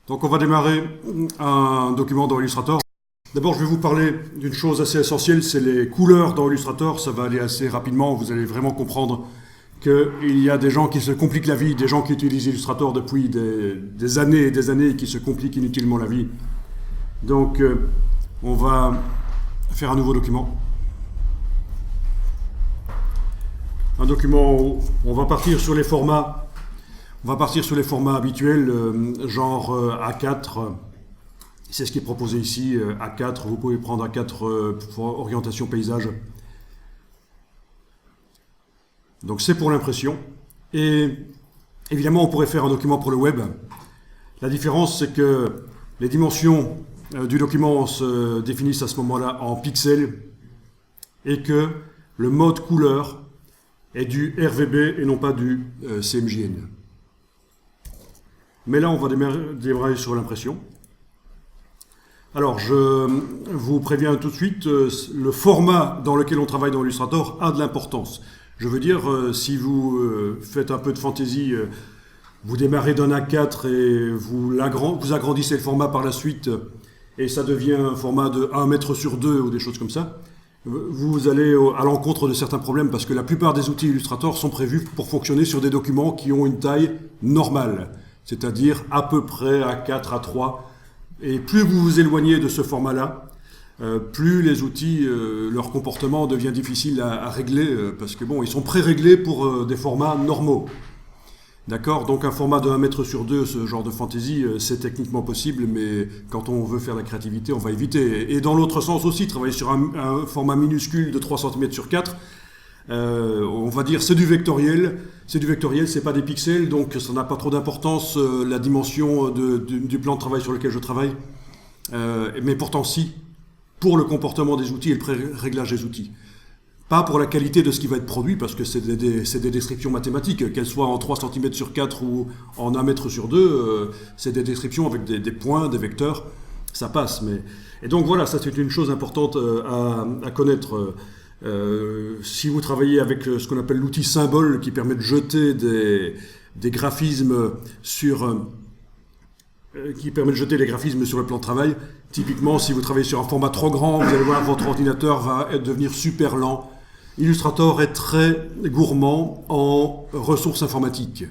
Donc on va démarrer un document dans Illustrator. D'abord je vais vous parler d'une chose assez essentielle, c'est les couleurs dans Illustrator. Ça va aller assez rapidement, vous allez vraiment comprendre qu'il y a des gens qui se compliquent la vie, des gens qui utilisent Illustrator depuis des années et des années et qui se compliquent inutilement la vie. Donc on va faire un nouveau document. Un document où on va partir sur les formats. On va partir sur les formats habituels, genre A4. C'est ce qui est proposé ici, A4. Vous pouvez prendre A4 pour orientation paysage. Donc c'est pour l'impression. Et évidemment, on pourrait faire un document pour le web. La différence, c'est que les dimensions du document se définissent à ce moment-là en pixels et que le mode couleur est du RVB et non pas du CMJN. Mais là, on va démarrer sur l'impression. Alors, je vous préviens tout de suite, le format dans lequel on travaille dans Illustrator a de l'importance. Je veux dire, si vous faites un peu de fantaisie, vous démarrez d'un A4 et vous agrandissez le format par la suite, et ça devient un format de 1 mètre sur 2 ou des choses comme ça, vous allez à l'encontre de certains problèmes parce que la plupart des outils Illustrator sont prévus pour fonctionner sur des documents qui ont une taille normale, c'est-à-dire à peu près A4, A3. Et plus vous vous éloignez de ce format-là, plus les outils, leur comportement devient difficile à régler parce que bon, ils sont pré-réglés pour des formats normaux. D'accord? Donc un format de 1 mètre sur 2, ce genre de fantaisie, c'est techniquement possible, mais quand on veut faire la créativité, on va éviter. Et dans l'autre sens aussi, travailler sur un format minuscule de 3 cm sur 4, on va dire c'est du vectoriel. C'est du vectoriel, c'est pas des pixels, donc ça n'a pas trop d'importance, la dimension du plan de travail sur lequel je travaille. Mais pourtant si, pour le comportement des outils et le pré-réglage des outils. Pas pour la qualité de ce qui va être produit, parce que c'est des descriptions mathématiques, qu'elles soient en 3 cm sur 4 ou en 1 mètre sur 2, c'est des descriptions avec des points, des vecteurs, ça passe. Et donc voilà, ça c'est une chose importante à connaître. Si vous travaillez avec ce qu'on appelle l'outil symbole, qui permet de jeter des graphismes sur... qui permet de jeter les graphismes sur le plan de travail, typiquement si vous travaillez sur un format trop grand, vous allez voir votre ordinateur va devenir super lent. Illustrator est très gourmand en ressources informatiques.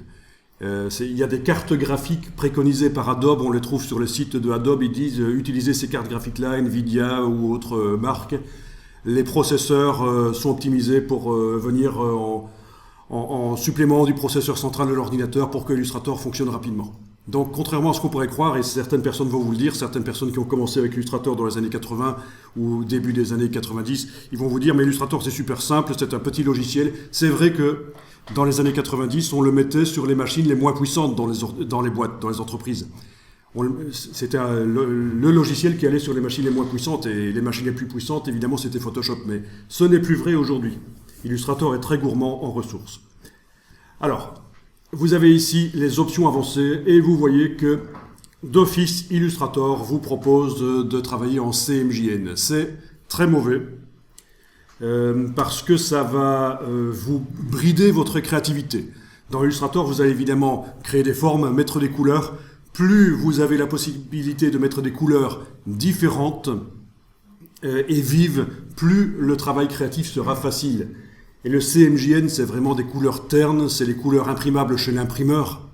Il y a des cartes graphiques préconisées par Adobe, on les trouve sur le site de Adobe, ils disent utilisez ces cartes graphiques-là, Nvidia ou autres marques. Les processeurs sont optimisés pour venir en supplément du processeur central de l'ordinateur pour que Illustrator fonctionne rapidement. Donc, contrairement à ce qu'on pourrait croire, et certaines personnes vont vous le dire, certaines personnes qui ont commencé avec Illustrator dans les années 80 ou début des années 90, ils vont vous dire, mais Illustrator c'est super simple, c'est un petit logiciel. C'est vrai que dans les années 90, on le mettait sur les machines les moins puissantes dans les boîtes, dans les entreprises. C'était le logiciel qui allait sur les machines les moins puissantes, et les machines les plus puissantes, évidemment, c'était Photoshop. Mais ce n'est plus vrai aujourd'hui. Illustrator est très gourmand en ressources. Alors, vous avez ici les options avancées et vous voyez que d'office Illustrator vous propose de travailler en CMJN. C'est très mauvais parce que ça va vous brider votre créativité. Dans Illustrator, vous allez évidemment créer des formes, mettre des couleurs. Plus vous avez la possibilité de mettre des couleurs différentes et vives, plus le travail créatif sera facile. Et le CMJN, c'est vraiment des couleurs ternes, c'est les couleurs imprimables chez l'imprimeur,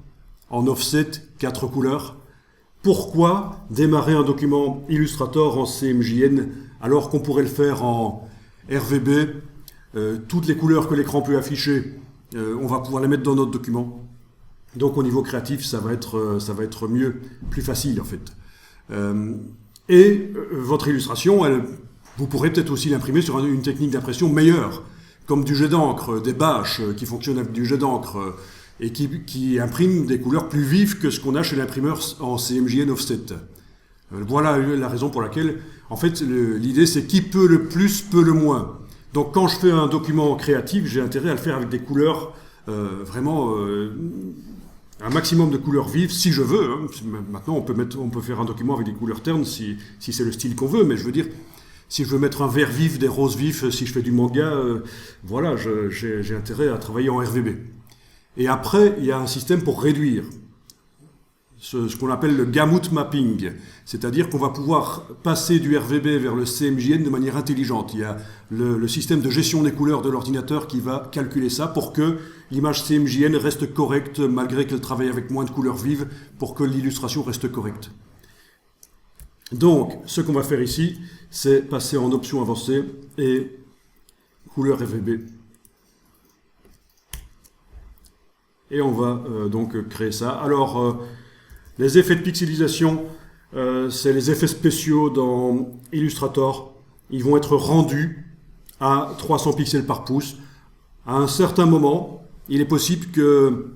en offset, 4 couleurs. Pourquoi démarrer un document Illustrator en CMJN alors qu'on pourrait le faire en RVB? Toutes les couleurs que l'écran peut afficher, on va pouvoir les mettre dans notre document. Donc au niveau créatif, ça va être mieux, plus facile en fait. Votre illustration, vous pourrez peut-être aussi l'imprimer sur une technique d'impression meilleure, comme du jet d'encre, des bâches qui fonctionnent avec du jet d'encre et qui impriment des couleurs plus vives que ce qu'on a chez l'imprimeur en CMJN offset. Voilà la raison pour laquelle, en fait, l'idée c'est qui peut le plus, peut le moins. Donc quand je fais un document créatif, j'ai intérêt à le faire avec des couleurs vraiment... un maximum de couleurs vives, si je veux. Hein. Maintenant, on peut faire un document avec des couleurs ternes si c'est le style qu'on veut, mais je veux dire, si je veux mettre un vert vif, des roses vifs, si je fais du manga, voilà, j'ai intérêt à travailler en RVB. Et après, il y a un système pour réduire. ce qu'on appelle le gamut mapping, c'est-à-dire qu'on va pouvoir passer du RVB vers le CMJN de manière intelligente. Il y a le système de gestion des couleurs de l'ordinateur qui va calculer ça pour que l'image CMJN reste correcte malgré qu'elle travaille avec moins de couleurs vives, pour que l'illustration reste correcte. Donc, ce qu'on va faire ici, c'est passer en option avancée et couleur RVB. Et on va donc créer ça. Alors, les effets de pixelisation, c'est les effets spéciaux dans Illustrator. Ils vont être rendus à 300 pixels par pouce. À un certain moment, il est possible que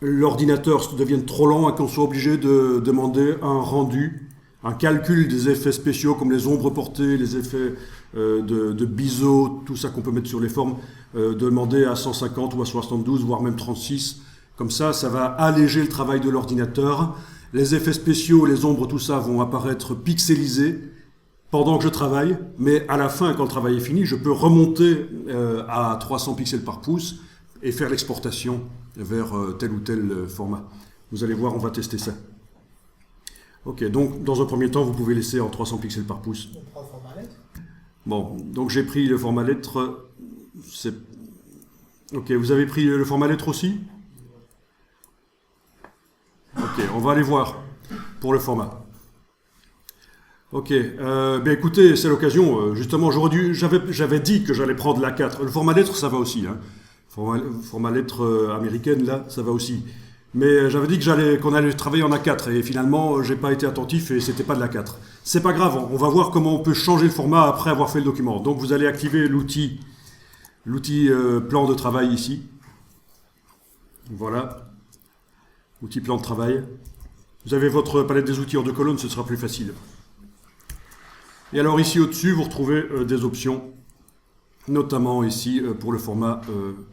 l'ordinateur devienne trop lent et qu'on soit obligé de demander un rendu, un calcul des effets spéciaux comme les ombres portées, les effets de biseau, tout ça qu'on peut mettre sur les formes, demander à 150 ou à 72, voire même 36. Comme ça, ça va alléger le travail de l'ordinateur. Les effets spéciaux, les ombres, tout ça vont apparaître pixelisés pendant que je travaille, mais à la fin, quand le travail est fini, je peux remonter à 300 pixels par pouce et faire l'exportation vers tel ou tel format. Vous allez voir, on va tester ça. Ok, donc dans un premier temps, vous pouvez laisser en 300 pixels par pouce. On prend le format lettre. Bon, donc j'ai pris le format lettre. Ok, vous avez pris le format lettre aussi? Ok, on va aller voir pour le format. Ok, bien écoutez, c'est l'occasion. Justement, j'avais dit que j'allais prendre l'A4. Le format lettre, ça va aussi. Hein. Format lettre américaine, là, ça va aussi. Mais j'avais dit qu'on allait travailler en A4 et finalement, j'ai pas été attentif et c'était pas de l'A4. C'est pas grave, on va voir comment on peut changer le format après avoir fait le document. Donc vous allez activer l'outil plan de travail ici. Voilà. Outil plan de travail. Vous avez votre palette des outils hors de colonne, ce sera plus facile. Et alors ici au-dessus, vous retrouvez des options, notamment ici pour le format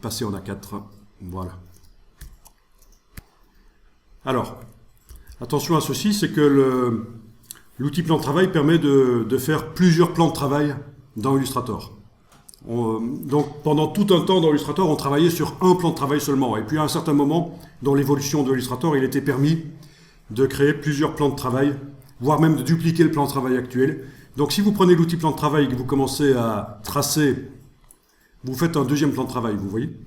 passé en A4. Voilà. Alors, attention à ceci, c'est que l'outil plan de travail permet de faire plusieurs plans de travail dans Illustrator. Donc pendant tout un temps dans Illustrator, on travaillait sur un plan de travail seulement. Et puis à un certain moment, dans l'évolution de Illustrator, il était permis de créer plusieurs plans de travail, voire même de dupliquer le plan de travail actuel. Donc si vous prenez l'outil plan de travail et que vous commencez à tracer, vous faites un deuxième plan de travail, vous voyez.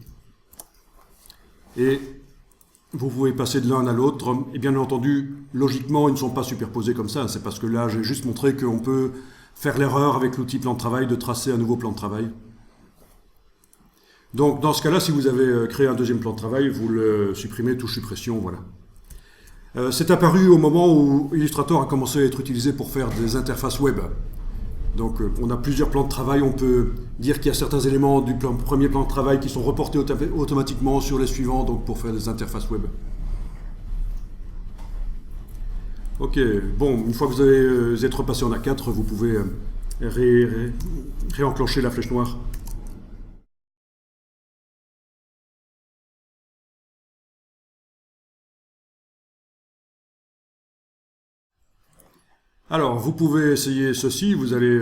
Et vous pouvez passer de l'un à l'autre. Et bien entendu, logiquement, ils ne sont pas superposés comme ça. C'est parce que là, j'ai juste montré qu'on peut faire l'erreur avec l'outil plan de travail de tracer un nouveau plan de travail. Donc dans ce cas-là, si vous avez créé un deuxième plan de travail, vous le supprimez, touche suppression, voilà. C'est apparu au moment où Illustrator a commencé à être utilisé pour faire des interfaces web. Donc on a plusieurs plans de travail, on peut dire qu'il y a certains éléments du premier plan de travail qui sont reportés automatiquement sur les suivants, donc pour faire des interfaces web. Ok, bon, une fois que vous êtes repassé en A4, vous pouvez réenclencher la flèche noire. Alors, vous pouvez essayer ceci, vous allez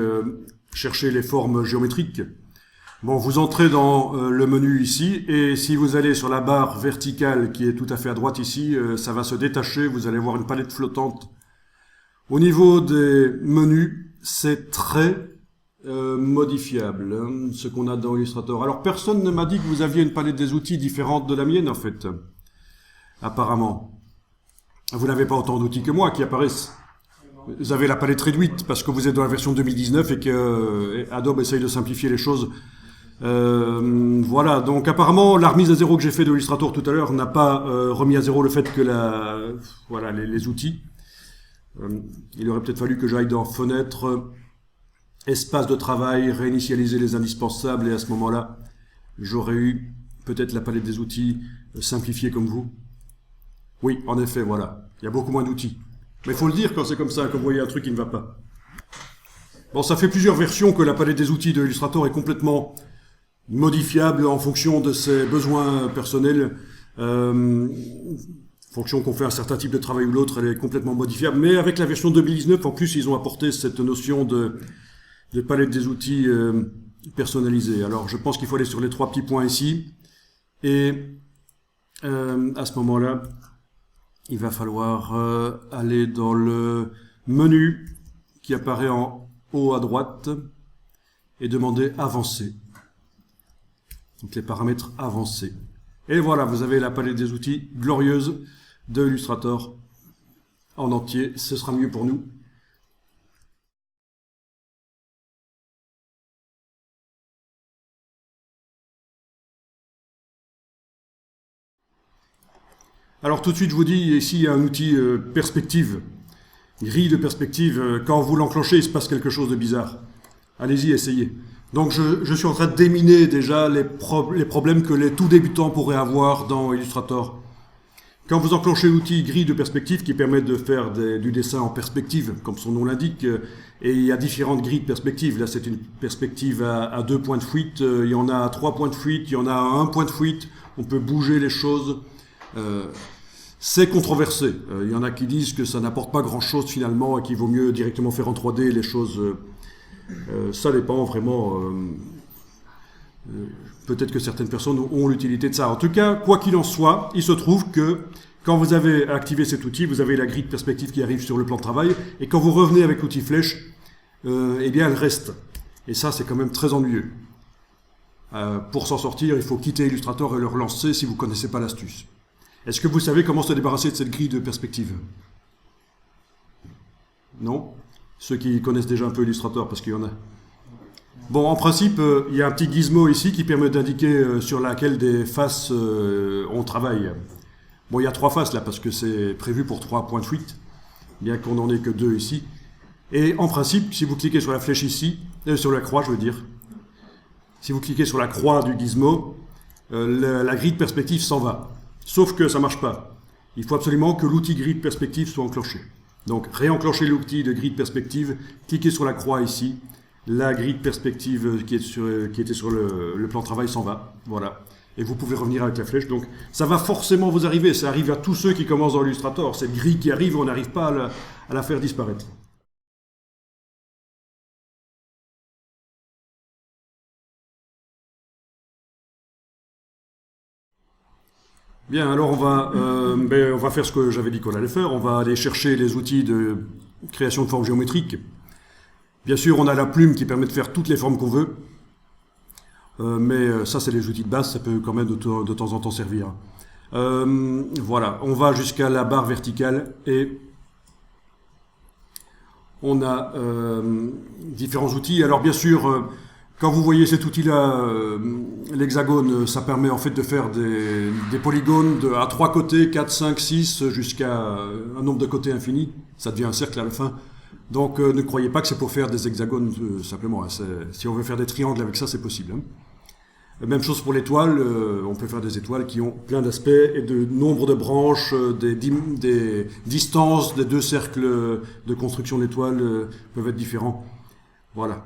chercher les formes géométriques. Bon, vous entrez dans le menu ici, et si vous allez sur la barre verticale qui est tout à fait à droite ici, ça va se détacher, vous allez voir une palette flottante. Au niveau des menus, c'est très modifiable, hein, ce qu'on a dans Illustrator. Alors, personne ne m'a dit que vous aviez une palette des outils différente de la mienne, en fait, apparemment. Vous n'avez pas autant d'outils que moi qui apparaissent. Vous avez la palette réduite parce que vous êtes dans la version 2019 et que Adobe essaye de simplifier les choses. Voilà, donc apparemment la remise à zéro que j'ai fait de Illustrator tout à l'heure n'a pas remis à zéro le fait que voilà, les outils. Il aurait peut-être fallu que j'aille dans Fenêtre, Espace de travail, réinitialiser les indispensables et à ce moment-là, j'aurais eu peut-être la palette des outils simplifiée comme vous. Oui, en effet, voilà, il y a beaucoup moins d'outils. Mais il faut le dire quand c'est comme ça, quand vous voyez un truc qui ne va pas. Bon, ça fait plusieurs versions que la palette des outils de Illustrator est complètement modifiable en fonction de ses besoins personnels. Fonction qu'on fait un certain type de travail ou l'autre, elle est complètement modifiable. Mais avec la version 2019, en plus, ils ont apporté cette notion de palette des outils personnalisée. Alors, je pense qu'il faut aller sur les 3 petits points ici. Et à ce moment-là, il va falloir aller dans le menu qui apparaît en haut à droite et demander avancer. Donc les paramètres avancés. Et voilà, vous avez la palette des outils glorieuse de Illustrator en entier. Ce sera mieux pour nous. Alors tout de suite, je vous dis, ici, il y a un outil perspective, grille de perspective. Quand vous l'enclenchez, il se passe quelque chose de bizarre. Allez-y, essayez. Donc je suis en train de déminer déjà les problèmes que les tout débutants pourraient avoir dans Illustrator. Quand vous enclenchez l'outil grille de perspective qui permet de faire du dessin en perspective, comme son nom l'indique, et il y a différentes grilles de perspective. Là, c'est une perspective à 2 points de fuite, il y en a à 3 points de fuite, il y en a à 1 point de fuite. On peut bouger les choses. C'est controversé. Il y en a qui disent que ça n'apporte pas grand-chose finalement et qu'il vaut mieux directement faire en 3D les choses. Ça dépend vraiment. Peut-être que certaines personnes ont l'utilité de ça. En tout cas, quoi qu'il en soit, il se trouve que quand vous avez activé cet outil, vous avez la grille de perspective qui arrive sur le plan de travail. Et quand vous revenez avec l'outil flèche, eh bien elle reste. Et ça, c'est quand même très ennuyeux. Pour s'en sortir, il faut quitter Illustrator et le relancer si vous ne connaissez pas l'astuce. Est-ce que vous savez comment se débarrasser de cette grille de perspective? Non? Ceux qui connaissent déjà un peu Illustrator, parce qu'il y en a. Bon, en principe, il y a un petit gizmo ici qui permet d'indiquer sur laquelle des faces on travaille. Bon, il y a 3 faces là, parce que c'est prévu pour 3 points de fuite, bien qu'on n'en ait que 2 ici. Et en principe, si vous cliquez sur la flèche ici, sur la croix, je veux dire, si vous cliquez sur la croix du gizmo, la grille de perspective s'en va. Sauf que ça ne marche pas. Il faut absolument que l'outil grille de perspective soit enclenché. Donc, réenclenchez l'outil de grille de perspective, cliquez sur la croix ici, la grille de perspective qui était sur le plan de travail s'en va. Voilà. Et vous pouvez revenir avec la flèche. Donc, ça va forcément vous arriver. Ça arrive à tous ceux qui commencent dans Illustrator. Cette grille qui arrive, on n'arrive pas à la faire disparaître. Bien, alors on va faire ce que j'avais dit qu'on allait faire. On va aller chercher les outils de création de formes géométriques. Bien sûr, on a la plume qui permet de faire toutes les formes qu'on veut. Mais ça, c'est les outils de base, ça peut quand même de temps en temps servir. Voilà, on va jusqu'à la barre verticale et on a différents outils. Alors bien sûr, quand vous voyez cet outil-là, l'hexagone, ça permet en fait de faire des polygones à 3 côtés, 4, 5, 6, jusqu'à un nombre de côtés infini. Ça devient un cercle à la fin. Donc ne croyez pas que c'est pour faire des hexagones simplement. Hein. Si on veut faire des triangles avec ça, c'est possible. Hein. Même chose pour l'étoile, on peut faire des étoiles qui ont plein d'aspects et de nombre de branches, des distances des 2 cercles de construction de l'étoile peuvent être différents. Voilà.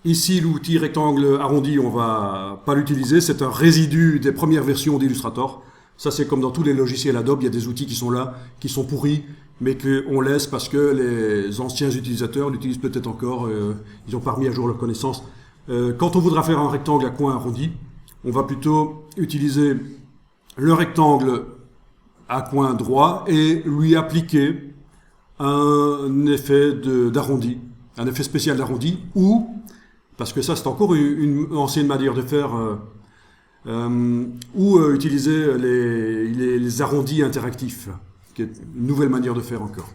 Ici, l'outil rectangle arrondi, on va pas l'utiliser. C'est un résidu des premières versions d'Illustrator. Ça, c'est comme dans tous les logiciels Adobe. Il y a des outils qui sont là, qui sont pourris, mais qu'on laisse parce que les anciens utilisateurs l'utilisent peut-être encore. Ils n'ont pas remis à jour leurs connaissances. Quand on voudra faire un rectangle à coin arrondi, on va plutôt utiliser le rectangle à coin droit et lui appliquer un effet d'arrondi, un effet spécial d'arrondi, ou, parce que ça c'est encore une ancienne manière de faire, ou utiliser les arrondis interactifs, qui est une nouvelle manière de faire encore.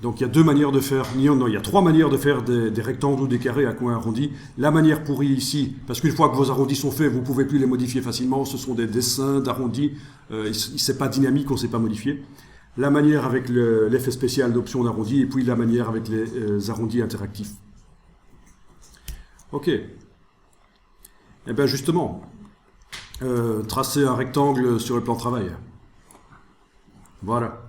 Donc il y a 2 manières de faire, non, il y a 3 manières de faire des rectangles ou des carrés à coins arrondis. La manière pourrie ici, parce qu'une fois que vos arrondis sont faits, vous ne pouvez plus les modifier facilement, ce sont des dessins d'arrondis, c'est pas dynamique, on ne sait pas modifier. La manière avec l'effet spécial d'option d'arrondi, et puis la manière avec les arrondis interactifs. Ok. Eh bien justement, tracer un rectangle sur le plan de travail. Voilà.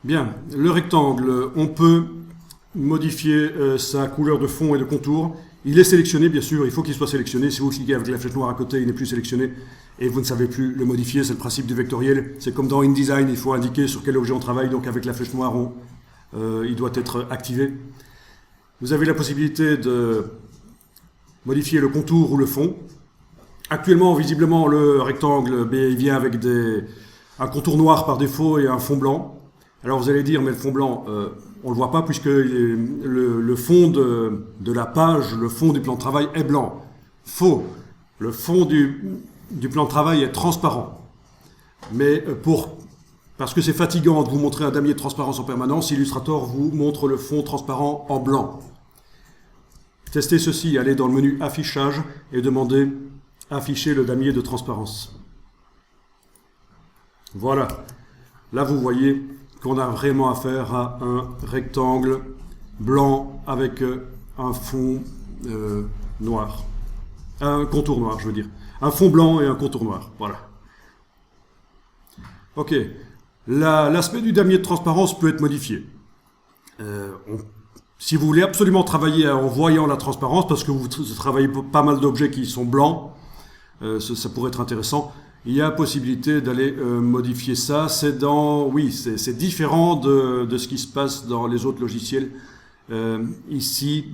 Bien, le rectangle, on peut modifier sa couleur de fond et de contour. Il est sélectionné, bien sûr, il faut qu'il soit sélectionné. Si vous cliquez avec la flèche noire à côté, il n'est plus sélectionné et vous ne savez plus le modifier. C'est le principe du vectoriel. C'est comme dans InDesign, il faut indiquer sur quel objet on travaille. Donc avec la flèche noire, il doit être activé. Vous avez la possibilité de modifier le contour ou le fond. Actuellement, visiblement, le rectangle, il vient avec un contour noir par défaut et un fond blanc. Alors vous allez dire, mais le fond blanc, on ne le voit pas puisque le fond de la page, le fond du plan de travail est blanc. Faux. Le fond du plan de travail est transparent. Mais parce que c'est fatigant de vous montrer un damier de transparence en permanence, Illustrator vous montre le fond transparent en blanc. Testez ceci, allez dans le menu Affichage et demandez Afficher le damier de transparence. Voilà. Là, vous voyez qu'on a vraiment affaire à un rectangle blanc avec un fond noir. Un contour noir, je veux dire. Un fond blanc et un contour noir. Voilà. Ok. L'aspect du damier de transparence peut être modifié. Si vous voulez absolument travailler en voyant la transparence, parce que vous travaillez pas mal d'objets qui sont blancs, ça pourrait être intéressant. Il y a possibilité d'aller modifier ça. C'est différent de ce qui se passe dans les autres logiciels. Ici,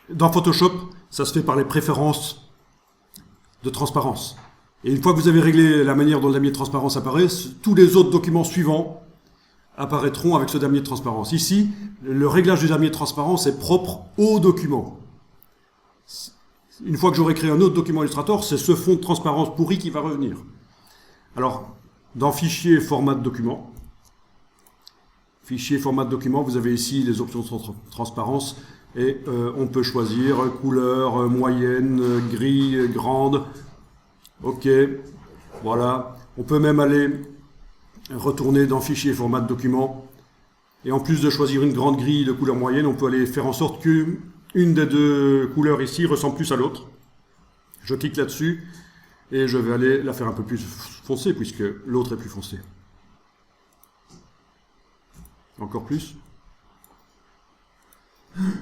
dans Photoshop, ça se fait par les préférences de transparence. Et une fois que vous avez réglé la manière dont le damier de transparence apparaît, tous les autres documents suivants apparaîtront avec ce damier de transparence. Ici, le réglage du damier de transparence est propre au document. Une fois que j'aurai créé un autre document Illustrator, c'est ce fond de transparence pourri qui va revenir. Alors, dans Fichier, Format de document, Fichier, Format de document, vous avez ici les options de transparence et on peut choisir couleur, moyenne, gris, grande. Ok, voilà. On peut même aller retourner dans Fichier, Format de document et en plus de choisir une grande grille de couleur moyenne, on peut aller faire en sorte que une des deux couleurs ici ressemble plus à l'autre. Je clique là-dessus et je vais aller la faire un peu plus foncée puisque l'autre est plus foncée. Encore plus.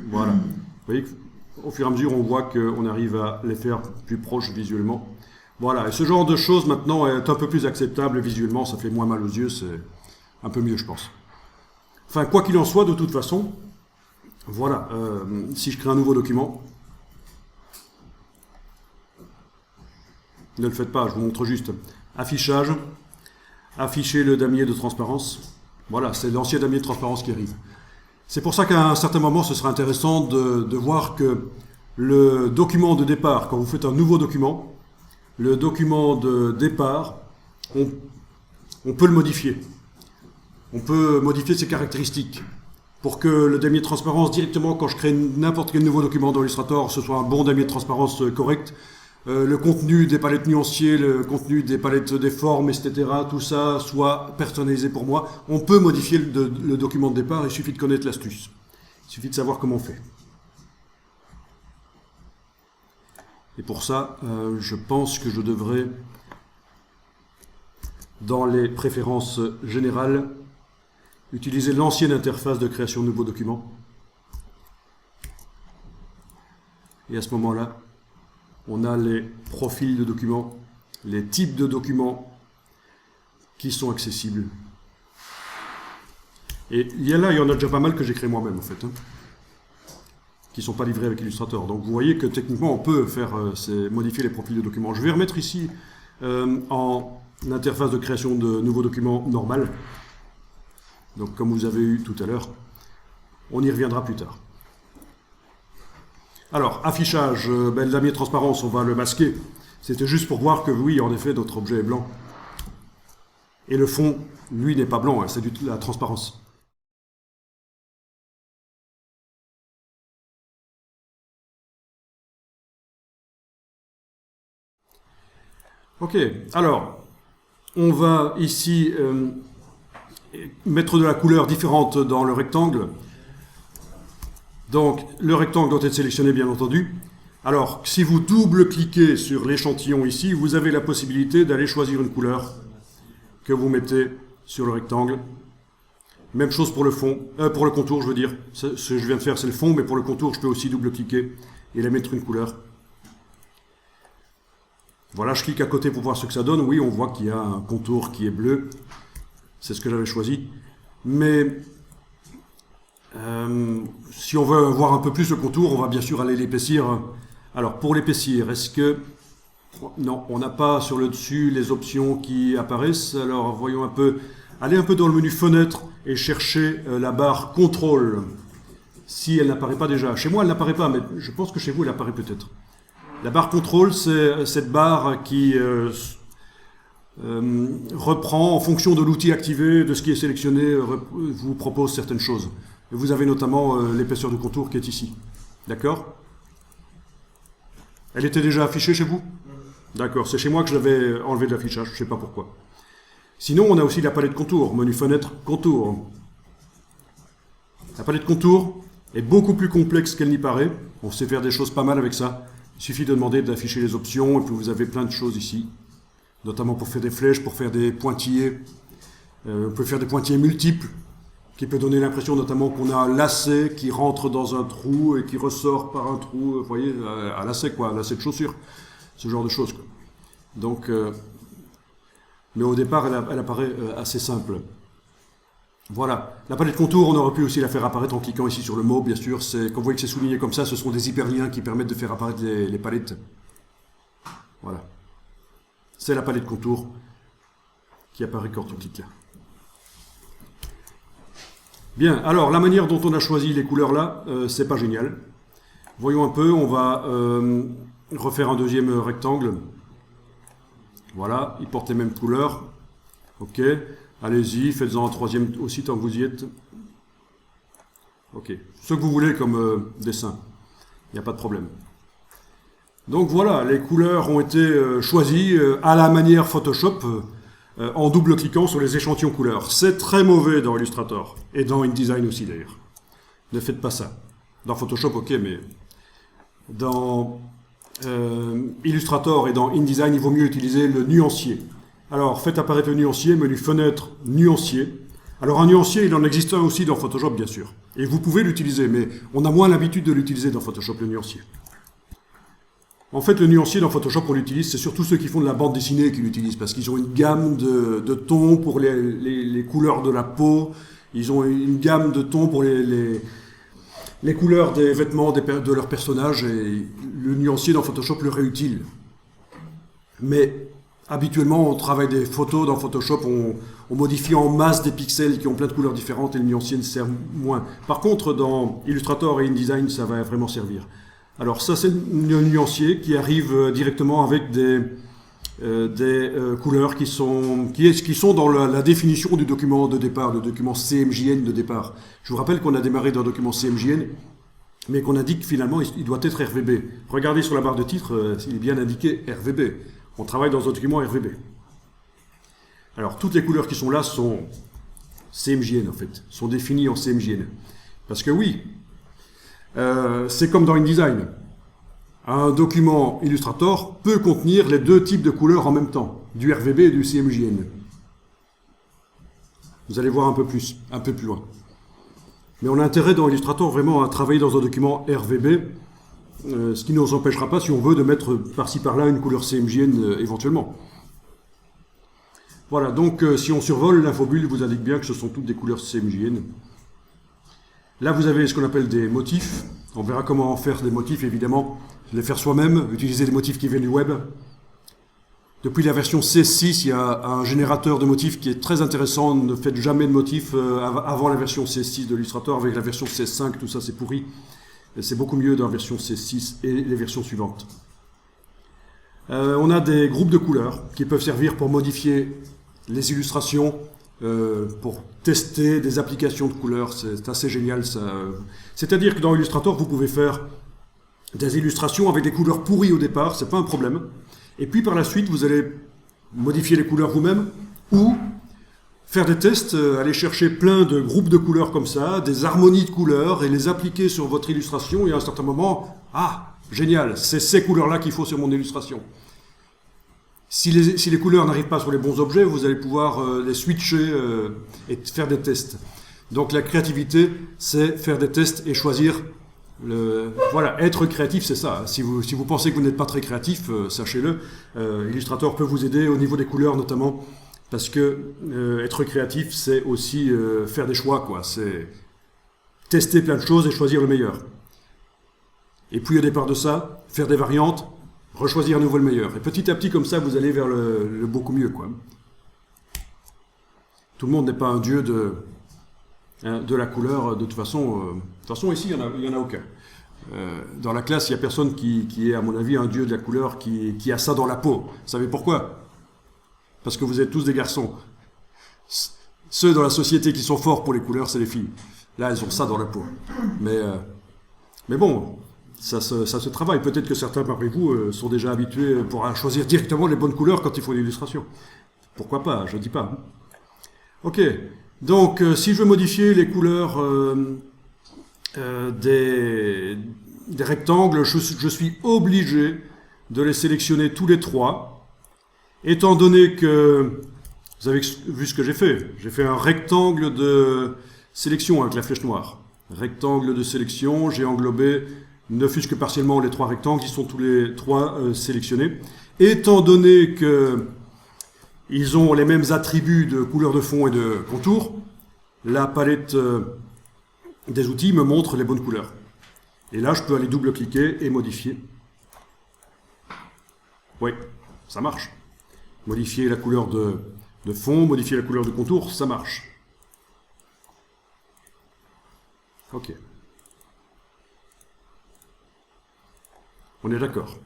Voilà. Vous voyez qu'au fur et à mesure, on voit qu'on arrive à les faire plus proches visuellement. Voilà. Et ce genre de choses maintenant est un peu plus acceptable visuellement. Ça fait moins mal aux yeux. C'est un peu mieux, je pense. Enfin, quoi qu'il en soit, de toute façon, voilà, si je crée un nouveau document, ne le faites pas, je vous montre juste. Affichage, afficher le damier de transparence. Voilà, c'est l'ancien damier de transparence qui arrive. C'est pour ça qu'à un certain moment, ce sera intéressant de voir que le document de départ, quand vous faites un nouveau document, le document de départ, on peut le modifier. On peut modifier ses caractéristiques. Pour que le damier de transparence, directement, quand je crée n'importe quel nouveau document dans Illustrator, ce soit un bon damier de transparence correct, le contenu des palettes nuanciers, le contenu des palettes des formes, etc., tout ça soit personnalisé pour moi. On peut modifier le document de départ, il suffit de connaître l'astuce. Il suffit de savoir comment on fait. Et pour ça, je pense que je devrais, dans les préférences générales, utiliser l'ancienne interface de création de nouveaux documents. Et à ce moment-là, on a les profils de documents, les types de documents qui sont accessibles. Et il y en a déjà pas mal que j'ai créé moi-même en fait, qui ne sont pas livrés avec Illustrator. Donc vous voyez que techniquement on peut faire, modifier les profils de documents. Je vais remettre ici en interface de création de nouveaux documents normale. Donc comme vous avez eu tout à l'heure, on y reviendra plus tard. Alors, affichage, le damier de transparence, on va le masquer. C'était juste pour voir que oui, en effet, notre objet est blanc. Et le fond, lui, n'est pas blanc, c'est de la transparence. Ok, alors, on va ici mettre de la couleur différente dans le rectangle. Donc, le rectangle doit être sélectionné, bien entendu. Alors, si vous double-cliquez sur l'échantillon ici, vous avez la possibilité d'aller choisir une couleur que vous mettez sur le rectangle. Même chose pour le fond, pour le contour, je veux dire. Ce que je viens de faire, c'est le fond, mais pour le contour, je peux aussi double-cliquer et la mettre une couleur. Voilà, je clique à côté pour voir ce que ça donne. Oui, on voit qu'il y a un contour qui est bleu. C'est ce que j'avais choisi. Mais Si on veut voir un peu plus le contour, on va bien sûr aller l'épaissir. Alors, pour l'épaissir, est-ce que... Non, on n'a pas sur le dessus les options qui apparaissent. Alors, voyons un peu... Allez un peu dans le menu fenêtre et cherchez la barre contrôle. Si elle n'apparaît pas déjà. Chez moi, elle n'apparaît pas, mais je pense que chez vous, elle apparaît peut-être. La barre contrôle, c'est cette barre qui reprend en fonction de l'outil activé, de ce qui est sélectionné, vous propose certaines choses. Et vous avez notamment l'épaisseur du contour qui est ici. D'accord? Elle était déjà affichée chez vous? D'accord, c'est chez moi que je l'avais enlevé de l'affichage, je ne sais pas pourquoi. Sinon, on a aussi la palette contour, menu fenêtre, contour. La palette contour est beaucoup plus complexe qu'elle n'y paraît. On sait faire des choses pas mal avec ça. Il suffit de demander d'afficher les options et puis vous avez plein de choses ici. Notamment pour faire des flèches, pour faire des pointillés. On peut faire des pointillés multiples, qui peut donner l'impression notamment qu'on a un lacet qui rentre dans un trou et qui ressort par un trou, vous voyez, un lacet quoi, un lacet de chaussure. Ce genre de choses, quoi. Donc, mais au départ, elle apparaît assez simple. Voilà. La palette contour, on aurait pu aussi la faire apparaître en cliquant ici sur le mot, bien sûr. Quand vous voyez que c'est souligné comme ça, ce sont des hyperliens qui permettent de faire apparaître les palettes. Voilà. C'est la palette contour qui apparaît quand on clique là. Bien, alors la manière dont on a choisi les couleurs là, c'est pas génial. Voyons un peu, on va refaire un deuxième rectangle. Voilà, il porte les mêmes couleurs. Ok, allez-y, faites-en un troisième aussi tant que vous y êtes. Ok, ce que vous voulez comme dessin, il n'y a pas de problème. Donc voilà, les couleurs ont été choisies à la manière Photoshop, en double-cliquant sur les échantillons couleurs. C'est très mauvais dans Illustrator, et dans InDesign aussi d'ailleurs. Ne faites pas ça. Dans Photoshop, ok, mais dans Illustrator et dans InDesign, il vaut mieux utiliser le nuancier. Alors, faites apparaître le nuancier, menu fenêtre, nuancier. Alors, un nuancier, il en existe un aussi dans Photoshop, bien sûr. Et vous pouvez l'utiliser, mais on a moins l'habitude de l'utiliser dans Photoshop, le nuancier. En fait, le nuancier dans Photoshop, on l'utilise, c'est surtout ceux qui font de la bande dessinée qui l'utilisent, parce qu'ils ont une gamme de tons pour les couleurs de la peau, ils ont une gamme de tons pour les couleurs des vêtements de leurs personnages, et le nuancier dans Photoshop leur est utile. Mais habituellement, on travaille des photos dans Photoshop, on modifie en masse des pixels qui ont plein de couleurs différentes, et le nuancier ne sert moins. Par contre, dans Illustrator et InDesign, ça va vraiment servir. Alors ça, c'est le nuancier qui arrive directement avec des couleurs qui sont dans la définition du document de départ, le document CMJN de départ. Je vous rappelle qu'on a démarré d'un document CMJN, mais qu'on indique finalement il doit être RVB. Regardez sur la barre de titre, il est bien indiqué RVB. On travaille dans un document RVB. Alors toutes les couleurs qui sont là sont CMJN en fait, sont définies en CMJN. Parce que oui, c'est comme dans InDesign. Un document Illustrator peut contenir les deux types de couleurs en même temps, du RVB et du CMJN. Vous allez voir un peu plus loin. Mais on a intérêt dans Illustrator vraiment à travailler dans un document RVB, ce qui ne nous empêchera pas, si on veut, de mettre par-ci par-là une couleur CMJN éventuellement. Voilà, donc si on survole, l'infobulle vous indique bien que ce sont toutes des couleurs CMJN. Là, vous avez ce qu'on appelle des motifs. On verra comment faire des motifs, évidemment. Les faire soi-même, utiliser des motifs qui viennent du web. Depuis la version C6, il y a un générateur de motifs qui est très intéressant. Ne faites jamais de motifs avant la version C6 de Illustrator. Avec la version C5, tout ça, c'est pourri. C'est beaucoup mieux dans la version C6 et les versions suivantes. On a des groupes de couleurs qui peuvent servir pour modifier les illustrations, pour tester des applications de couleurs. C'est assez génial, ça. C'est-à-dire que dans Illustrator, vous pouvez faire des illustrations avec des couleurs pourries au départ, c'est pas un problème. Et puis par la suite, vous allez modifier les couleurs vous-même ou faire des tests, aller chercher plein de groupes de couleurs comme ça, des harmonies de couleurs et les appliquer sur votre illustration. Et à un certain moment, ah, génial, c'est ces couleurs-là qu'il faut sur mon illustration. Si les couleurs n'arrivent pas sur les bons objets, vous allez pouvoir les switcher et faire des tests. Donc la créativité, c'est faire des tests et choisir. Voilà, être créatif, c'est ça. Si vous pensez que vous n'êtes pas très créatif, sachez-le. Illustrator peut vous aider au niveau des couleurs notamment, parce que être créatif, c'est aussi faire des choix, quoi. C'est tester plein de choses et choisir le meilleur. Et puis au départ de ça, faire des variantes, rechoisir à nouveau le meilleur. Et petit à petit, comme ça, vous allez vers le beaucoup mieux, quoi. Tout le monde n'est pas un dieu de la couleur. De toute façon, ici, il y en a aucun. Dans la classe, il n'y a personne qui est, à mon avis, un dieu de la couleur qui a ça dans la peau. Vous savez pourquoi? Parce que vous êtes tous des garçons. Ceux dans la société qui sont forts pour les couleurs, c'est les filles. Là, elles ont ça dans la peau. Mais bon, ça se travaille. Peut-être que certains parmi vous sont déjà habitués pour choisir directement les bonnes couleurs quand ils font l'illustration. Pourquoi pas? Je ne dis pas. Ok. Donc, si je veux modifier les couleurs des rectangles, je suis obligé de les sélectionner tous les trois, étant donné que, vous avez vu ce que j'ai fait. J'ai fait un rectangle de sélection avec la flèche noire. Rectangle de sélection, j'ai englobé, ne fût-ce que partiellement, les trois rectangles, ils sont tous les trois sélectionnés. Étant donné que ils ont les mêmes attributs de couleur de fond et de contour, la palette des outils me montre les bonnes couleurs. Et là, je peux aller double-cliquer et modifier. Oui, ça marche. Modifier la couleur de fond, modifier la couleur de contour, ça marche. Ok. On est d'accord.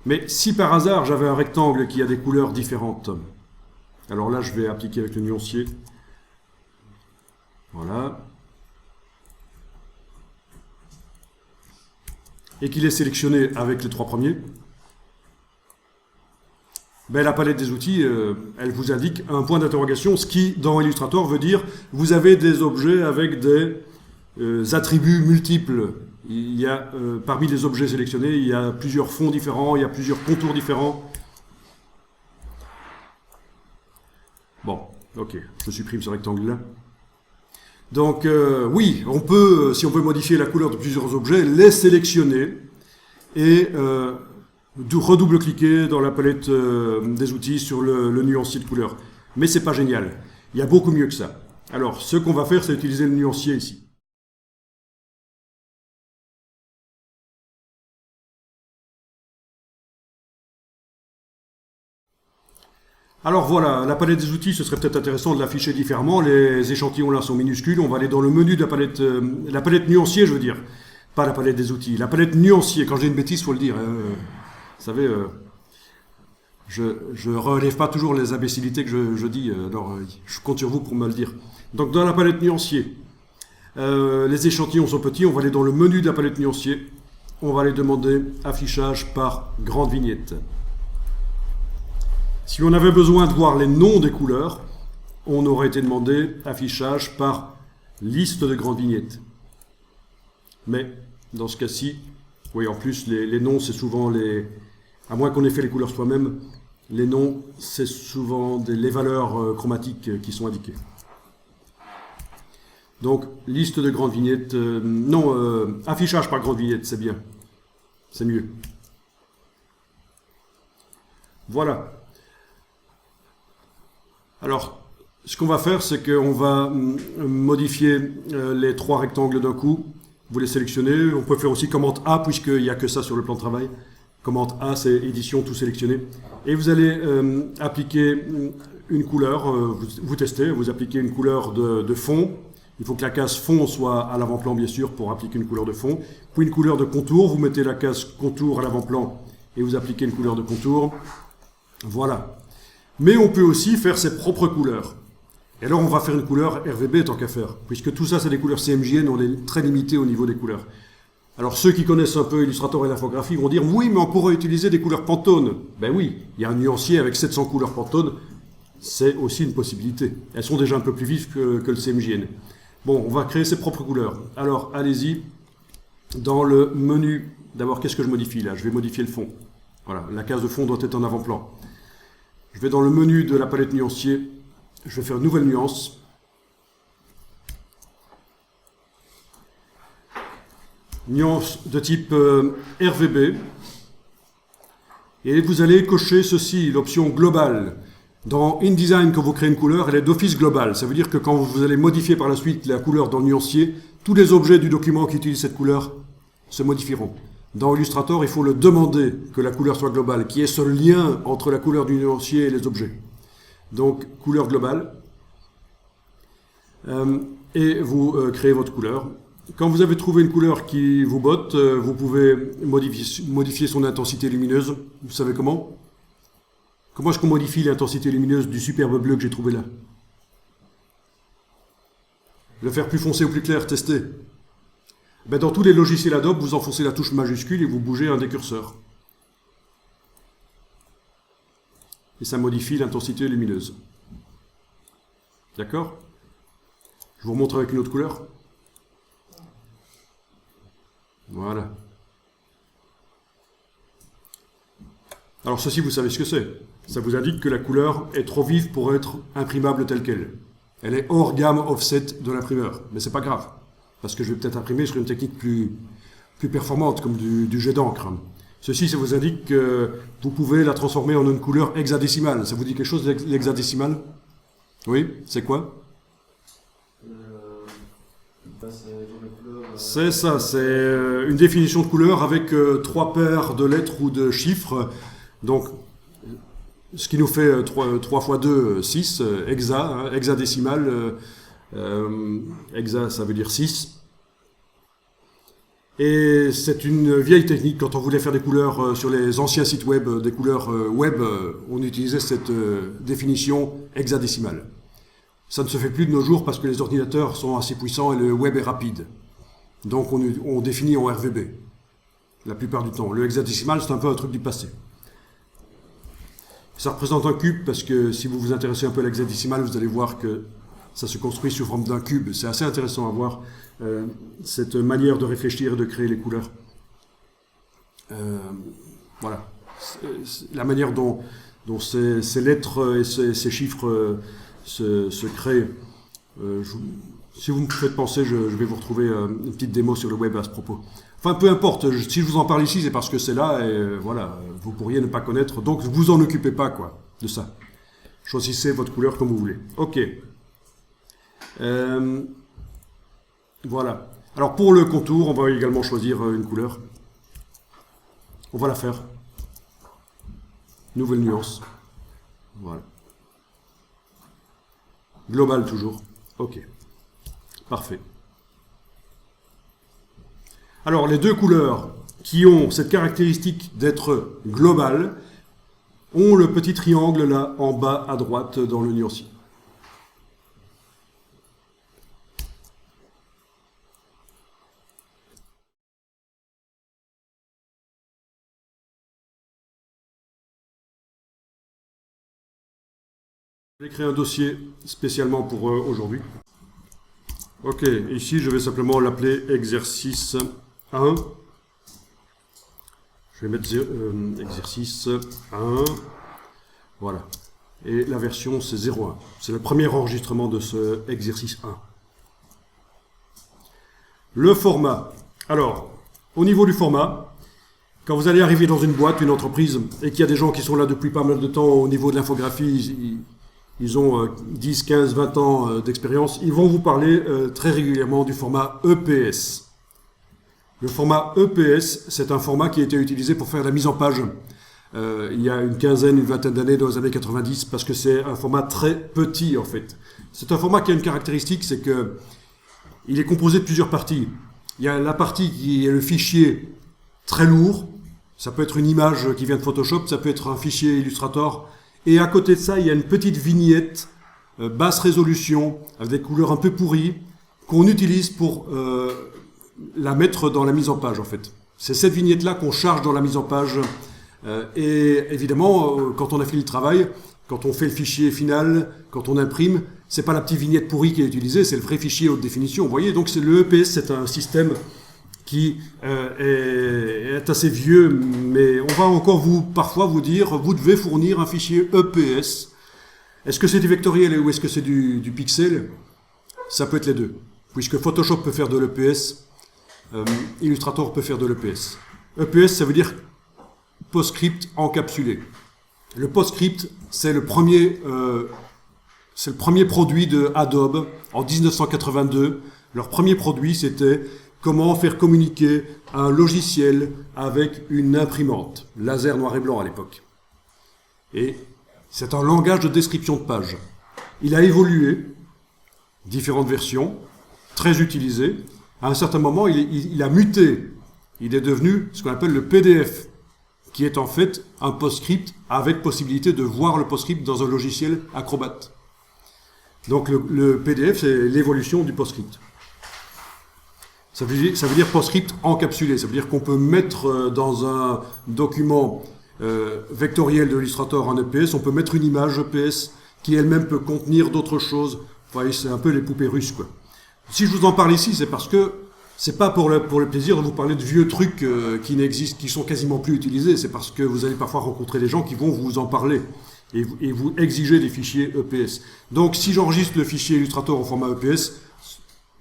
Mais si par hasard j'avais un rectangle qui a des couleurs différentes, alors là je vais appliquer avec le nuancier. Voilà. Et qu'il est sélectionné avec les trois premiers, ben, la palette des outils, elle vous indique un point d'interrogation, ce qui, dans Illustrator, veut dire vous avez des objets avec des attributs multiples. Il y a, parmi les objets sélectionnés, il y a plusieurs fonds différents, il y a plusieurs contours différents. Bon, ok, je supprime ce rectangle-là. Donc, oui, on peut, si on veut modifier la couleur de plusieurs objets, les sélectionner et redouble-cliquer dans la palette des outils sur le nuancier de couleur. Mais c'est pas génial. Il y a beaucoup mieux que ça. Alors, ce qu'on va faire, c'est utiliser le nuancier ici. Alors voilà, la palette des outils, ce serait peut-être intéressant de l'afficher différemment. Les échantillons là sont minuscules. On va aller dans le menu de la palette nuancier, je veux dire. Pas la palette des outils, la palette nuancier. Quand j'ai une bêtise, il faut le dire. Vous savez, je ne relève pas toujours les imbécilités que je dis. Alors, je compte sur vous pour me le dire. Donc dans la palette nuancier, les échantillons sont petits. On va aller dans le menu de la palette nuancier. On va aller demander affichage par grande vignette. Si on avait besoin de voir les noms des couleurs, on aurait été demandé affichage par liste de grandes vignettes. Mais dans ce cas-ci, oui, en plus, les noms, c'est souvent les... À moins qu'on ait fait les couleurs soi-même, les noms, c'est souvent les valeurs chromatiques qui sont indiquées. Donc, liste de grandes vignettes... affichage par grande vignette, c'est bien. C'est mieux. Voilà. Alors, ce qu'on va faire, c'est qu'on va modifier les trois rectangles d'un coup. Vous les sélectionnez. On peut faire aussi commande A, puisqu'il n'y a que ça sur le plan de travail. Commande A, c'est édition, tout sélectionné. Et vous allez appliquer une couleur. Vous testez, vous appliquez une couleur de fond. Il faut que la case fond soit à l'avant-plan, bien sûr, pour appliquer une couleur de fond. Puis une couleur de contour. Vous mettez la case contour à l'avant-plan et vous appliquez une couleur de contour. Voilà. Mais on peut aussi faire ses propres couleurs. Et alors on va faire une couleur RVB tant qu'à faire, puisque tout ça c'est des couleurs CMJN, on est très limité au niveau des couleurs. Alors ceux qui connaissent un peu Illustrator et l'infographie vont dire « Oui, mais on pourrait utiliser des couleurs Pantone ». Ben oui, il y a un nuancier avec 700 couleurs Pantone, c'est aussi une possibilité. Elles sont déjà un peu plus vives que le CMJN. Bon, on va créer ses propres couleurs. Alors allez-y, dans le menu, d'abord qu'est-ce que je modifie là? Je vais modifier le fond. Voilà, la case de fond doit être en avant-plan. Je vais dans le menu de la palette nuancier, je vais faire une nouvelle nuance. Nuance de type RVB. Et vous allez cocher ceci, l'option globale. Dans InDesign, quand vous créez une couleur, elle est d'office globale. Ça veut dire que quand vous allez modifier par la suite la couleur dans le nuancier, tous les objets du document qui utilisent cette couleur se modifieront. Dans Illustrator, il faut le demander que la couleur soit globale, qu'il y ait ce lien entre la couleur du nuancier et les objets. Donc, couleur globale. Et vous créez votre couleur. Quand vous avez trouvé une couleur qui vous botte, vous pouvez modifier son intensité lumineuse. Vous savez comment ? Comment est-ce qu'on modifie l'intensité lumineuse du superbe bleu que j'ai trouvé là? Le faire plus foncé ou plus clair, tester. Ben, dans tous les logiciels Adobe, vous enfoncez la touche majuscule et vous bougez un des curseurs. Et ça modifie l'intensité lumineuse. D'accord? Je vous remontre avec une autre couleur. Voilà. Alors ceci, vous savez ce que c'est. Ça vous indique que la couleur est trop vive pour être imprimable telle qu'elle. Elle est hors gamme offset de l'imprimeur. Mais c'est pas grave. Parce que je vais peut-être imprimer sur une technique plus performante, comme du jet d'encre. Ceci, ça vous indique que vous pouvez la transformer en une couleur hexadécimale. Ça vous dit quelque chose, l'hexadécimal? Oui, c'est quoi? C'est ça, c'est une définition de couleur avec 3 paires de lettres ou de chiffres. Donc, ce qui nous fait 3 x 2, 6, hexa, hein, hexadécimal. Hexa, ça veut dire 6. Et c'est une vieille technique. Quand on voulait faire des couleurs sur les anciens sites web, des couleurs web, on utilisait cette définition hexadécimale. Ça ne se fait plus de nos jours parce que les ordinateurs sont assez puissants et le web est rapide. Donc on définit en RVB, la plupart du temps. Le hexadécimal, c'est un peu un truc du passé. Ça représente un cube parce que si vous vous intéressez un peu à l'hexadécimal, vous allez voir que ça se construit sous forme d'un cube. C'est assez intéressant à voir cette manière de réfléchir et de créer les couleurs. Voilà. La manière dont ces lettres et ces chiffres se créent. Si vous me faites penser, je vais vous retrouver une petite démo sur le web à ce propos. Enfin, peu importe, si je vous en parle ici, c'est parce que c'est là, et voilà, vous pourriez ne pas connaître, donc vous en occupez pas, quoi, de ça. Choisissez votre couleur comme vous voulez. Ok. Voilà. Alors, pour le contour, on va également choisir une couleur. On va la faire. Nouvelle nuance. Voilà. Global, toujours. Ok. Parfait. Alors, les deux couleurs qui ont cette caractéristique d'être globales ont le petit triangle là en bas à droite dans le nuancier. Je vais créer un dossier spécialement pour aujourd'hui. Ok, ici je vais simplement l'appeler exercice 1. Je vais mettre exercice 1. Voilà. Et la version c'est 0.1. C'est le premier enregistrement de ce exercice 1. Le format. Alors, au niveau du format, quand vous allez arriver dans une boîte, une entreprise, et qu'il y a des gens qui sont là depuis pas mal de temps au niveau de l'infographie, ils ont 10, 15, 20 ans d'expérience, ils vont vous parler très régulièrement du format EPS. Le format EPS, c'est un format qui a été utilisé pour faire la mise en page il y a une quinzaine, une vingtaine d'années, dans les années 90, parce que c'est un format très petit en fait. C'est un format qui a une caractéristique, c'est que il est composé de plusieurs parties. Il y a la partie qui est le fichier très lourd, ça peut être une image qui vient de Photoshop, ça peut être un fichier Illustrator, et à côté de ça, il y a une petite vignette basse résolution, avec des couleurs un peu pourries, qu'on utilise pour la mettre dans la mise en page en fait. C'est cette vignette-là qu'on charge dans la mise en page. Et évidemment, quand on a fini le travail, quand on fait le fichier final, quand on imprime, c'est pas la petite vignette pourrie qui est utilisée, c'est le vrai fichier haute définition. Vous voyez, donc le EPS, c'est un système qui est assez vieux, mais on va encore parfois vous dire, vous devez fournir un fichier EPS. Est-ce que c'est du vectoriel ou est-ce que c'est du pixel? Ça peut être les deux. Puisque Photoshop peut faire de l'EPS, Illustrator peut faire de l'EPS. EPS, ça veut dire PostScript encapsulé. Le PostScript, c'est le premier produit de Adobe en 1982. Leur premier produit, c'était comment faire communiquer un logiciel avec une imprimante, laser noir et blanc à l'époque. Et c'est un langage de description de page. Il a évolué, différentes versions, très utilisées. À un certain moment, il a muté. Il est devenu ce qu'on appelle le PDF, qui est en fait un PostScript avec possibilité de voir le PostScript dans un logiciel Acrobat. Donc le PDF, c'est l'évolution du PostScript. Ça veut dire PostScript encapsulé. Ça veut dire qu'on peut mettre dans un document vectoriel de Illustrator en EPS, on peut mettre une image EPS qui elle-même peut contenir d'autres choses. Vous voyez, c'est un peu les poupées russes, quoi. Si je vous en parle ici, c'est parce que c'est pas pour le plaisir de vous parler de vieux trucs qui n'existent, qui sont quasiment plus utilisés. C'est parce que vous allez parfois rencontrer des gens qui vont vous en parler et vous exiger des fichiers EPS. Donc, si j'enregistre le fichier Illustrator au format EPS,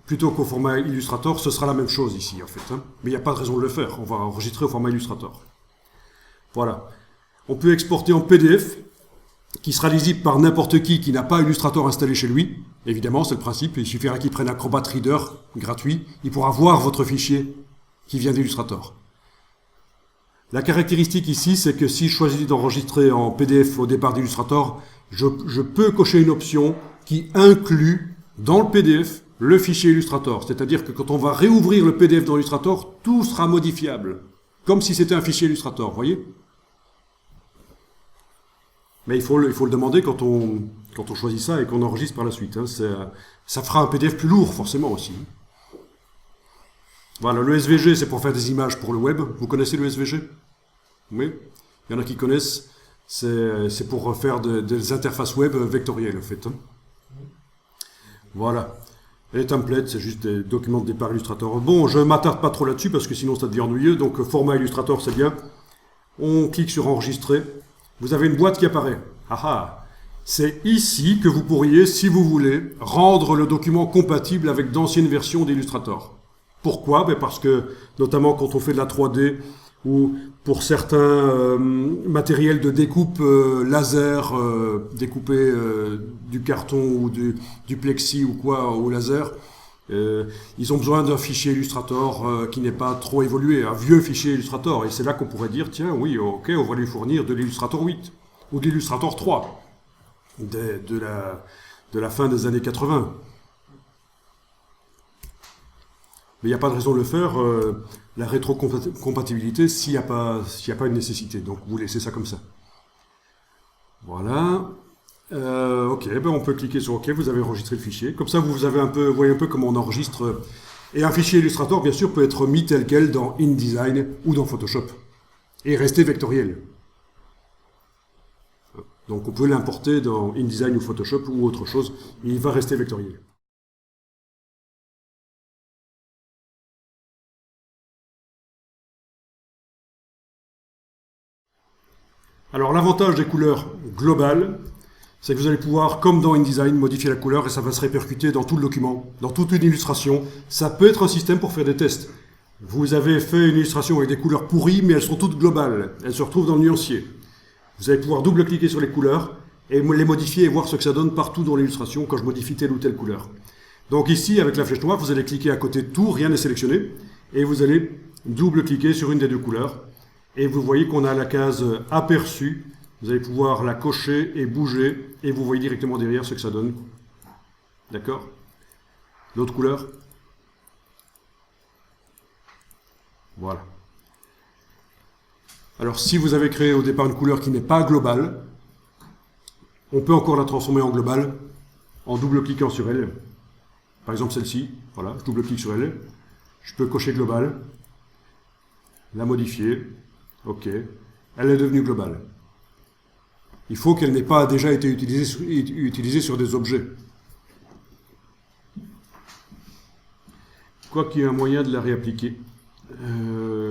plutôt qu'au format Illustrator, ce sera la même chose ici, en fait. Hein. Mais il n'y a pas de raison de le faire. On va enregistrer au format Illustrator. Voilà. On peut exporter en PDF, qui sera lisible par n'importe qui n'a pas Illustrator installé chez lui. Évidemment, c'est le principe. Il suffira qu'il prenne Acrobat Reader, gratuit. Il pourra voir votre fichier qui vient d'Illustrator. La caractéristique ici, c'est que si je choisis d'enregistrer en PDF au départ d'Illustrator, je peux cocher une option qui inclut dans le PDF le fichier Illustrator. C'est-à-dire que quand on va réouvrir le PDF dans Illustrator, tout sera modifiable. Comme si c'était un fichier Illustrator, vous voyez ? Mais il faut le demander quand on choisit ça et qu'on enregistre par la suite. Hein. Ça fera un PDF plus lourd, forcément, aussi. Voilà, le SVG, c'est pour faire des images pour le web. Vous connaissez le SVG ? Oui. Il y en a qui connaissent. C'est pour faire des interfaces web vectorielles, en fait. Hein. Voilà. Et les templates, c'est juste des documents de départ Illustrator. Bon, je ne m'attarde pas trop là-dessus parce que sinon ça devient ennuyeux. Donc, format Illustrator, c'est bien. On clique sur enregistrer. Vous avez une boîte qui apparaît. Ah ah. C'est ici que vous pourriez, si vous voulez, rendre le document compatible avec d'anciennes versions d'Illustrator. Pourquoi ? Ben parce que, notamment quand on fait de la 3D ou pour certains matériels de découpe laser, découper du carton ou du plexi ou quoi au laser, ils ont besoin d'un fichier Illustrator qui n'est pas trop évolué, un vieux fichier Illustrator. Et c'est là qu'on pourrait dire, tiens, oui, ok, on va lui fournir de l'Illustrator 8 ou de l'Illustrator 3 de la fin des années 80. Mais il n'y a pas de raison de le faire, la rétrocompatibilité, s'il n'y a pas une nécessité. Donc vous laissez ça comme ça. Voilà. Ok, ben on peut cliquer sur OK, vous avez enregistré le fichier. Comme ça, vous voyez un peu comment on enregistre. Et un fichier Illustrator, bien sûr, peut être mis tel quel dans InDesign ou dans Photoshop. Et rester vectoriel. Donc on peut l'importer dans InDesign ou Photoshop ou autre chose. Il va rester vectoriel. Alors l'avantage des couleurs globales, c'est que vous allez pouvoir, comme dans InDesign, modifier la couleur et ça va se répercuter dans tout le document, dans toute une illustration. Ça peut être un système pour faire des tests. Vous avez fait une illustration avec des couleurs pourries, mais elles sont toutes globales. Elles se retrouvent dans le nuancier. Vous allez pouvoir double-cliquer sur les couleurs et les modifier et voir ce que ça donne partout dans l'illustration quand je modifie telle ou telle couleur. Donc ici, avec la flèche noire, vous allez cliquer à côté de tout, rien n'est sélectionné, et vous allez double-cliquer sur une des deux couleurs. Et vous voyez qu'on a la case aperçu. Vous allez pouvoir la cocher et bouger. Et vous voyez directement derrière ce que ça donne. D'accord ? L'autre couleur ? Voilà. Alors si vous avez créé au départ une couleur qui n'est pas globale, on peut encore la transformer en globale en double-cliquant sur elle. Par exemple celle-ci. Voilà, je double-clique sur elle. Je peux cocher global. La modifier. Ok, elle est devenue globale. Il faut qu'elle n'ait pas déjà été utilisée sur des objets. Quoi qu'il y ait un moyen de la réappliquer,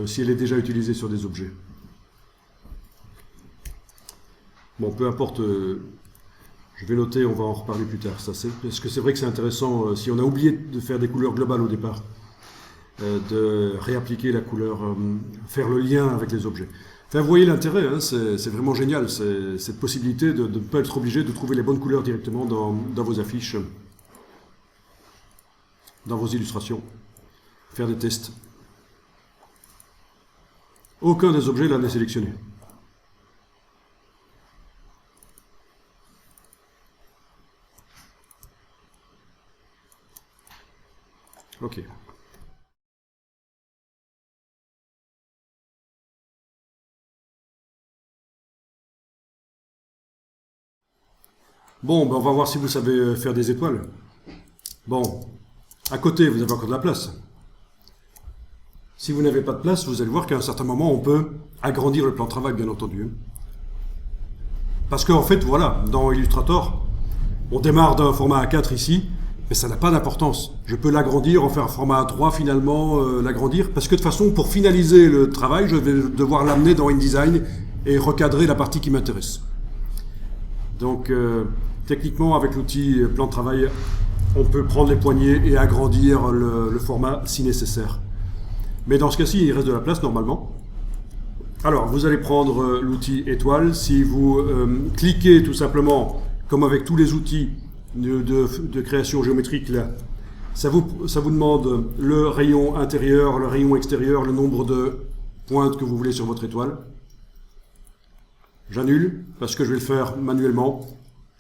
si elle est déjà utilisée sur des objets. Bon, peu importe, je vais noter, on va en reparler plus tard. Parce que c'est vrai que c'est intéressant, si on a oublié de faire des couleurs globales au départ, de réappliquer la couleur, faire le lien avec les objets. Enfin, vous voyez l'intérêt, hein, c'est vraiment génial, cette possibilité de ne pas être obligé de trouver les bonnes couleurs directement dans vos affiches, dans vos illustrations, faire des tests. Aucun des objets là n'est sélectionné. Ok. Bon, ben on va voir si vous savez faire des étoiles. Bon, à côté, vous avez encore de la place. Si vous n'avez pas de place, vous allez voir qu'à un certain moment, on peut agrandir le plan de travail, bien entendu. Parce qu'en fait, voilà, dans Illustrator, on démarre d'un format A4 ici, mais ça n'a pas d'importance. Je peux l'agrandir, en faire un format A3 finalement, l'agrandir, parce que de toute façon, pour finaliser le travail, je vais devoir l'amener dans InDesign et recadrer la partie qui m'intéresse. Donc, techniquement, avec l'outil plan de travail, on peut prendre les poignées et agrandir le format si nécessaire. Mais dans ce cas-ci, il reste de la place normalement. Alors, vous allez prendre l'outil étoile. Si vous cliquez tout simplement, comme avec tous les outils de création géométrique, là, ça vous demande le rayon intérieur, le rayon extérieur, le nombre de pointes que vous voulez sur votre étoile. J'annule parce que je vais le faire manuellement.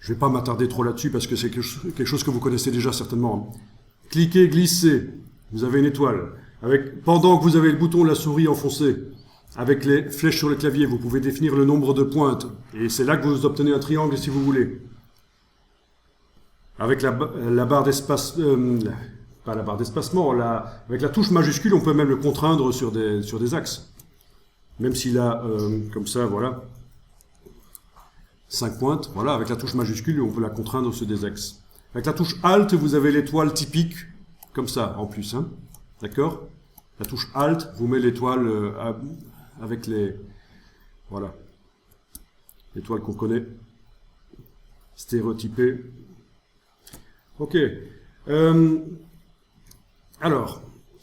Je ne vais pas m'attarder trop là-dessus parce que c'est quelque chose que vous connaissez déjà certainement. Cliquez, glissez, vous avez une étoile. Pendant que vous avez le bouton de la souris enfoncé, avec les flèches sur le clavier, vous pouvez définir le nombre de pointes. Et c'est là que vous obtenez un triangle si vous voulez. Avec la barre d'espace, pas la barre d'espacement, avec la touche majuscule, on peut même le contraindre sur des axes. Même s'il a, comme ça, voilà, 5 pointes, voilà, avec la touche majuscule, on peut la contraindre sur des axes. Avec la touche Alt, vous avez l'étoile typique, comme ça, en plus, hein, d'accord? La touche Alt vous met l'étoile avec voilà, l'étoile qu'on connaît, stéréotypée. Ok. Alors,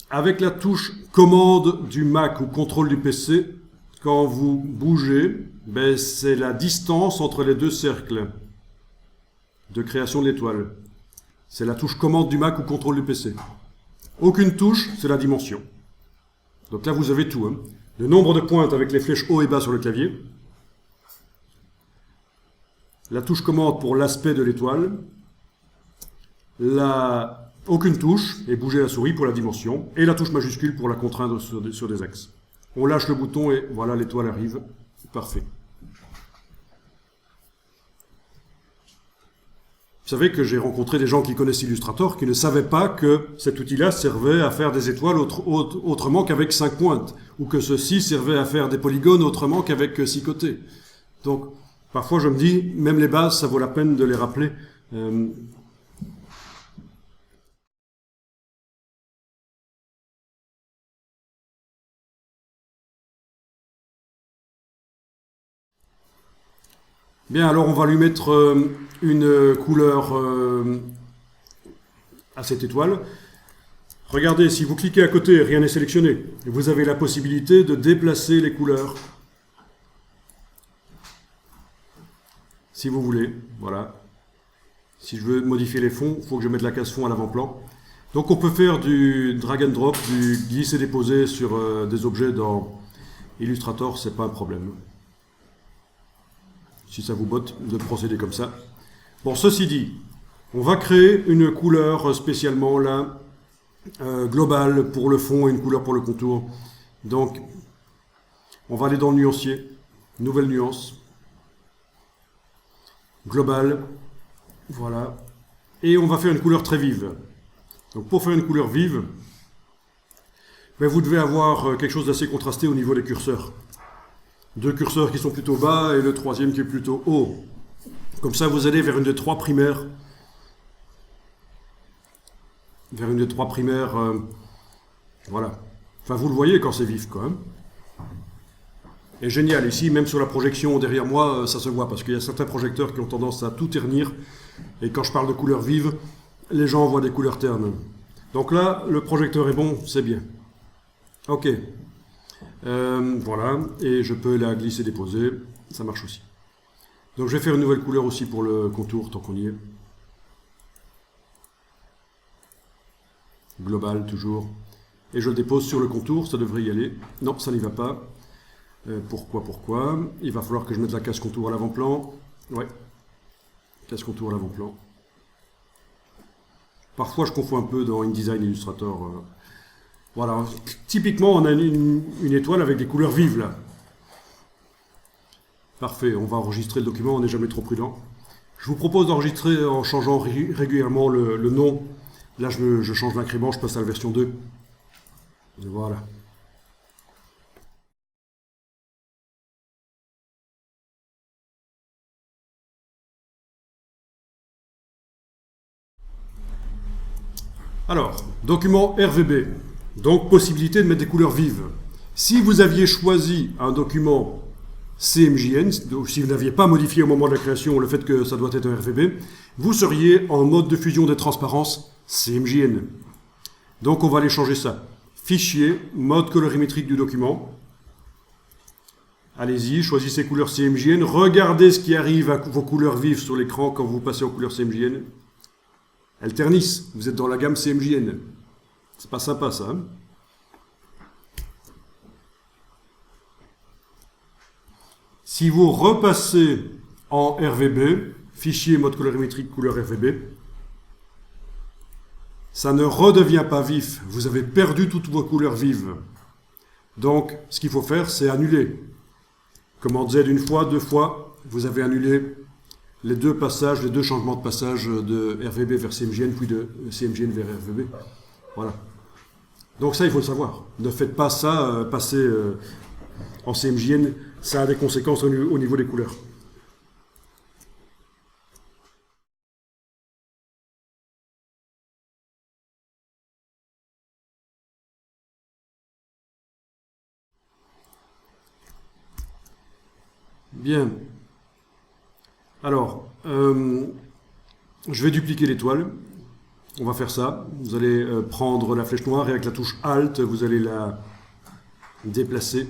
avec la touche commande du Mac ou contrôle du PC, quand vous bougez, ben c'est la distance entre les deux cercles de création de l'étoile. C'est la touche commande du Mac ou contrôle du PC. Aucune touche, c'est la dimension. Donc là, vous avez tout. Hein. Le nombre de pointes avec les flèches haut et bas sur le clavier. La touche commande pour l'aspect de l'étoile. Aucune touche, et bouger la souris pour la dimension. Et la touche majuscule pour la contraindre sur des axes. On lâche le bouton et voilà, l'étoile arrive. Parfait. Vous savez que j'ai rencontré des gens qui connaissent Illustrator qui ne savaient pas que cet outil-là servait à faire des étoiles autrement qu'avec 5 pointes, ou que ceci servait à faire des polygones autrement qu'avec 6 côtés. Donc, parfois je me dis, même les bases, ça vaut la peine de les rappeler. Bien, alors on va lui mettre une couleur à cette étoile. Regardez, si vous cliquez à côté, rien n'est sélectionné. Vous avez la possibilité de déplacer les couleurs. Si vous voulez, voilà. Si je veux modifier les fonds, il faut que je mette la case fond à l'avant-plan. Donc on peut faire du drag and drop, du glisser-déposer sur des objets dans Illustrator, c'est pas un problème. Si ça vous botte de procéder comme ça. Bon, ceci dit, on va créer une couleur spécialement là, globale pour le fond et une couleur pour le contour. Donc, on va aller dans le nuancier, nouvelle nuance, globale, voilà. Et on va faire une couleur très vive. Donc pour faire une couleur vive, ben, vous devez avoir quelque chose d'assez contrasté au niveau des curseurs. 2 curseurs qui sont plutôt bas et le troisième qui est plutôt haut. Comme ça, vous allez vers une des 3 primaires. Vers une des 3 primaires. Voilà. Enfin, vous le voyez quand c'est vif, quoi. Hein. Et génial, ici, même sur la projection derrière moi, ça se voit, parce qu'il y a certains projecteurs qui ont tendance à tout ternir. Et quand je parle de couleurs vives, les gens voient des couleurs ternes. Donc là, le projecteur est bon, c'est bien. Ok. Voilà, et je peux la glisser-déposer, ça marche aussi. Donc je vais faire une nouvelle couleur aussi pour le contour, tant qu'on y est. Global, toujours. Et je le dépose sur le contour, ça devrait y aller. Non, ça n'y va pas. Pourquoi? Il va falloir que je mette la case contour à l'avant-plan. Ouais, case contour à l'avant-plan. Parfois, je confonds un peu dans InDesign et Illustrator. Voilà, typiquement, on a une étoile avec des couleurs vives, là. Parfait, on va enregistrer le document, on n'est jamais trop prudent. Je vous propose d'enregistrer en changeant régulièrement le nom. Là, je change l'incrément, je passe à la version 2. Et voilà. Alors, document RVB. Donc, possibilité de mettre des couleurs vives. Si vous aviez choisi un document CMJN, donc si vous n'aviez pas modifié au moment de la création le fait que ça doit être un RVB, vous seriez en mode de fusion des transparences CMJN. Donc, on va aller changer ça. Fichier, mode colorimétrique du document. Allez-y, choisissez couleur CMJN. Regardez ce qui arrive à vos couleurs vives sur l'écran quand vous passez en couleur CMJN. Elles ternissent. Vous êtes dans la gamme CMJN. C'est pas sympa, ça. Hein? Si vous repassez en RVB, fichier mode colorimétrique couleur RVB, ça ne redevient pas vif. Vous avez perdu toutes vos couleurs vives. Donc, ce qu'il faut faire, c'est annuler. Commande Z une fois, deux fois, vous avez annulé les deux passages, les deux changements de passage de RVB vers CMJN, puis de CMJN vers RVB. Voilà. Donc ça, il faut le savoir. Ne faites pas ça, passer en CMJN, ça a des conséquences au niveau des couleurs. Bien. Alors, je vais dupliquer l'étoile. On va faire ça. Vous allez prendre la flèche noire et avec la touche Alt, vous allez la déplacer.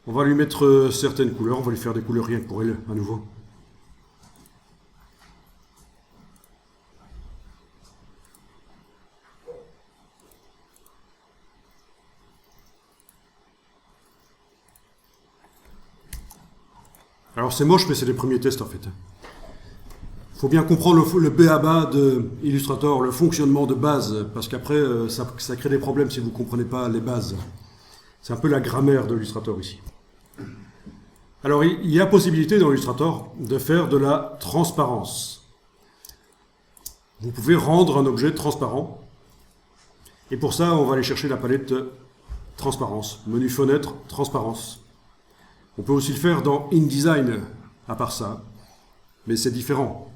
On va lui mettre certaines couleurs. On va lui faire des couleurs rien que pour elle, à nouveau. Alors c'est moche, mais c'est les premiers tests en fait. Il faut bien comprendre le b.a.-ba de Illustrator, le fonctionnement de base, parce qu'après ça crée des problèmes si vous ne comprenez pas les bases. C'est un peu la grammaire de Illustrator ici. Alors il y a possibilité dans Illustrator de faire de la transparence. Vous pouvez rendre un objet transparent. Et pour ça, on va aller chercher la palette transparence. Menu fenêtre, transparence. On peut aussi le faire dans InDesign, à part ça, mais c'est différent.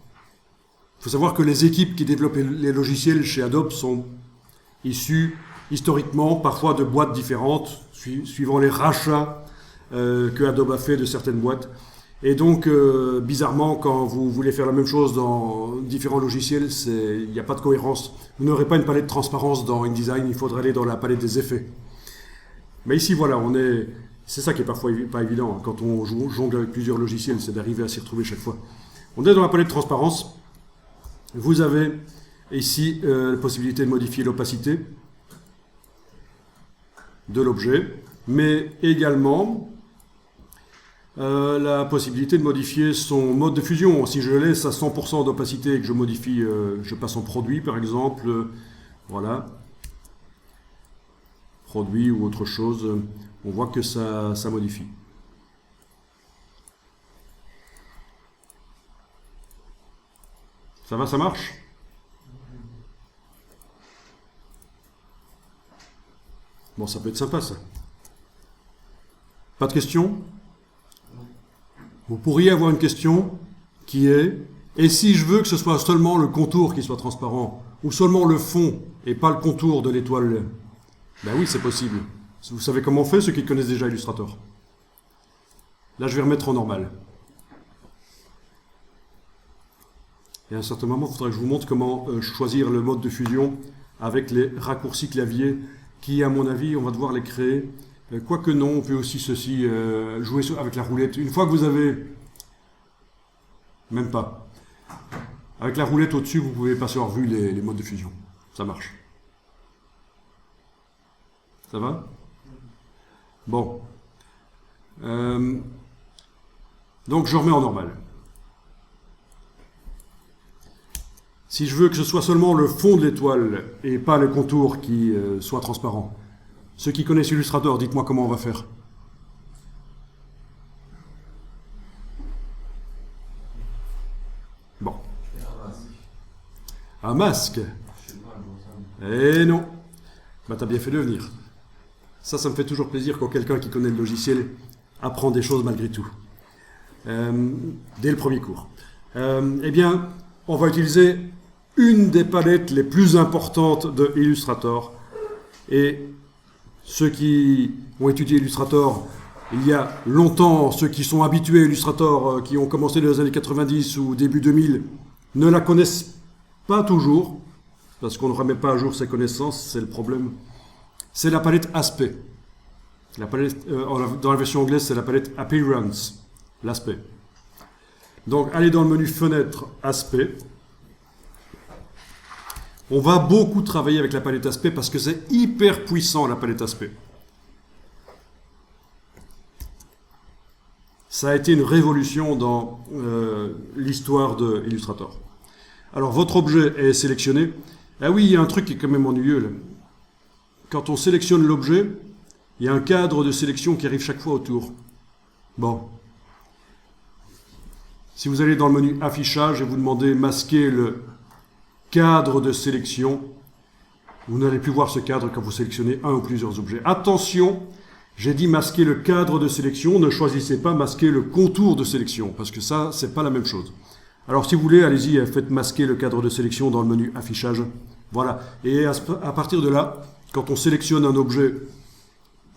Il faut savoir que les équipes qui développent les logiciels chez Adobe sont issues historiquement parfois de boîtes différentes, suivant les rachats que Adobe a fait de certaines boîtes. Et donc, bizarrement, quand vous voulez faire la même chose dans différents logiciels, il n'y a pas de cohérence. Vous n'aurez pas une palette de transparence dans InDesign, il faudrait aller dans la palette des effets. Mais ici, voilà, c'est ça qui est parfois pas évident, hein, quand on jongle avec plusieurs logiciels, c'est d'arriver à s'y retrouver chaque fois. On est dans la palette de transparence. Vous avez ici la possibilité de modifier l'opacité de l'objet, mais également la possibilité de modifier son mode de fusion. Si je laisse à 100% d'opacité et que je modifie, je passe en produit par exemple, voilà, produit ou autre chose, on voit que ça modifie. Ça va, ça marche? Bon, ça peut être sympa ça. Pas de questions? Vous pourriez avoir une question qui est: et si je veux que ce soit seulement le contour qui soit transparent, ou seulement le fond et pas le contour de l'étoile? Ben oui, c'est possible. Vous savez comment on fait, ceux qui connaissent déjà Illustrator. Là, je vais remettre en normal. Et à un certain moment, il faudra que je vous montre comment choisir le mode de fusion avec les raccourcis clavier qui, à mon avis, on va devoir les créer. Quoique non, on peut aussi jouer avec la roulette. Une fois que vous avez... Même pas. Avec la roulette au-dessus, vous pouvez passer en revue les modes de fusion. Ça marche. Ça va? Bon. Donc je remets en normal. Si je veux que ce soit seulement le fond de l'étoile et pas le contour qui soit transparent, ceux qui connaissent Illustrator, dites-moi comment on va faire. Bon. Un masque. Eh non. Bah t'as bien fait de venir. Ça me fait toujours plaisir quand quelqu'un qui connaît le logiciel apprend des choses malgré tout. Dès le premier cours. Eh bien, on va utiliser une des palettes les plus importantes de Illustrator. Et ceux qui ont étudié Illustrator il y a longtemps, ceux qui sont habitués à Illustrator, qui ont commencé dans les années 90 ou début 2000, ne la connaissent pas toujours, parce qu'on ne remet pas à jour ses connaissances, c'est le problème. C'est la palette Aspect. La palette, dans la version anglaise, c'est la palette Appearance, l'aspect. Donc, allez dans le menu Fenêtre, Aspect. On va beaucoup travailler avec la palette Aspect parce que c'est hyper puissant, la palette Aspect. Ça a été une révolution dans l'histoire de Illustrator. Alors, votre objet est sélectionné. Ah oui, il y a un truc qui est quand même ennuyeux, là. Quand on sélectionne l'objet, il y a un cadre de sélection qui arrive chaque fois autour. Bon. Si vous allez dans le menu Affichage et vous demandez masquer le cadre de sélection, vous n'allez plus voir ce cadre quand vous sélectionnez un ou plusieurs objets. Attention, j'ai dit masquer le cadre de sélection, ne choisissez pas masquer le contour de sélection, parce que ça, c'est pas la même chose. Alors si vous voulez, allez-y, faites masquer le cadre de sélection dans le menu Affichage. Voilà. Et à partir de là, quand on sélectionne un objet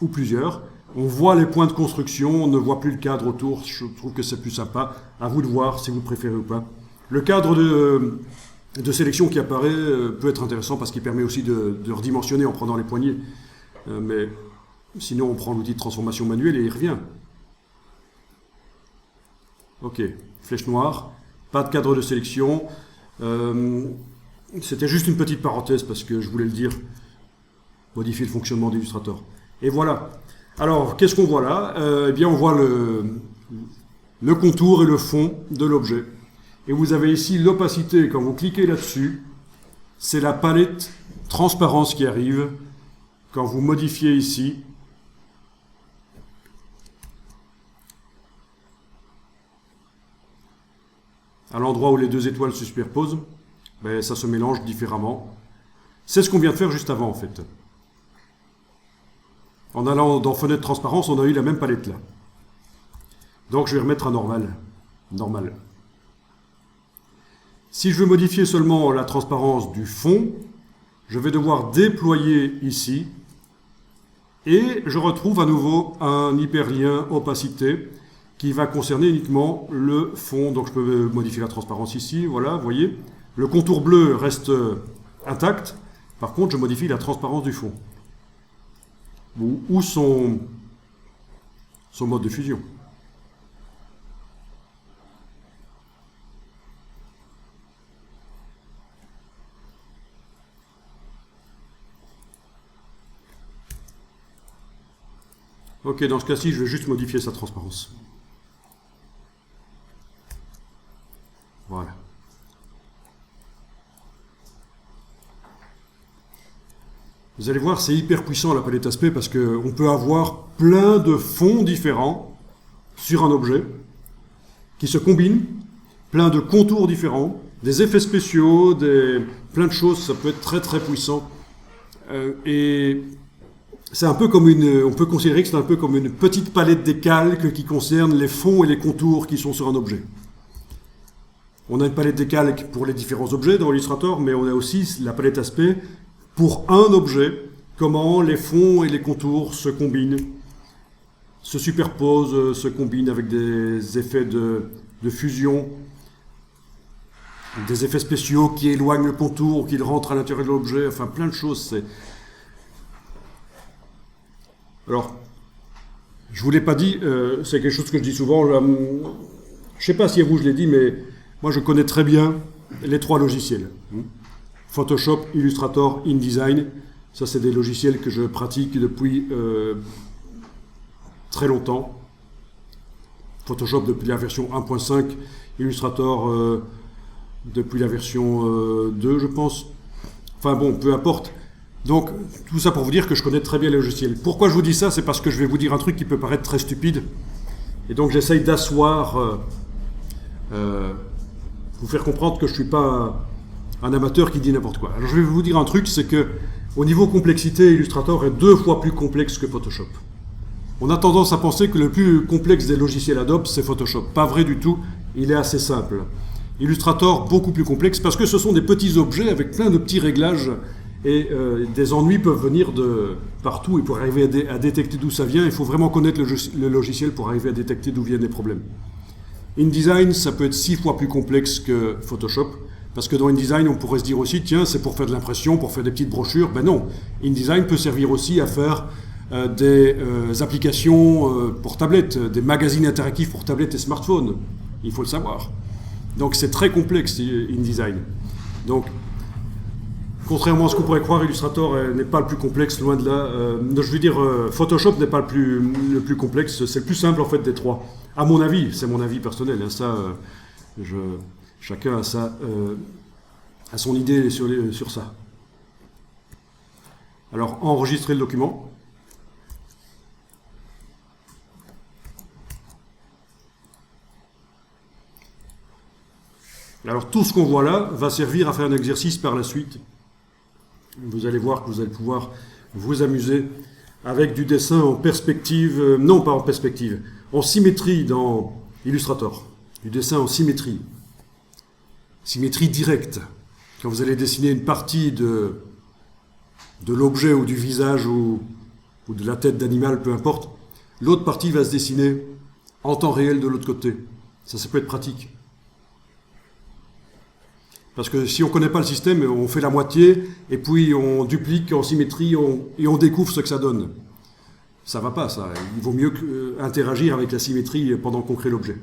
ou plusieurs, on voit les points de construction, on ne voit plus le cadre autour. Je trouve que c'est plus sympa. À vous de voir si vous préférez ou pas. Le cadre de sélection qui apparaît peut être intéressant parce qu'il permet aussi de redimensionner en prenant les poignées. Mais sinon, on prend l'outil de transformation manuelle et il revient. Ok, flèche noire, pas de cadre de sélection. C'était juste une petite parenthèse parce que je voulais le dire. Modifier le fonctionnement d'Illustrator. Et voilà. Alors, qu'est-ce qu'on voit là? Eh bien, on voit le contour et le fond de l'objet. Et vous avez ici l'opacité. Quand vous cliquez là-dessus, c'est la palette transparence qui arrive. Quand vous modifiez ici, à l'endroit où les deux étoiles se superposent, ben, ça se mélange différemment. C'est ce qu'on vient de faire juste avant, en fait. En allant dans Fenêtre Transparence, on a eu la même palette là. Donc je vais remettre à normal. Normal. Si je veux modifier seulement la transparence du fond, je vais devoir déployer ici. Et je retrouve à nouveau un hyperlien opacité qui va concerner uniquement le fond. Donc je peux modifier la transparence ici. Voilà, vous voyez. Le contour bleu reste intact. Par contre, je modifie la transparence du fond. Ou son mode de fusion. Ok, dans ce cas-ci, je vais juste modifier sa transparence. Voilà. Vous allez voir, c'est hyper puissant la palette aspect parce qu'on peut avoir plein de fonds différents sur un objet qui se combinent, plein de contours différents, des effets spéciaux, plein de choses, ça peut être très très puissant. Et c'est un peu comme on peut considérer que c'est un peu comme une petite palette des calques qui concerne les fonds et les contours qui sont sur un objet. On a une palette des calques pour les différents objets dans Illustrator, mais on a aussi la palette aspect pour un objet, comment les fonds et les contours se combinent, se superposent, se combinent avec des effets de fusion. des effets spéciaux qui éloignent le contour, qui le rentrent à l'intérieur de l'objet, enfin plein de choses. Alors, je vous l'ai pas dit, c'est quelque chose que je dis souvent. Je ne sais pas si à vous je l'ai dit, mais moi je connais très bien les 3 logiciels. Photoshop, Illustrator, InDesign. Ça, c'est des logiciels que je pratique depuis très longtemps. Photoshop depuis la version 1.5, Illustrator depuis la version 2, je pense. Enfin bon, peu importe. Donc, tout ça pour vous dire que je connais très bien les logiciels. Pourquoi je vous dis ça? C'est parce que je vais vous dire un truc qui peut paraître très stupide. Et donc, j'essaye d'asseoir, vous faire comprendre que je ne suis pas un amateur qui dit n'importe quoi. Alors, je vais vous dire un truc, c'est que au niveau complexité, Illustrator est 2 fois plus complexe que Photoshop. On a tendance à penser que le plus complexe des logiciels Adobe, c'est Photoshop. Pas vrai du tout, il est assez simple. Illustrator, beaucoup plus complexe, parce que ce sont des petits objets avec plein de petits réglages, et des ennuis peuvent venir de partout, et pour arriver à détecter d'où ça vient, il faut vraiment connaître le logiciel pour arriver à détecter d'où viennent les problèmes. InDesign, ça peut être 6 fois plus complexe que Photoshop, parce que dans InDesign, on pourrait se dire aussi, tiens, c'est pour faire de l'impression, pour faire des petites brochures. Ben non, InDesign peut servir aussi à faire des applications pour tablettes, des magazines interactifs pour tablettes et smartphones. Il faut le savoir. Donc c'est très complexe, InDesign. Donc, contrairement à ce qu'on pourrait croire, Illustrator n'est pas le plus complexe, loin de là. Je veux dire, Photoshop n'est pas le plus complexe, c'est le plus simple en fait des 3. À mon avis, c'est mon avis personnel. Hein, ça, chacun a son idée sur ça. Alors, enregistrer le document. Alors, tout ce qu'on voit là va servir à faire un exercice par la suite. Vous allez voir que vous allez pouvoir vous amuser avec du dessin en perspective, non pas en perspective, en symétrie dans Illustrator. Du dessin en symétrie. Symétrie directe. Quand vous allez dessiner une partie de l'objet ou du visage ou de la tête d'animal, peu importe, l'autre partie va se dessiner en temps réel de l'autre côté. Ça peut être pratique. Parce que si on ne connaît pas le système, on fait la moitié, et puis on duplique en symétrie, et on découvre ce que ça donne. Ça ne va pas, ça. Il vaut mieux interagir avec la symétrie pendant qu'on crée l'objet.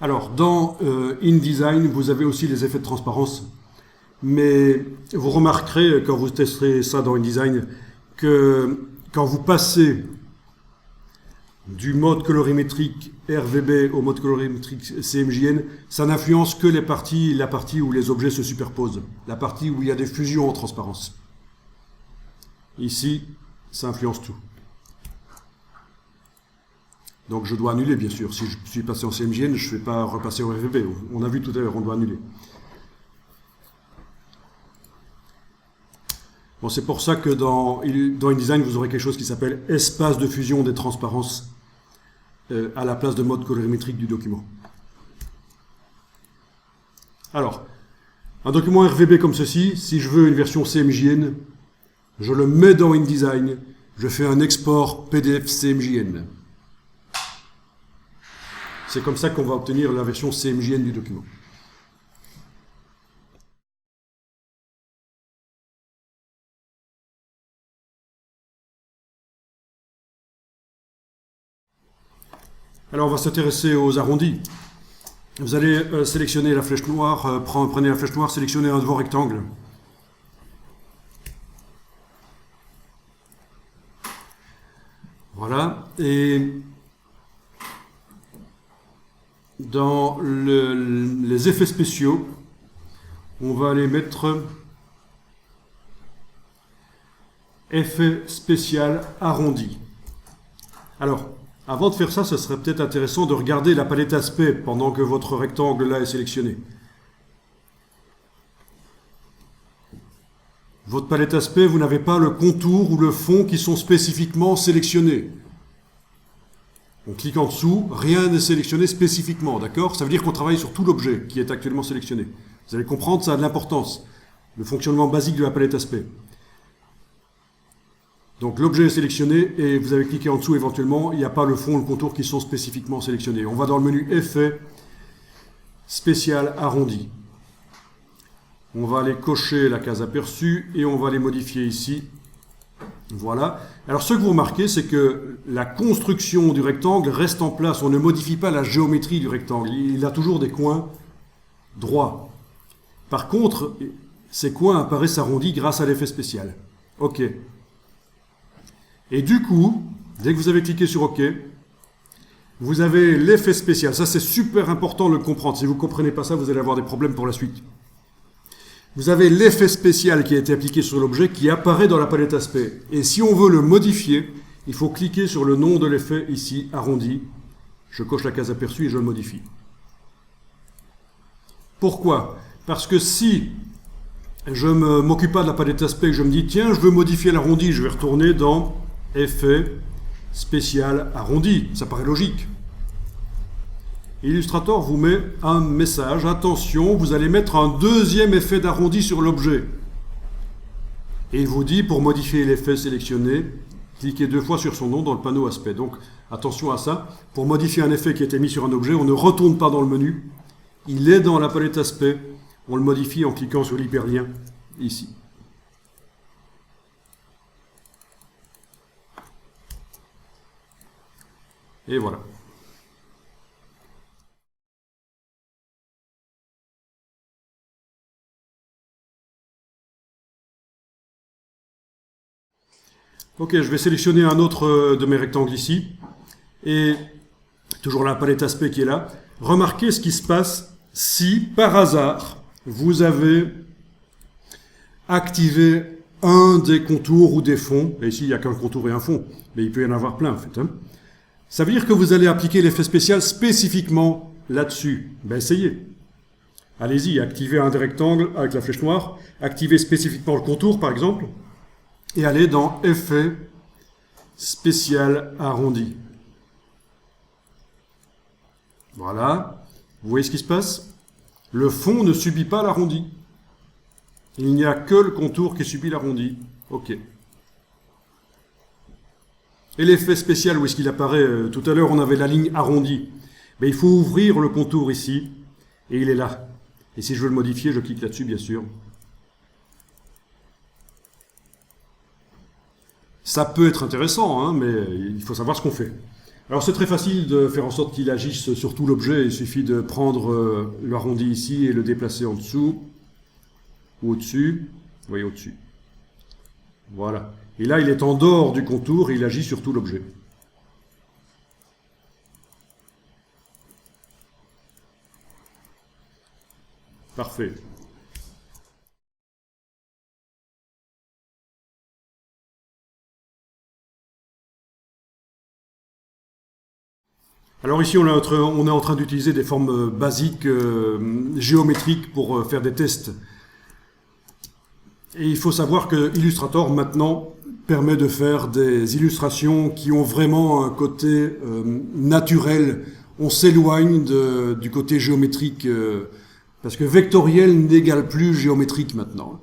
Alors, dans InDesign, vous avez aussi les effets de transparence. Mais vous remarquerez, quand vous testerez ça dans InDesign, que quand vous passez du mode colorimétrique RVB au mode colorimétrique CMJN, ça n'influence que la partie où les objets se superposent, la partie où il y a des fusions en transparence. Ici, ça influence tout. Donc je dois annuler, bien sûr. Si je suis passé en CMJN, je ne vais pas repasser au RVB. On a vu tout à l'heure, on doit annuler. Bon, c'est pour ça que dans InDesign, vous aurez quelque chose qui s'appelle espace de fusion des transparences à la place de mode colorimétrique du document. Alors, un document RVB comme ceci, si je veux une version CMJN, je le mets dans InDesign, je fais un export PDF CMJN. C'est comme ça qu'on va obtenir la version CMJN du document. Alors on va s'intéresser aux arrondis. Vous allez sélectionner la flèche noire, prenez la flèche noire, sélectionnez un de vos rectangles. Voilà, et dans les effets spéciaux, on va aller mettre effet spécial arrondi. Alors, avant de faire ça, ce serait peut-être intéressant de regarder la palette aspect pendant que votre rectangle là est sélectionné. Votre palette aspect, vous n'avez pas le contour ou le fond qui sont spécifiquement sélectionnés. On clique en dessous, rien n'est sélectionné spécifiquement, d'accord? Ça veut dire qu'on travaille sur tout l'objet qui est actuellement sélectionné. Vous allez comprendre, ça a de l'importance. Le fonctionnement basique de la palette aspect. Donc l'objet est sélectionné et vous avez cliqué en dessous éventuellement, il n'y a pas le fond, le contour qui sont spécifiquement sélectionnés. On va dans le menu Effet, Spécial, Arrondi. On va aller cocher la case aperçue et on va les modifier ici. Voilà. Alors ce que vous remarquez, c'est que la construction du rectangle reste en place. On ne modifie pas la géométrie du rectangle. Il a toujours des coins droits. Par contre, ces coins apparaissent arrondis grâce à l'effet spécial. OK. Et du coup, dès que vous avez cliqué sur OK, vous avez l'effet spécial. Ça, c'est super important de le comprendre. Si vous ne comprenez pas ça, vous allez avoir des problèmes pour la suite. Vous avez l'effet spécial qui a été appliqué sur l'objet qui apparaît dans la palette aspect. Et si on veut le modifier, il faut cliquer sur le nom de l'effet ici, arrondi. Je coche la case aperçue et je le modifie. Pourquoi? Parce que si je ne m'occupe pas de la palette aspect et que je me dis, tiens, je veux modifier l'arrondi, je vais retourner dans Effet, Spécial, Arrondi. Ça paraît logique. Illustrator vous met un message. Attention, vous allez mettre un deuxième effet d'arrondi sur l'objet. Et il vous dit, pour modifier l'effet sélectionné, cliquez 2 fois sur son nom dans le panneau aspect. Donc, attention à ça. Pour modifier un effet qui a été mis sur un objet, on ne retourne pas dans le menu. Il est dans la palette aspect. On le modifie en cliquant sur l'hyperlien ici. Et voilà. Ok, je vais sélectionner un autre de mes rectangles ici. Et toujours la palette aspect qui est là. Remarquez ce qui se passe si, par hasard, vous avez activé un des contours ou des fonds. Et ici, il n'y a qu'un contour et un fond. Mais il peut y en avoir plein, en fait. Ça veut dire que vous allez appliquer l'effet spécial spécifiquement là-dessus. Ben, essayez. Allez-y, activez un des rectangles avec la flèche noire. Activez spécifiquement le contour, par exemple. Et allez dans Effet, Spécial, Arrondi. Voilà. Vous voyez ce qui se passe? Le fond ne subit pas l'arrondi. Il n'y a que le contour qui subit l'arrondi. OK. Et l'effet spécial, où est-ce qu'il apparaît? Tout à l'heure, on avait la ligne arrondie. Mais il faut ouvrir le contour ici, et il est là. Et si je veux le modifier, je clique là-dessus, bien sûr. Ça peut être intéressant, hein, mais il faut savoir ce qu'on fait. Alors c'est très facile de faire en sorte qu'il agisse sur tout l'objet. Il suffit de prendre l'arrondi ici et le déplacer en dessous ou au-dessus. Vous voyez, au-dessus. Voilà. Et là, il est en dehors du contour et il agit sur tout l'objet. Parfait. Alors ici, on est en train d'utiliser des formes basiques, géométriques pour faire des tests. Et il faut savoir que Illustrator, maintenant, permet de faire des illustrations qui ont vraiment un côté naturel. On s'éloigne du côté géométrique, parce que vectoriel n'égale plus géométrique maintenant.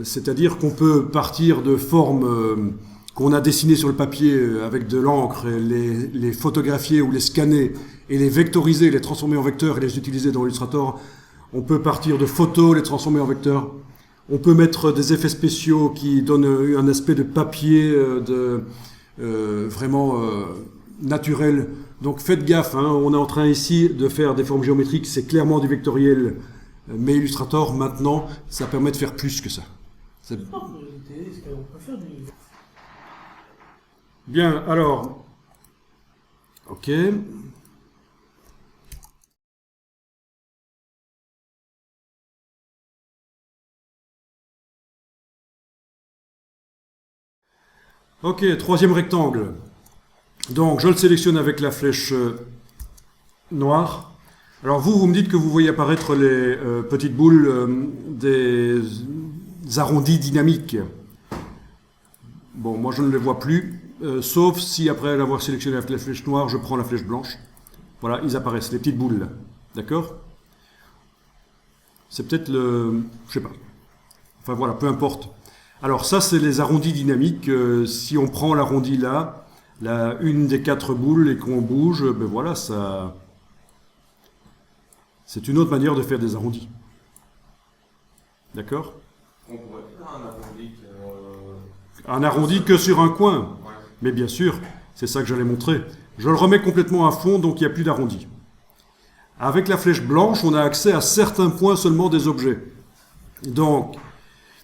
C'est-à-dire qu'on peut partir de formes qu'on a dessinées sur le papier avec de l'encre, les photographier ou les scanner, et les vectoriser, les transformer en vecteurs et les utiliser dans Illustrator. On peut partir de photos, les transformer en vecteurs. On peut mettre des effets spéciaux qui donnent un aspect de papier vraiment naturel. Donc faites gaffe, hein, on est en train ici de faire des formes géométriques, c'est clairement du vectoriel. Mais Illustrator, maintenant, ça permet de faire plus que ça. Bien, alors, ok. Ok, troisième rectangle. Donc, je le sélectionne avec la flèche noire. Alors, vous me dites que vous voyez apparaître les petites boules des arrondis dynamiques. Bon, moi, je ne les vois plus, sauf si, après l'avoir sélectionné avec la flèche noire, je prends la flèche blanche. Voilà, ils apparaissent, les petites boules, là. D'accord? C'est peut-être le... je sais pas. Enfin voilà, peu importe. Alors ça, c'est les arrondis dynamiques. Si on prend l'arrondi là, une des 4 boules et qu'on bouge, ben voilà, ça... C'est une autre manière de faire des arrondis. D'accord? On pourrait faire un arrondi Un arrondi que sur un coin. Ouais. Mais bien sûr, c'est ça que j'allais montrer. Je le remets complètement à fond, donc il n'y a plus d'arrondi. Avec la flèche blanche, on a accès à certains points seulement des objets. Donc,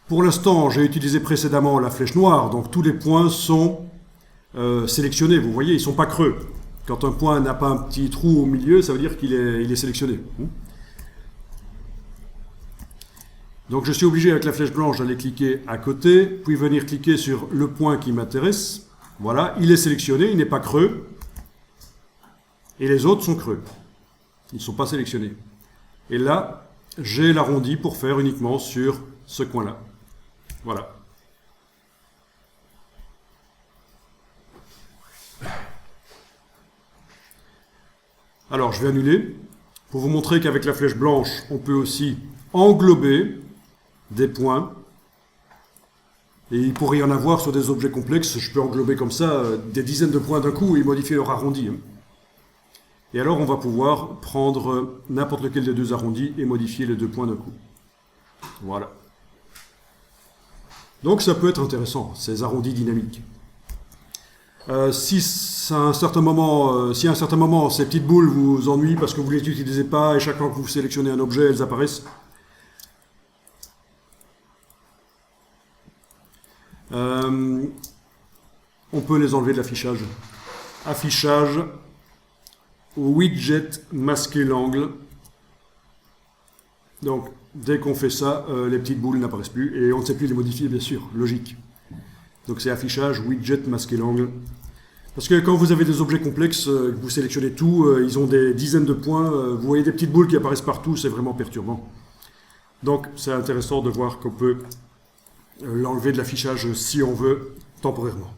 pour l'instant, j'ai utilisé précédemment la flèche noire, donc tous les points sont sélectionnés. Vous voyez, ils ne sont pas creux. Quand un point n'a pas un petit trou au milieu, ça veut dire qu'il est sélectionné. Donc je suis obligé avec la flèche blanche d'aller cliquer à côté, puis venir cliquer sur le point qui m'intéresse. Voilà, il est sélectionné, il n'est pas creux. Et les autres sont creux. Ils ne sont pas sélectionnés. Et là, j'ai l'arrondi pour faire uniquement sur ce coin-là. Voilà. Alors, je vais annuler pour vous montrer qu'avec la flèche blanche, on peut aussi englober des points. Et il pourrait y en avoir sur des objets complexes. Je peux englober comme ça des dizaines de points d'un coup et modifier leur arrondi. Et alors, on va pouvoir prendre n'importe lequel des deux arrondis et modifier les 2 points d'un coup. Voilà. Donc, ça peut être intéressant, ces arrondis dynamiques. Si à un certain moment, ces petites boules vous ennuient parce que vous ne les utilisez pas et chaque fois que vous sélectionnez un objet, elles apparaissent. On peut les enlever de l'affichage. Affichage, widget, masquer l'angle. Donc, dès qu'on fait ça, les petites boules n'apparaissent plus et on ne sait plus les modifier, bien sûr, logique. Donc c'est affichage, widget, masquer l'angle. Parce que quand vous avez des objets complexes, que vous sélectionnez tout, ils ont des dizaines de points, vous voyez des petites boules qui apparaissent partout, c'est vraiment perturbant. Donc c'est intéressant de voir qu'on peut l'enlever de l'affichage si on veut, temporairement.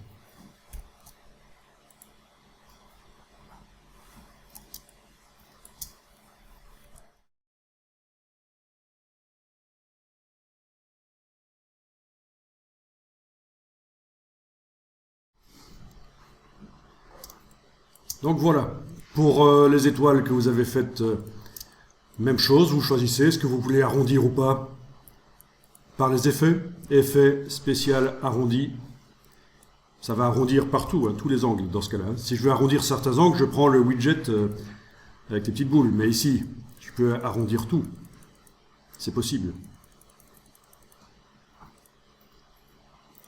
Donc voilà, pour les étoiles que vous avez faites, même chose, vous choisissez est-ce que vous voulez arrondir ou pas par les effets. Effet spécial arrondi, ça va arrondir partout, tous les angles dans ce cas-là. Si je veux arrondir certains angles, je prends le widget avec les petites boules. Mais ici, je peux arrondir tout. C'est possible.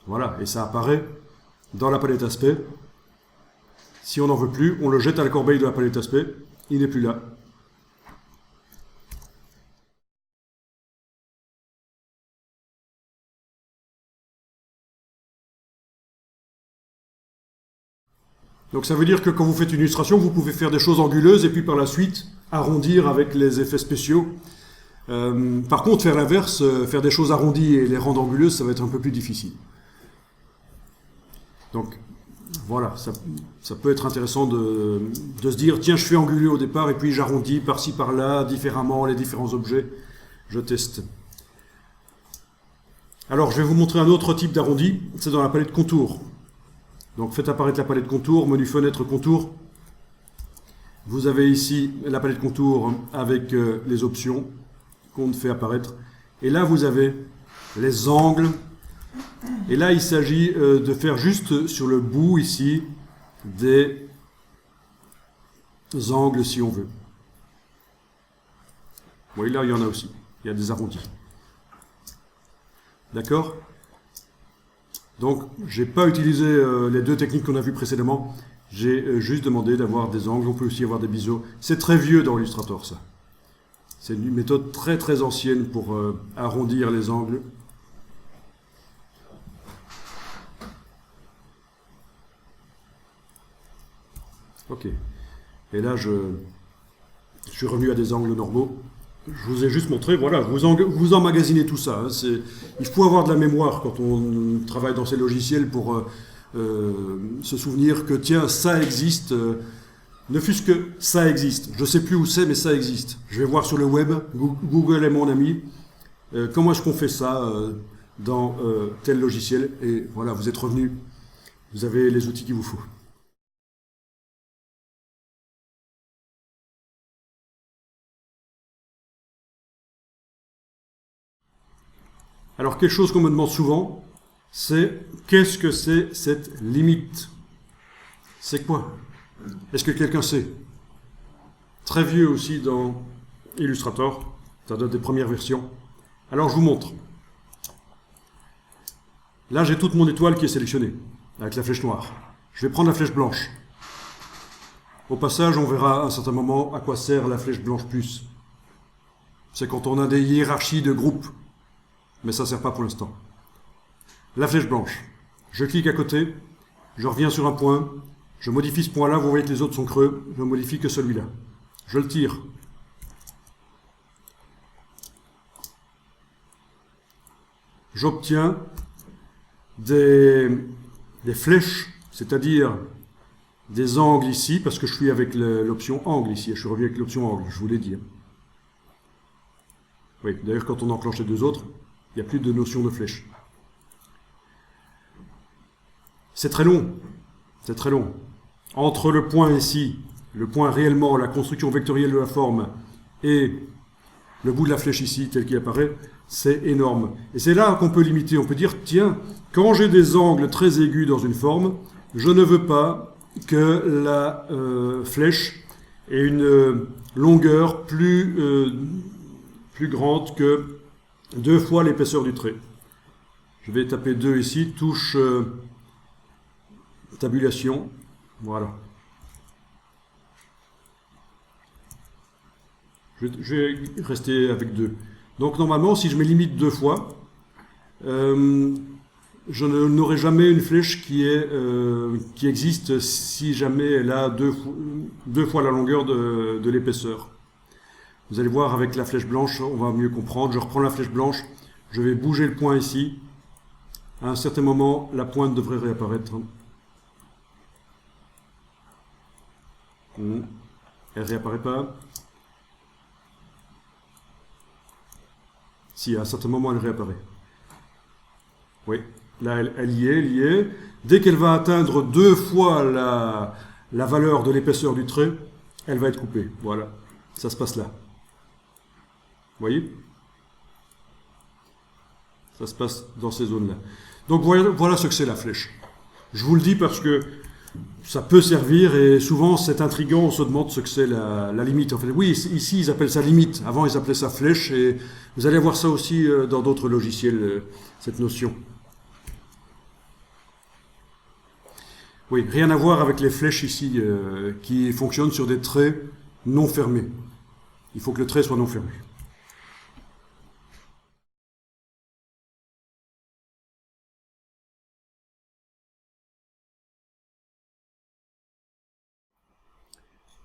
Voilà, et ça apparaît dans la palette aspect. Si on n'en veut plus, on le jette à la corbeille de la palette aspect. Il n'est plus là. Donc ça veut dire que quand vous faites une illustration, vous pouvez faire des choses anguleuses et puis par la suite arrondir avec les effets spéciaux. Par contre, faire l'inverse, faire des choses arrondies et les rendre anguleuses, ça va être un peu plus difficile. Donc voilà, ça peut être intéressant de se dire, tiens, je fais anguleux au départ et puis j'arrondis par-ci par-là, différemment, les différents objets. Je teste. Alors, je vais vous montrer un autre type d'arrondi, c'est dans la palette contour. Donc faites apparaître la palette contour, menu fenêtre contour. Vous avez ici la palette contour avec les options qu'on fait apparaître. Et là, vous avez les angles. Et là, il s'agit de faire juste sur le bout ici des angles si on veut. Vous voyez, là, il y en a aussi. Il y a des arrondis. D'accord ? Donc, je n'ai pas utilisé les 2 techniques qu'on a vues précédemment. J'ai juste demandé d'avoir des angles. On peut aussi avoir des biseaux. C'est très vieux dans Illustrator, ça. C'est une méthode très très ancienne pour arrondir les angles. Ok. Et là, je suis revenu à des angles normaux. Je vous ai juste montré, voilà, vous emmagasinez tout ça. Il faut avoir de la mémoire quand on travaille dans ces logiciels pour se souvenir que, tiens, ça existe. Ne fût-ce que ça existe. Je ne sais plus où c'est, mais ça existe. Je vais voir sur le web, Google est mon ami, comment est-ce qu'on fait ça dans tel logiciel. Et voilà, vous êtes revenu, vous avez les outils qu'il vous faut. Alors, quelque chose qu'on me demande souvent, c'est qu'est-ce que c'est cette limite? C'est quoi? Est-ce que quelqu'un sait? Très vieux aussi dans Illustrator, ça date des premières versions. Alors je vous montre. Là j'ai toute mon étoile qui est sélectionnée, avec la flèche noire. Je vais prendre la flèche blanche. Au passage, on verra à un certain moment à quoi sert la flèche blanche plus. C'est quand on a des hiérarchies de groupes, mais ça ne sert pas pour l'instant. La flèche blanche. Je clique à côté, je reviens sur un point, je modifie ce point-là, vous voyez que les autres sont creux, je ne modifie que celui-là. Je le tire. J'obtiens des flèches, c'est-à-dire des angles ici, parce que je suis avec l'option angle ici, je suis revenu avec l'option angle, je vous l'ai dit. Oui, d'ailleurs quand on enclenche les deux autres, il n'y a plus de notion de flèche. C'est très long, c'est très long. Entre le point ici, le point réellement, la construction vectorielle de la forme, et le bout de la flèche ici, tel qu'il apparaît, c'est énorme. Et c'est là qu'on peut limiter, on peut dire, tiens, quand j'ai des angles très aigus dans une forme, je ne veux pas que la flèche ait une longueur plus grande que 2 fois l'épaisseur du trait. Je vais taper 2 ici, touche tabulation, voilà. Je vais rester avec 2. Donc normalement, si je me limite 2 fois, je n'aurai jamais une flèche qui existe si jamais elle a 2 fois la longueur de l'épaisseur. Vous allez voir avec la flèche blanche, on va mieux comprendre. Je reprends la flèche blanche, je vais bouger le point ici. À un certain moment, la pointe devrait réapparaître. Elle ne réapparaît pas. Si, à un certain moment, elle réapparaît. Oui, là, elle y est. Dès qu'elle va atteindre 2 fois la valeur de l'épaisseur du trait, elle va être coupée. Voilà, ça se passe là. Vous voyez? Ça se passe dans ces zones-là. Donc voilà ce que c'est la flèche. Je vous le dis parce que ça peut servir et souvent c'est intriguant, on se demande ce que c'est la limite. En fait, oui, ici ils appellent ça limite, avant ils appelaient ça flèche et vous allez voir ça aussi dans d'autres logiciels, cette notion. Oui, rien à voir avec les flèches ici qui fonctionnent sur des traits non fermés. Il faut que le trait soit non fermé.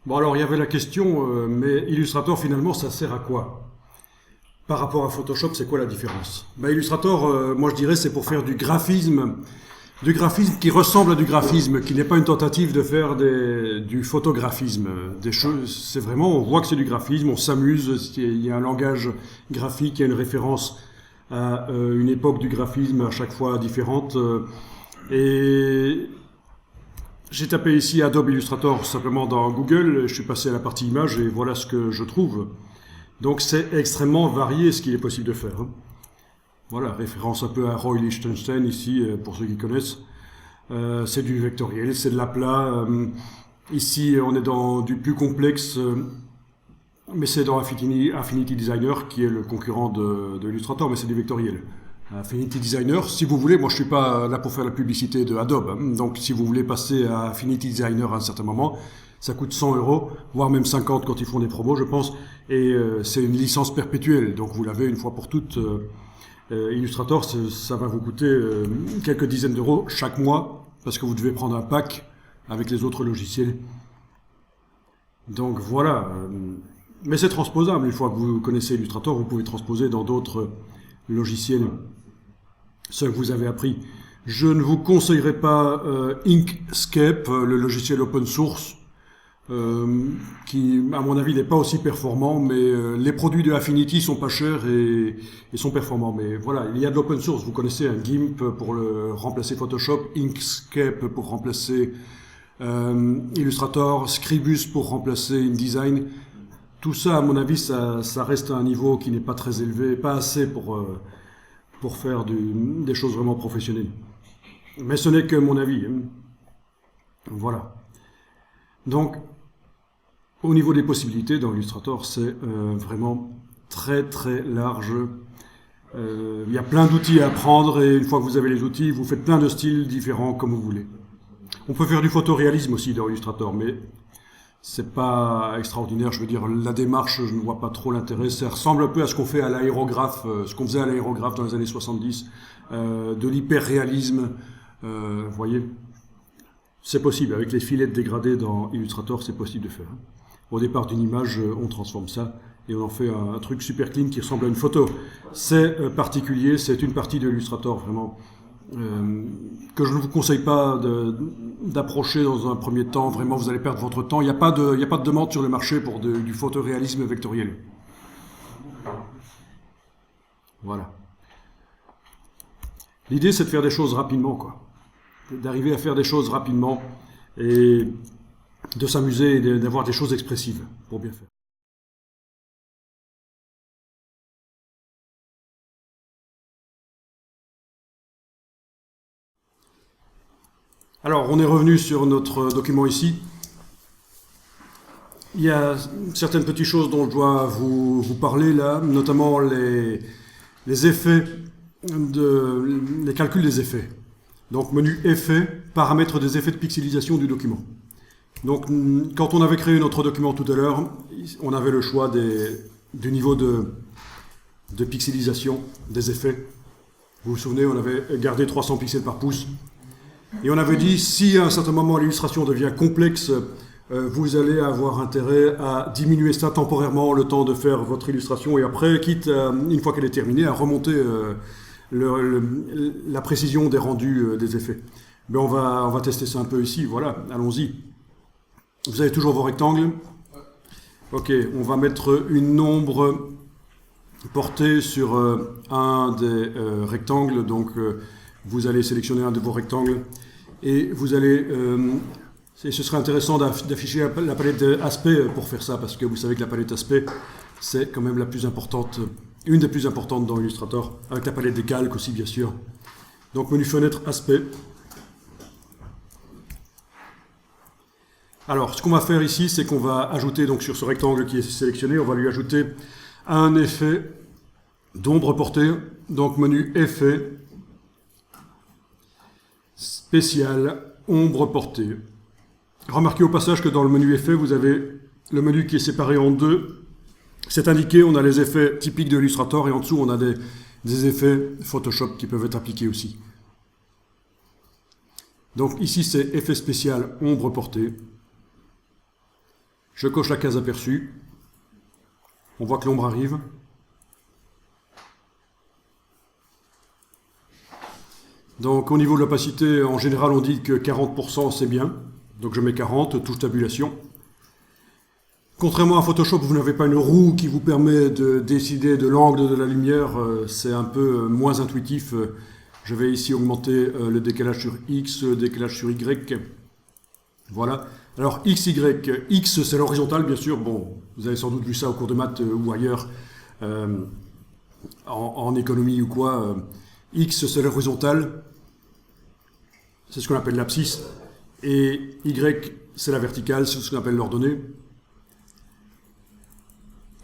Bon alors il y avait la question, mais Illustrator finalement ça sert à quoi? Par rapport à Photoshop, c'est quoi la différence? Illustrator, moi je dirais c'est pour faire du graphisme qui ressemble à du graphisme, qui n'est pas une tentative de faire du photographisme. Des choses, c'est vraiment, on voit que c'est du graphisme, on s'amuse, il y a un langage graphique, il y a une référence à une époque du graphisme à chaque fois différente. Et j'ai tapé ici Adobe Illustrator simplement dans Google, je suis passé à la partie images et voilà ce que je trouve. Donc c'est extrêmement varié ce qu'il est possible de faire. Voilà, référence un peu à Roy Lichtenstein ici, pour ceux qui connaissent. C'est du vectoriel, c'est de l'aplat. Ici, on est dans du plus complexe, mais c'est dans Affinity Designer, qui est le concurrent de Illustrator, mais c'est du vectoriel. Affinity Designer, si vous voulez, moi je suis pas là pour faire la publicité de Adobe, hein, donc si vous voulez passer à Affinity Designer à un certain moment, ça coûte 100 €, voire même 50 quand ils font des promos, je pense, et c'est une licence perpétuelle, donc vous l'avez une fois pour toutes. Illustrator, ça va vous coûter quelques dizaines d'euros chaque mois, parce que vous devez prendre un pack avec les autres logiciels. Donc voilà, mais c'est transposable, une fois que vous connaissez Illustrator, vous pouvez transposer dans d'autres logiciels ce que vous avez appris. Je ne vous conseillerais pas Inkscape, le logiciel open source. qui, à mon avis, n'est pas aussi performant, mais les produits de Affinity sont pas chers et sont performants. Mais voilà, il y a de l'open source. Vous connaissez un GIMP pour remplacer Photoshop, Inkscape pour remplacer Illustrator, Scribus pour remplacer InDesign. Tout ça, à mon avis, ça reste à un niveau qui n'est pas très élevé, pas assez pour faire des choses vraiment professionnelles. Mais ce n'est que mon avis. Hein. Voilà. Donc, au niveau des possibilités dans Illustrator, c'est vraiment très très large. Il y a plein d'outils à apprendre et une fois que vous avez les outils, vous faites plein de styles différents comme vous voulez. On peut faire du photoréalisme aussi dans Illustrator, mais c'est pas extraordinaire. Je veux dire, la démarche, je ne vois pas trop l'intérêt. Ça ressemble un peu à ce qu'on fait à l'aérographe, ce qu'on faisait à l'aérographe dans les années 70, de l'hyperréalisme. Vous voyez, c'est possible. Avec les filets dégradés dans Illustrator, c'est possible de faire. Au départ d'une image, on transforme ça et on en fait un truc super clean qui ressemble à une photo. C'est particulier, c'est une partie de Illustrator vraiment que je ne vous conseille pas d'approcher dans un premier temps. Vraiment, vous allez perdre votre temps. Il n'y a pas de demande sur le marché pour du photoréalisme vectoriel. Voilà. L'idée, c'est de faire des choses rapidement, quoi. D'arriver à faire des choses rapidement et de s'amuser et d'avoir des choses expressives pour bien faire. Alors, on est revenu sur notre document ici. Il y a certaines petites choses dont je dois vous parler là, notamment les effets, les calculs des effets. Donc, menu effets, paramètres des effets de pixelisation du document. Donc, quand on avait créé notre document tout à l'heure, on avait le choix du niveau de pixelisation des effets. Vous vous souvenez, on avait gardé 300 pixels par pouce. Et on avait dit, si à un certain moment l'illustration devient complexe, vous allez avoir intérêt à diminuer ça temporairement le temps de faire votre illustration et après, quitte, une fois qu'elle est terminée, à remonter la précision des rendus des effets. Mais on va tester ça un peu ici, voilà, allons-y. Vous avez toujours vos rectangles. Ok, on va mettre une ombre portée sur un des rectangles, donc vous allez sélectionner un de vos rectangles et vous allez... ce serait intéressant d'afficher la palette aspect pour faire ça, parce que vous savez que la palette aspect, c'est quand même la plus importante, une des plus importantes dans Illustrator, avec la palette des calques aussi, bien sûr. Donc, menu fenêtre, aspect. Alors, ce qu'on va faire ici, c'est qu'on va ajouter, donc sur ce rectangle qui est sélectionné, on va lui ajouter un effet d'ombre portée. Donc, menu effet, spécial, ombre portée. Remarquez au passage que dans le menu effet, vous avez le menu qui est séparé en deux. C'est indiqué, on a les effets typiques de Illustrator et en dessous, on a des effets Photoshop qui peuvent être appliqués aussi. Donc ici, c'est effet spécial, ombre portée. Je coche la case aperçue. On voit que l'ombre arrive. Donc au niveau de l'opacité, en général, on dit que 40% c'est bien. Donc je mets 40, touche tabulation. Contrairement à Photoshop, vous n'avez pas une roue qui vous permet de décider de l'angle de la lumière. C'est un peu moins intuitif. Je vais ici augmenter le décalage sur X, le décalage sur Y. Voilà. Alors X, Y. X, c'est l'horizontale, bien sûr. Bon, vous avez sans doute vu ça au cours de maths ou ailleurs, en économie ou quoi. X, c'est l'horizontale. C'est ce qu'on appelle l'abscisse. Et Y, c'est la verticale, c'est ce qu'on appelle l'ordonnée.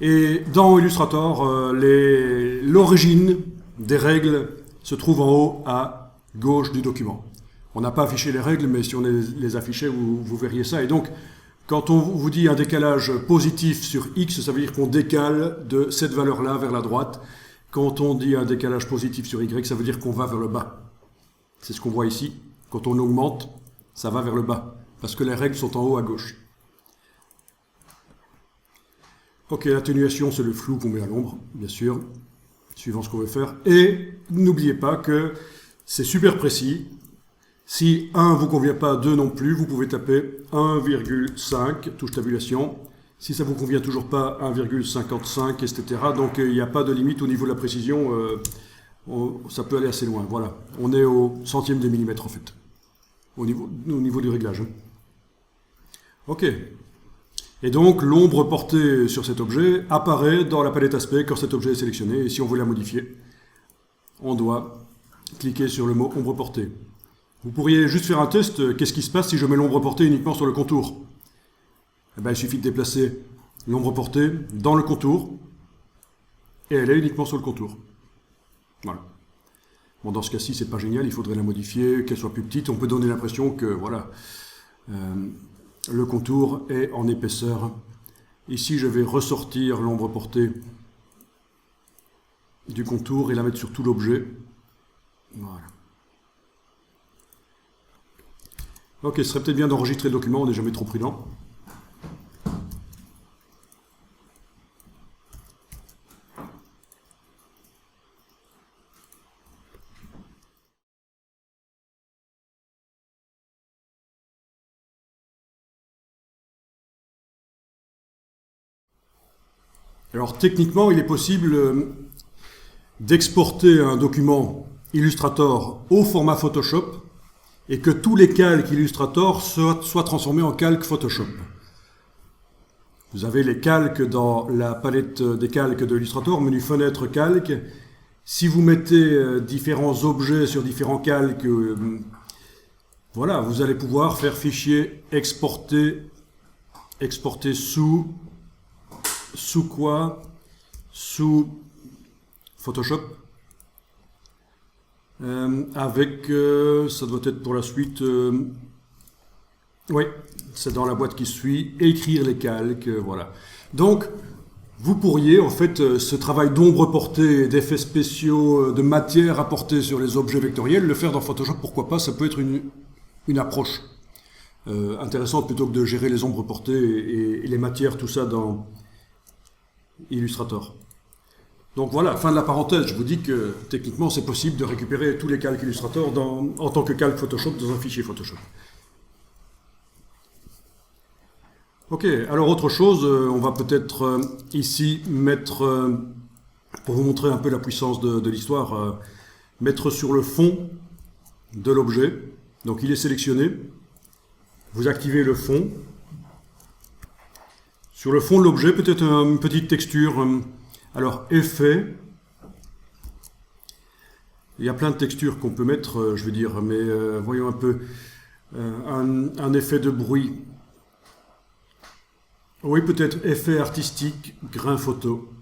Et dans Illustrator, l'origine des règles se trouve en haut à gauche du document. On n'a pas affiché les règles, mais si on les affichait, vous verriez ça. Et donc, quand on vous dit un décalage positif sur X, ça veut dire qu'on décale de cette valeur-là vers la droite. Quand on dit un décalage positif sur Y, ça veut dire qu'on va vers le bas. C'est ce qu'on voit ici. Quand on augmente, ça va vers le bas, parce que les règles sont en haut à gauche. Ok, l'atténuation, c'est le flou qu'on met à l'ombre, bien sûr, suivant ce qu'on veut faire. Et n'oubliez pas que c'est super précis. Si 1 ne vous convient pas, 2 non plus, vous pouvez taper 1,5, touche tabulation. Si ça ne vous convient toujours pas, 1,55, etc. Donc il n'y a pas de limite au niveau de la précision, ça peut aller assez loin. Voilà, on est au centième des millimètres en fait, au niveau du réglage. Ok. Et donc l'ombre portée sur cet objet apparaît dans la palette aspect quand cet objet est sélectionné. Et si on veut la modifier, on doit cliquer sur le mot ombre portée. Vous pourriez juste faire un test, qu'est-ce qui se passe si je mets l'ombre portée uniquement sur le contour? Eh bien, il suffit de déplacer l'ombre portée dans le contour, et elle est uniquement sur le contour. Voilà. Bon, dans ce cas-ci, c'est pas génial, il faudrait la modifier, qu'elle soit plus petite. On peut donner l'impression que, voilà, le contour est en épaisseur. Ici, je vais ressortir l'ombre portée du contour et la mettre sur tout l'objet. Voilà. Ok, ce serait peut-être bien d'enregistrer le document, on n'est jamais trop prudent. Alors techniquement, il est possible d'exporter un document Illustrator au format Photoshop et que tous les calques Illustrator soient transformés en calques Photoshop. Vous avez les calques dans la palette des calques de Illustrator, menu fenêtre calque. Si vous mettez différents objets sur différents calques, voilà, vous allez pouvoir faire fichier exporter sous quoi? Sous Photoshop. Avec, ça doit être pour la suite, oui, c'est dans la boîte qui suit, écrire les calques, voilà. Donc, vous pourriez, en fait, ce travail d'ombre portée, d'effets spéciaux, de matière apportée sur les objets vectoriels, le faire dans Photoshop, pourquoi pas, ça peut être une approche intéressante plutôt que de gérer les ombres portées et les matières, tout ça dans Illustrator. Donc voilà, fin de la parenthèse, je vous dis que techniquement c'est possible de récupérer tous les calques Illustrator en tant que calque Photoshop dans un fichier Photoshop. Ok, alors autre chose, on va peut-être ici mettre, pour vous montrer un peu la puissance de l'histoire, mettre sur le fond de l'objet. Donc il est sélectionné, vous activez le fond. Sur le fond de l'objet, peut-être une petite texture. Alors, effet. Il y a plein de textures qu'on peut mettre, je veux dire, mais voyons un peu. Un effet de bruit. Oui, peut-être effet artistique, grain photo.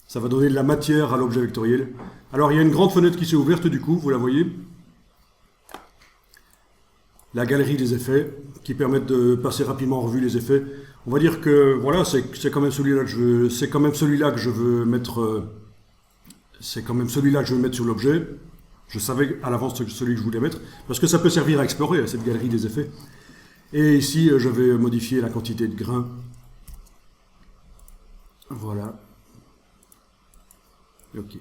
Ça va donner de la matière à l'objet vectoriel. Alors, il y a une grande fenêtre qui s'est ouverte, du coup, vous la voyez. La galerie des effets, qui permettent de passer rapidement en revue les effets. On va dire que voilà, c'est quand même celui-là que je veux mettre. C'est quand même celui-là que je veux mettre sur l'objet. Je savais à l'avance celui que je voulais mettre, parce que ça peut servir à explorer cette galerie des effets. Et ici, je vais modifier la quantité de grains. Voilà. Ok.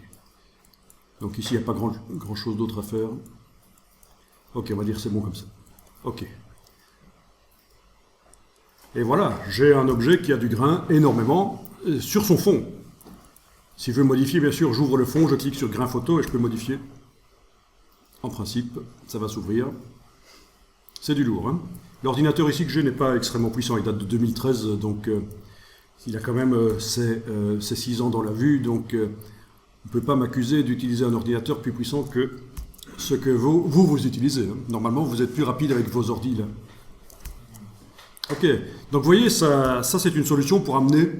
Donc ici, il n'y a pas grand chose d'autre à faire. Ok, on va dire c'est bon comme ça. Ok. Et voilà, j'ai un objet qui a du grain énormément sur son fond. Si je veux modifier, bien sûr, j'ouvre le fond, je clique sur grain photo et je peux modifier. En principe, ça va s'ouvrir. C'est du lourd, hein. L'ordinateur ici que j'ai n'est pas extrêmement puissant, il date de 2013, donc il a quand même ses 6 ans dans la vue, donc on ne peut pas m'accuser d'utiliser un ordinateur plus puissant que ce que vous utilisez. Hein. Normalement, vous êtes plus rapide avec vos ordis, là. Ok, donc vous voyez, ça c'est une solution pour amener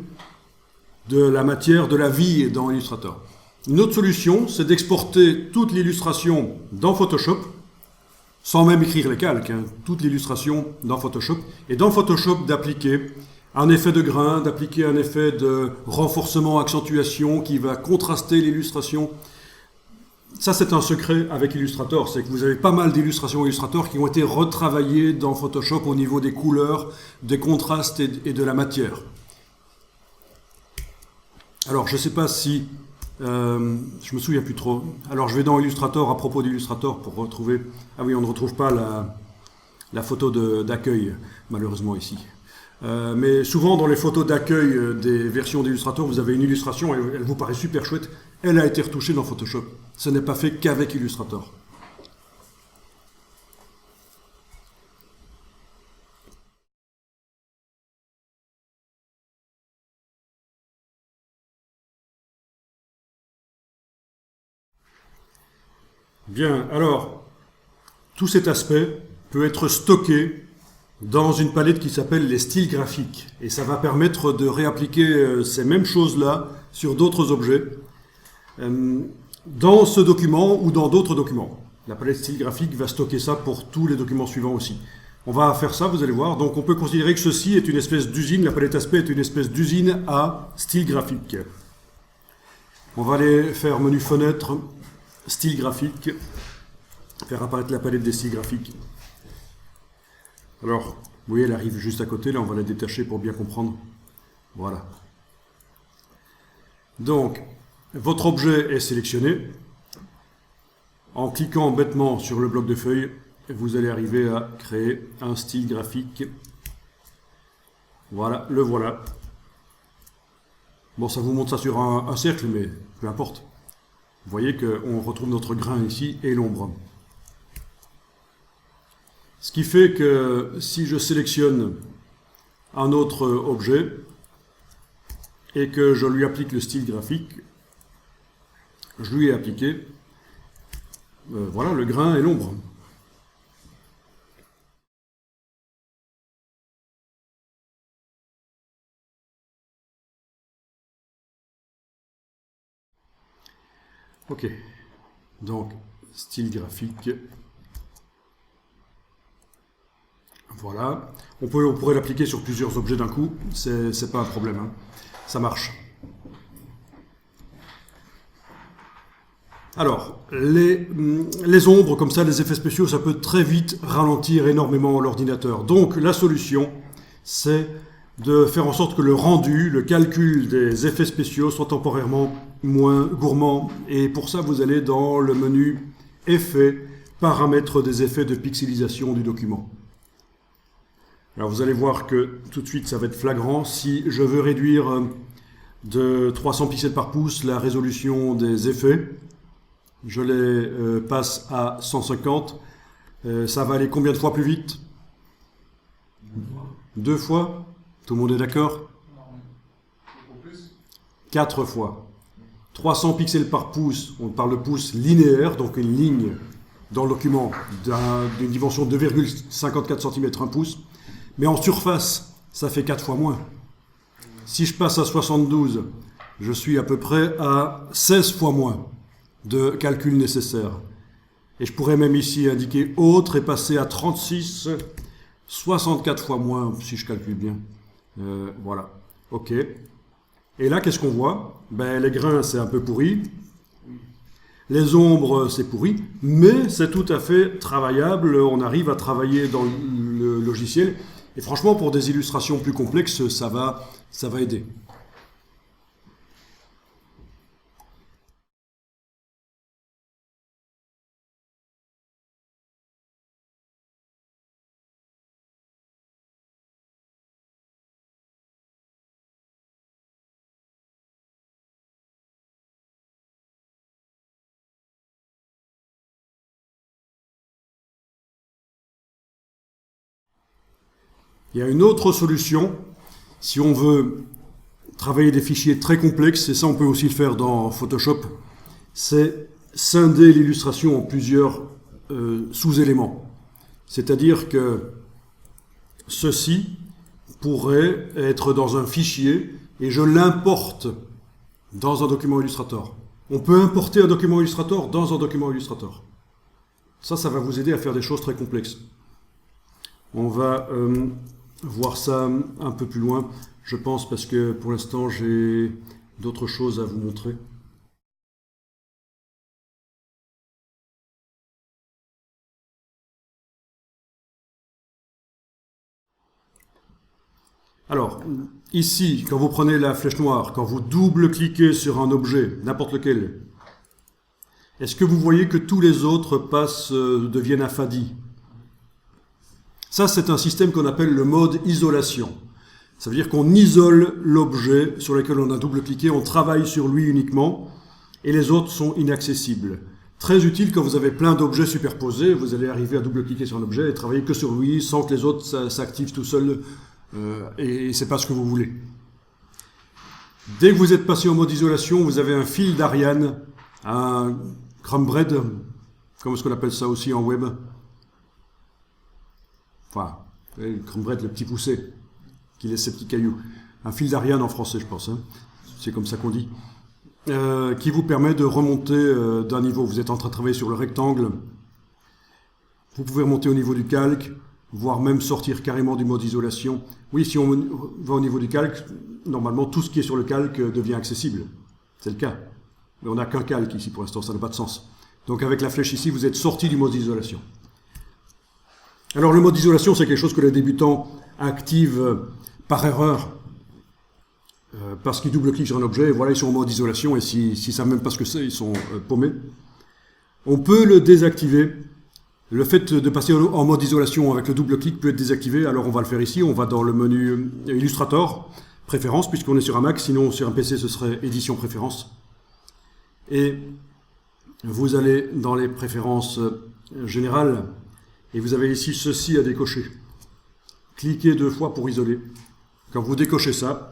de la matière, de la vie dans Illustrator. Une autre solution, c'est d'exporter toute l'illustration dans Photoshop, sans même écrire les calques, hein, toute l'illustration dans Photoshop, et dans Photoshop d'appliquer un effet de grain, d'appliquer un effet de renforcement, accentuation qui va contraster l'illustration. Ça, c'est un secret avec Illustrator, c'est que vous avez pas mal d'illustrations Illustrator qui ont été retravaillées dans Photoshop au niveau des couleurs, des contrastes et de la matière. Alors, je ne sais pas si Je me souviens plus trop. Alors je vais dans Illustrator à propos d'Illustrator pour retrouver. Ah oui, on ne retrouve pas la photo d'accueil, malheureusement ici. Mais souvent dans les photos d'accueil des versions d'Illustrator, vous avez une illustration, elle vous paraît super chouette. Elle a été retouchée dans Photoshop. Ce n'est pas fait qu'avec Illustrator. Bien, alors, tout cet aspect peut être stocké dans une palette qui s'appelle les styles graphiques. Et ça va permettre de réappliquer ces mêmes choses-là sur d'autres objets dans ce document ou dans d'autres documents. La palette style graphique va stocker ça pour tous les documents suivants aussi. On va faire ça, vous allez voir. Donc on peut considérer que ceci est une espèce d'usine, la palette aspect est une espèce d'usine à style graphique. On va aller faire menu fenêtre, style graphique, faire apparaître la palette des styles graphiques. Alors, vous voyez, elle arrive juste à côté, là on va la détacher pour bien comprendre. Voilà. Donc, votre objet est sélectionné. En cliquant bêtement sur le bloc de feuilles, vous allez arriver à créer un style graphique. Voilà, le voilà. Bon, ça vous montre ça sur un cercle, mais peu importe. Vous voyez qu'on retrouve notre grain ici et l'ombre. Ce qui fait que si je sélectionne un autre objet et que je lui applique le style graphique, je lui ai appliqué voilà, le grain et l'ombre. Ok, donc style graphique. Voilà, on pourrait l'appliquer sur plusieurs objets d'un coup, c'est pas un problème, hein. Ça marche. Alors, les ombres, comme ça, les effets spéciaux, ça peut très vite ralentir énormément l'ordinateur. Donc, la solution, c'est de faire en sorte que le rendu, le calcul des effets spéciaux soit temporairement moins gourmand. Et pour ça, vous allez dans le menu Effets, paramètres des effets de pixelisation du document. Alors, vous allez voir que tout de suite, ça va être flagrant. Si je veux réduire de 300 pixels par pouce la résolution des effets, je les passe à 150. Ça va aller combien de fois plus vite? 2 fois? Tout le monde est d'accord? 4 fois. 300 pixels par pouce, on parle de pouce linéaire, donc une ligne dans le document d'une dimension de 2,54 cm, 1 pouce. Mais en surface, ça fait 4 fois moins. Si je passe à 72, je suis à peu près à 16 fois moins de calcul nécessaire. Et je pourrais même ici indiquer autre et passer à 36, 64 fois moins si je calcule bien. Voilà. OK. Et là, qu'est-ce qu'on voit? Ben, les grains, c'est un peu pourri. Les ombres, c'est pourri. Mais c'est tout à fait travaillable. On arrive à travailler dans le logiciel. Et franchement, pour des illustrations plus complexes, ça va aider. Il y a une autre solution, si on veut travailler des fichiers très complexes, et ça on peut aussi le faire dans Photoshop, c'est scinder l'illustration en plusieurs sous-éléments. C'est-à-dire que ceci pourrait être dans un fichier et je l'importe dans un document Illustrator. On peut importer un document Illustrator dans un document Illustrator. Ça va vous aider à faire des choses très complexes. On va voir ça un peu plus loin, je pense, parce que pour l'instant, j'ai d'autres choses à vous montrer. Alors, ici, quand vous prenez la flèche noire, quand vous double-cliquez sur un objet, n'importe lequel, est-ce que vous voyez que tous les autres deviennent affadis? Ça, c'est un système qu'on appelle le mode isolation. Ça veut dire qu'on isole l'objet sur lequel on a double-cliqué, on travaille sur lui uniquement, et les autres sont inaccessibles. Très utile quand vous avez plein d'objets superposés, vous allez arriver à double-cliquer sur un objet et travailler que sur lui, sans que les autres s'activent tout seuls, et c'est pas ce que vous voulez. Dès que vous êtes passé en mode isolation, vous avez un fil d'Ariane, un crumbread, comme ce qu'on appelle ça aussi en web. Enfin, le crumbread, le petit poussé, qui laisse ses petits cailloux. Un fil d'Ariane en français, je pense, hein. C'est comme ça qu'on dit. Qui vous permet de remonter d'un niveau. Vous êtes en train de travailler sur le rectangle. Vous pouvez remonter au niveau du calque, voire même sortir carrément du mode isolation. Oui, si on va au niveau du calque, normalement tout ce qui est sur le calque devient accessible. C'est le cas. Mais on n'a qu'un calque ici pour l'instant, ça n'a pas de sens. Donc avec la flèche ici, vous êtes sorti du mode isolation. Alors le mode isolation, c'est quelque chose que les débutants activent par erreur. Parce qu'ils double-cliquent sur un objet, et voilà, ils sont en mode isolation, et s'ils ne savent même pas ce que c'est, ils sont paumés. On peut le désactiver. Le fait de passer en mode isolation avec le double-clic peut être désactivé, alors on va le faire ici, on va dans le menu Illustrator, Préférences, puisqu'on est sur un Mac, sinon sur un PC ce serait Édition Préférences. Et vous allez dans les préférences générales, et vous avez ici ceci à décocher. Cliquez 2 fois pour isoler. Quand vous décochez ça,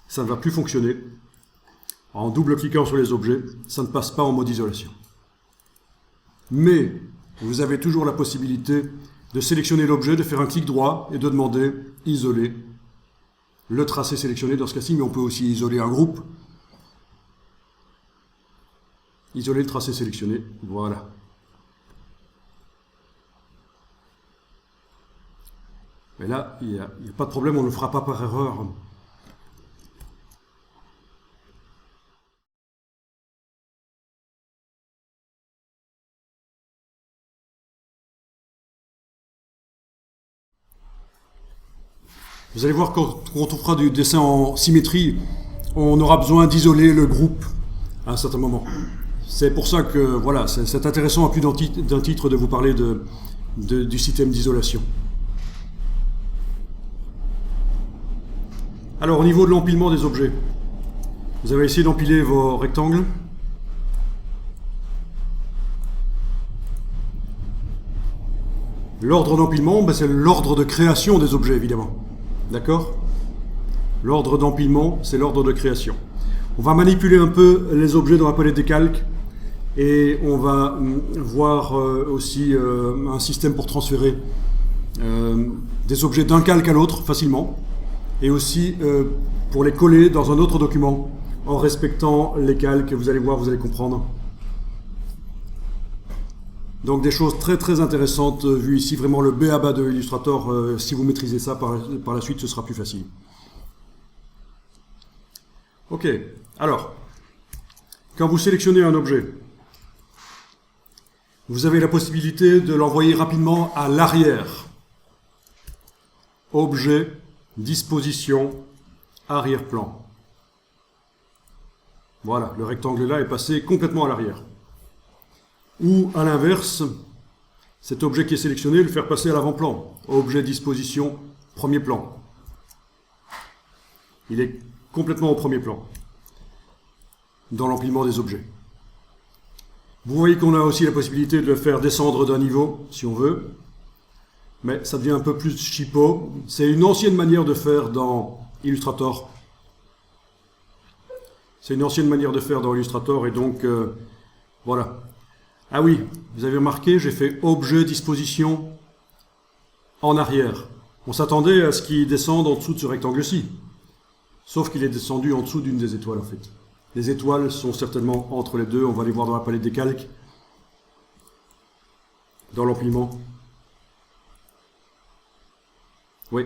ça ne va plus fonctionner. En double-cliquant sur les objets, ça ne passe pas en mode isolation. Mais vous avez toujours la possibilité de sélectionner l'objet, de faire un clic droit et de demander « Isoler ». Le tracé sélectionné dans ce cas-ci, mais on peut aussi isoler un groupe. Isoler le tracé sélectionné, voilà. Mais là, il n'y a pas de problème, on ne le fera pas par erreur. Vous allez voir quand on fera du dessin en symétrie, on aura besoin d'isoler le groupe à un certain moment. C'est pour ça que voilà, c'est intéressant à plus d'un titre de vous parler du système d'isolation. Alors au niveau de l'empilement des objets, vous avez essayé d'empiler vos rectangles. L'ordre d'empilement, c'est l'ordre de création des objets évidemment. D'accord? L'ordre d'empilement, c'est l'ordre de création. On va manipuler un peu les objets dans la palette des calques et on va voir aussi un système pour transférer des objets d'un calque à l'autre facilement et aussi pour les coller dans un autre document en respectant les calques. Vous allez voir, vous allez comprendre. Donc des choses très très intéressantes vues ici, vraiment le b.a.-ba de Illustrator. Si vous maîtrisez ça par la suite, ce sera plus facile. Ok, alors, quand vous sélectionnez un objet, vous avez la possibilité de l'envoyer rapidement à l'arrière. Objet, disposition, arrière-plan. Voilà, le rectangle là est passé complètement à l'arrière. Ou à l'inverse, cet objet qui est sélectionné, le faire passer à l'avant-plan. Objet, disposition, premier plan. Il est complètement au premier plan dans l'empilement des objets. Vous voyez qu'on a aussi la possibilité de le faire descendre d'un niveau, si on veut, mais ça devient un peu plus cheapo. C'est une ancienne manière de faire dans Illustrator. C'est une ancienne manière de faire dans Illustrator, et donc, voilà. Ah oui, vous avez remarqué, j'ai fait objet, disposition, en arrière. On s'attendait à ce qu'il descende en dessous de ce rectangle-ci. Sauf qu'il est descendu en dessous d'une des étoiles, en fait. Les étoiles sont certainement entre les deux. On va les voir dans la palette des calques. Dans l'empilement. Oui.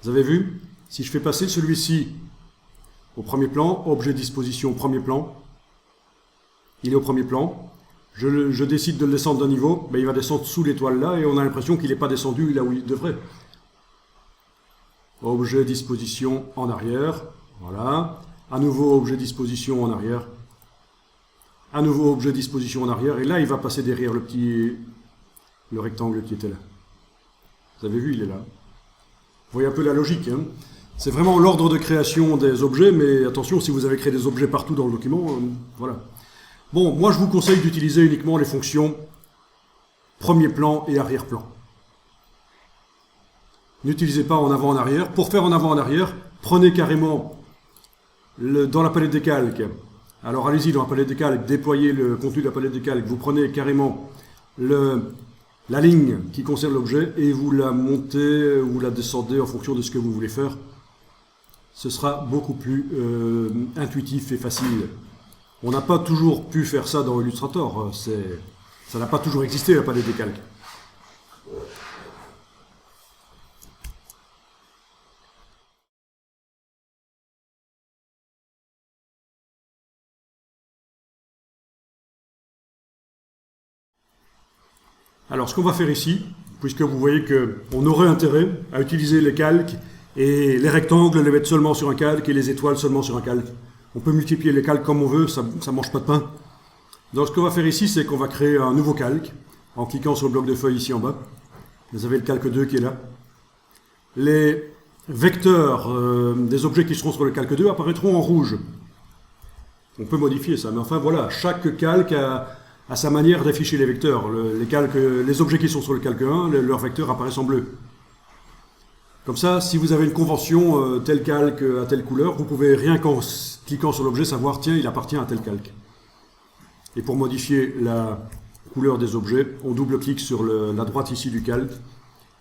Vous avez vu? Si je fais passer celui-ci au premier plan, objet, disposition, premier plan, il est au premier plan. Je décide de le descendre d'un niveau, mais il va descendre sous l'étoile là, et on a l'impression qu'il n'est pas descendu là où il devrait. objet disposition en arrière, voilà, à nouveau objet disposition en arrière, à nouveau objet disposition en arrière, et là il va passer derrière le rectangle qui était là. Vous avez vu, il est là. Vous voyez un peu la logique, hein. C'est vraiment l'ordre de création des objets, mais attention, si vous avez créé des objets partout dans le document, voilà. Bon, moi je vous conseille d'utiliser uniquement les fonctions premier plan et arrière-plan. N'utilisez pas en avant en arrière. Pour faire en avant en arrière, prenez carrément dans la palette des calques. Alors allez-y dans la palette des calques, déployez le contenu de la palette des calques, vous prenez carrément la ligne qui concerne l'objet et vous la montez ou la descendez en fonction de ce que vous voulez faire. Ce sera beaucoup plus intuitif et facile. On n'a pas toujours pu faire ça dans Illustrator. Ça n'a pas toujours existé, la palette des calques. Alors, ce qu'on va faire ici, puisque vous voyez qu'on aurait intérêt à utiliser les calques et les rectangles, les mettre seulement sur un calque et les étoiles seulement sur un calque. On peut multiplier les calques comme on veut, ça ne mange pas de pain. Donc, ce qu'on va faire ici, c'est qu'on va créer un nouveau calque en cliquant sur le bloc de feuille ici en bas. Vous avez le calque 2 qui est là. Les vecteurs des objets qui seront sur le calque 2 apparaîtront en rouge. On peut modifier ça, mais enfin voilà, chaque calque a sa manière d'afficher les vecteurs. Les objets qui sont sur le calque 1, leurs vecteurs apparaissent en bleu. Comme ça, si vous avez une convention, tel calque à telle couleur, vous pouvez rien qu'en cliquant sur l'objet savoir, tiens, il appartient à tel calque. Et pour modifier la couleur des objets, on double-clique sur la droite ici du calque,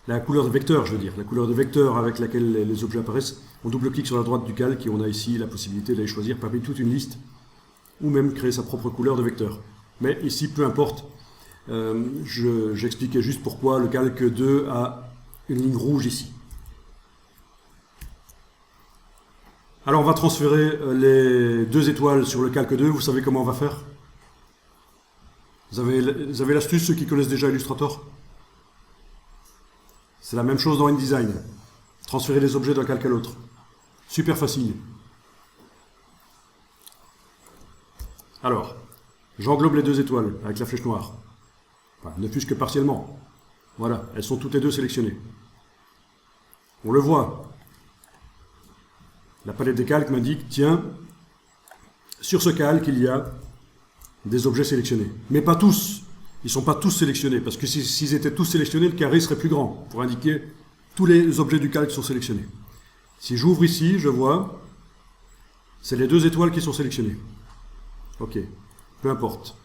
la couleur de vecteur, je veux dire, la couleur de vecteur avec laquelle les objets apparaissent, on double-clique sur la droite du calque et on a ici la possibilité d'aller choisir parmi toute une liste, ou même créer sa propre couleur de vecteur. Mais ici, peu importe, j'expliquais juste pourquoi le calque 2 a une ligne rouge ici. Alors on va transférer les 2 étoiles sur le calque 2, vous savez comment on va faire? Vous avez l'astuce, ceux qui connaissent déjà Illustrator? C'est la même chose dans InDesign. Transférer les objets d'un calque à l'autre. Super facile. Alors, j'englobe les 2 étoiles avec la flèche noire. Enfin, ne fût-ce que partiellement. Voilà, elles sont toutes les 2 sélectionnées. On le voit. La palette des calques m'indique, tiens, sur ce calque, il y a des objets sélectionnés. Mais pas tous. Ils ne sont pas tous sélectionnés, parce que s'ils étaient tous sélectionnés, le carré serait plus grand, pour indiquer tous les objets du calque sont sélectionnés. Si j'ouvre ici, je vois, c'est les 2 étoiles qui sont sélectionnées. Ok, peu importe.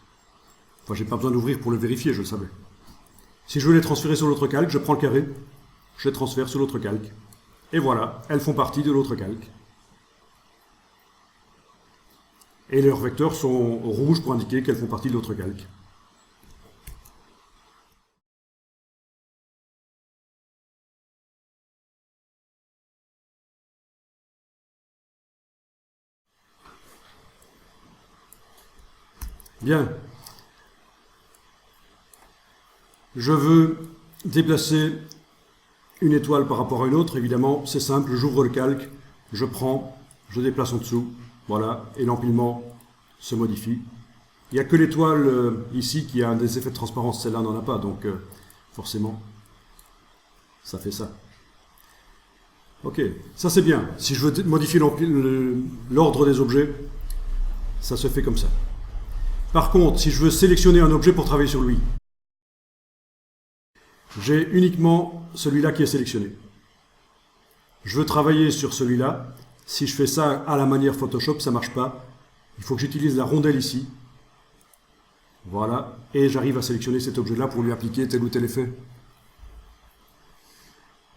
Enfin, j'ai pas besoin d'ouvrir pour le vérifier, je le savais. Si je veux les transférer sur l'autre calque, je prends le carré, je les transfère sur l'autre calque. Et voilà, elles font partie de l'autre calque. Et leurs vecteurs sont rouges pour indiquer qu'elles font partie de l'autre calque. Bien. Je veux déplacer une étoile par rapport à une autre. Évidemment, c'est simple, j'ouvre le calque, je prends, je déplace en dessous. Voilà, et l'empilement se modifie. Il n'y a que l'étoile ici qui a des effets de transparence, celle-là n'en a pas, donc forcément, ça fait ça. Ok, ça c'est bien. Si je veux modifier l'ordre des objets, ça se fait comme ça. Par contre, si je veux sélectionner un objet pour travailler sur lui, j'ai uniquement celui-là qui est sélectionné. Je veux travailler sur celui-là. Si je fais ça à la manière Photoshop, ça ne marche pas. Il faut que j'utilise la rondelle ici. Voilà. Et j'arrive à sélectionner cet objet-là pour lui appliquer tel ou tel effet.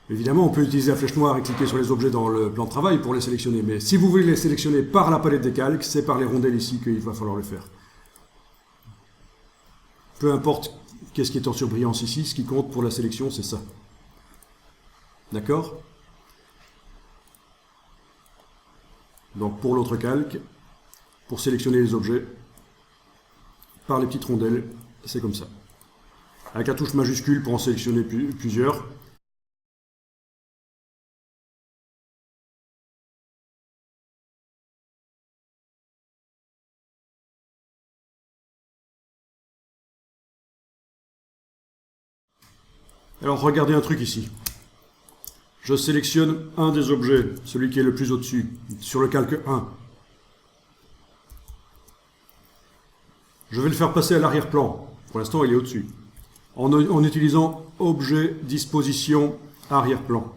Évidemment, on peut utiliser la flèche noire et cliquer sur les objets dans le plan de travail pour les sélectionner. Mais si vous voulez les sélectionner par la palette des calques, c'est par les rondelles ici qu'il va falloir le faire. Peu importe qu'est-ce qui est en surbrillance ici, ce qui compte pour la sélection, c'est ça. D'accord ? Donc pour l'autre calque, pour sélectionner les objets, par les petites rondelles, c'est comme ça. Avec la touche majuscule pour en sélectionner plusieurs. Alors regardez un truc ici. Je sélectionne un des objets, celui qui est le plus au-dessus, sur le calque 1. Je vais le faire passer à l'arrière-plan. Pour l'instant, il est au-dessus. En utilisant objet, disposition, arrière-plan.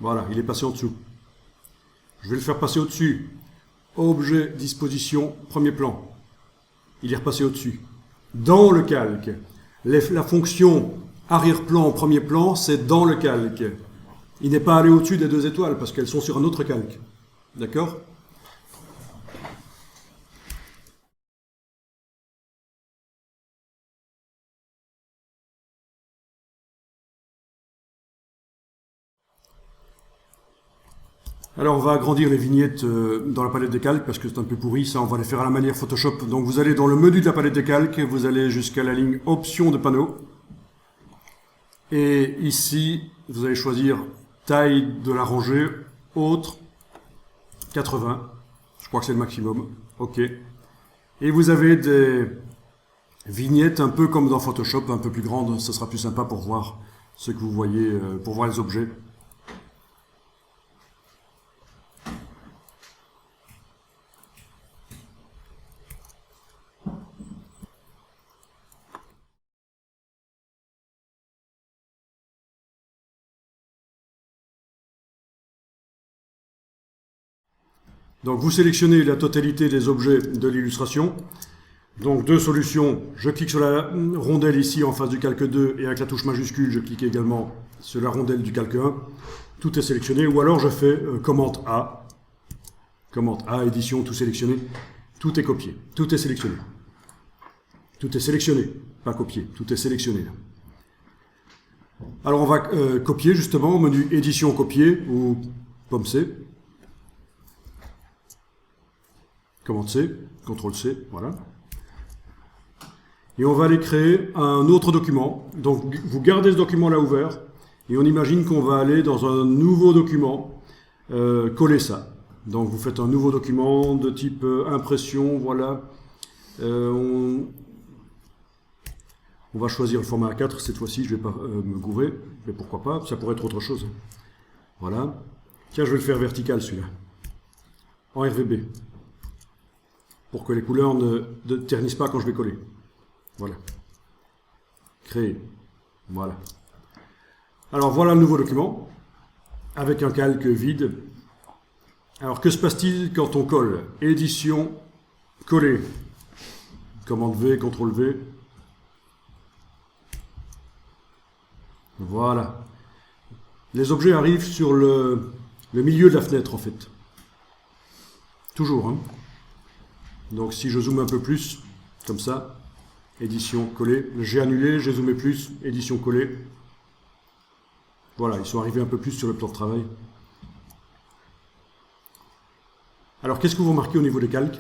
Voilà, il est passé en dessous. Je vais le faire passer au-dessus. Objet, disposition, premier plan. Il est repassé au-dessus. Dans le calque. La fonction arrière-plan, premier plan, c'est dans le calque. Il n'est pas allé au-dessus des 2 étoiles parce qu'elles sont sur un autre calque. D'accord ? Alors on va agrandir les vignettes dans la palette des calques parce que c'est un peu pourri, ça on va les faire à la manière Photoshop. Donc vous allez dans le menu de la palette des calques, vous allez jusqu'à la ligne option de panneau. Et ici, vous allez choisir taille de la rangée, autre, 80. Je crois que c'est le maximum. OK. Et vous avez des vignettes un peu comme dans Photoshop, un peu plus grandes. Ça sera plus sympa pour voir ce que vous voyez, pour voir les objets. Donc vous sélectionnez la totalité des objets de l'illustration. Donc 2 solutions, je clique sur la rondelle ici en face du calque 2 et avec la touche majuscule je clique également sur la rondelle du calque 1. Tout est sélectionné ou alors je fais commande A. Commande A, édition, tout sélectionné. Tout est copié, tout est sélectionné. Tout est sélectionné, pas copié, tout est sélectionné. Alors on va copier justement au menu édition copier ou pomme C. Commande C, CTRL C, voilà. Et on va aller créer un autre document. Donc vous gardez ce document là ouvert et on imagine qu'on va aller dans un nouveau document, coller ça. Donc vous faites un nouveau document de type impression, voilà. On va choisir le format A4 cette fois-ci, je ne vais pas me gourer, mais pourquoi pas, ça pourrait être autre chose. Voilà. Tiens, je vais le faire vertical celui-là, en RVB. Pour que les couleurs ne ternissent pas quand je vais coller. Voilà. Créer. Voilà. Alors voilà le nouveau document, avec un calque vide. Alors que se passe-t-il quand on colle? Édition, coller. Commande V, CTRL V. Voilà. Les objets arrivent sur le milieu de la fenêtre en fait. Toujours, hein. Donc si je zoome un peu plus, comme ça, édition, coller, j'ai annulé, j'ai zoomé plus, édition, coller. Voilà, ils sont arrivés un peu plus sur le plan de travail. Alors qu'est-ce que vous remarquez au niveau des calques?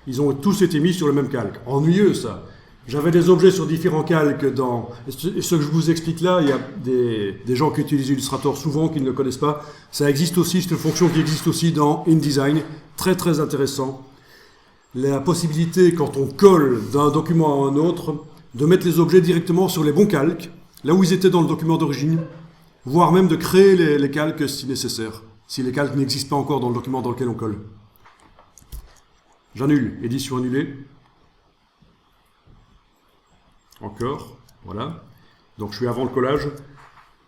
Ils ont tous été mis sur le même calque. Ennuyeux ça. J'avais des objets sur différents calques dans... Et ce que je vous explique là, il y a des gens qui utilisent Illustrator souvent, qui ne le connaissent pas. Ça existe aussi, c'est une fonction qui existe aussi dans InDesign. Très très intéressant. La possibilité, quand on colle d'un document à un autre, de mettre les objets directement sur les bons calques, là où ils étaient dans le document d'origine, voire même de créer les calques si nécessaire, si les calques n'existent pas encore dans le document dans lequel on colle. J'annule, édition annulée. Encore, voilà. Donc je suis avant le collage.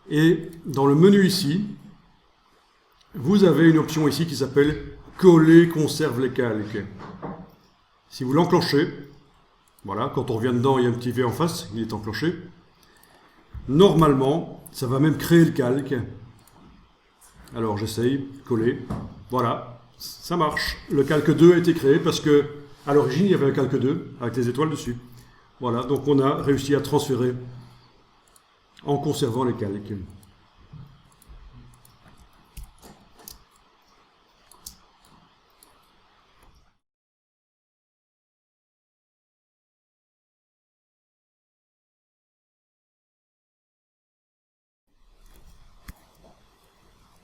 Et dans le menu ici, vous avez une option ici qui s'appelle Coller conserve les calques. Si vous l'enclenchez, voilà, quand on revient dedans, il y a un petit V en face, il est enclenché. Normalement, ça va même créer le calque. Alors j'essaye, coller, voilà, ça marche. Le calque 2 a été créé parce que à l'origine il y avait un calque 2 avec les étoiles dessus. Voilà, donc on a réussi à transférer en conservant les calques.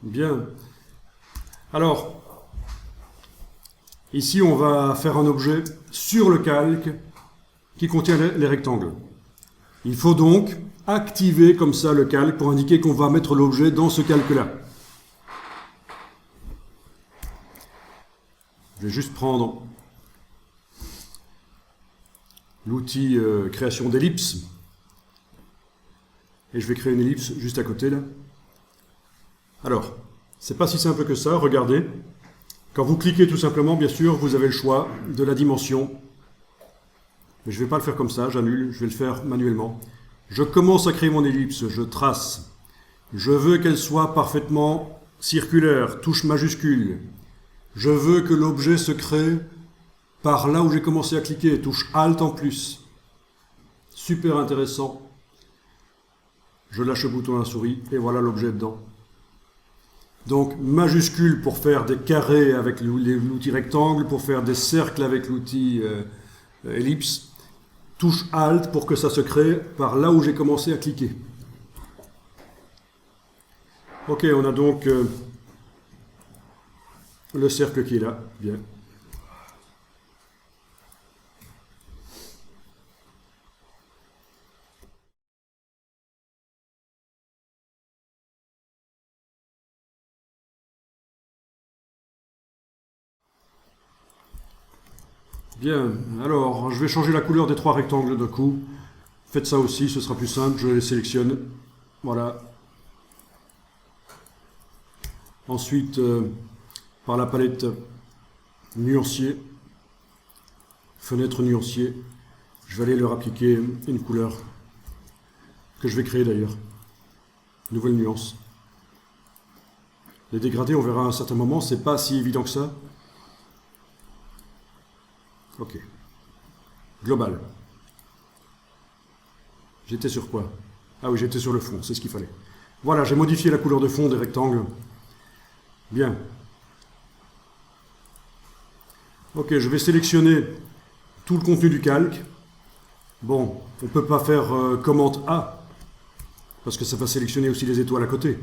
Bien. Alors, ici on va faire un objet sur le calque qui contient les rectangles. Il faut donc activer comme ça le calque pour indiquer qu'on va mettre l'objet dans ce calque-là. Je vais juste prendre l'outil création d'ellipse et je vais créer une ellipse juste à côté là. Alors, c'est pas si simple que ça, regardez. Quand vous cliquez tout simplement, bien sûr, vous avez le choix de la dimension. Mais je ne vais pas le faire comme ça, j'annule, je vais le faire manuellement. Je commence à créer mon ellipse, je trace. Je veux qu'elle soit parfaitement circulaire, touche majuscule. Je veux que l'objet se crée par là où j'ai commencé à cliquer, touche Alt en plus. Super intéressant. Je lâche le bouton à la souris et voilà l'objet dedans. Donc majuscule pour faire des carrés avec l'outil rectangle, pour faire des cercles avec l'outil ellipse. Touche Alt pour que ça se crée par là où j'ai commencé à cliquer. Ok, on a donc le cercle qui est là. Bien. Bien, alors je vais changer la couleur des 3 rectangles d'un coup. Faites ça aussi, ce sera plus simple, je les sélectionne. Voilà. Ensuite, par la palette nuancier, fenêtre nuancier, je vais aller leur appliquer une couleur que je vais créer d'ailleurs. Nouvelle nuance. Les dégradés, on verra à un certain moment, c'est pas si évident que ça. Ok. Global. J'étais sur quoi? Ah oui, j'étais sur le fond, c'est ce qu'il fallait. Voilà, j'ai modifié la couleur de fond des rectangles. Bien. Ok, je vais sélectionner tout le contenu du calque. Bon, on ne peut pas faire commande A, parce que ça va sélectionner aussi les étoiles à côté.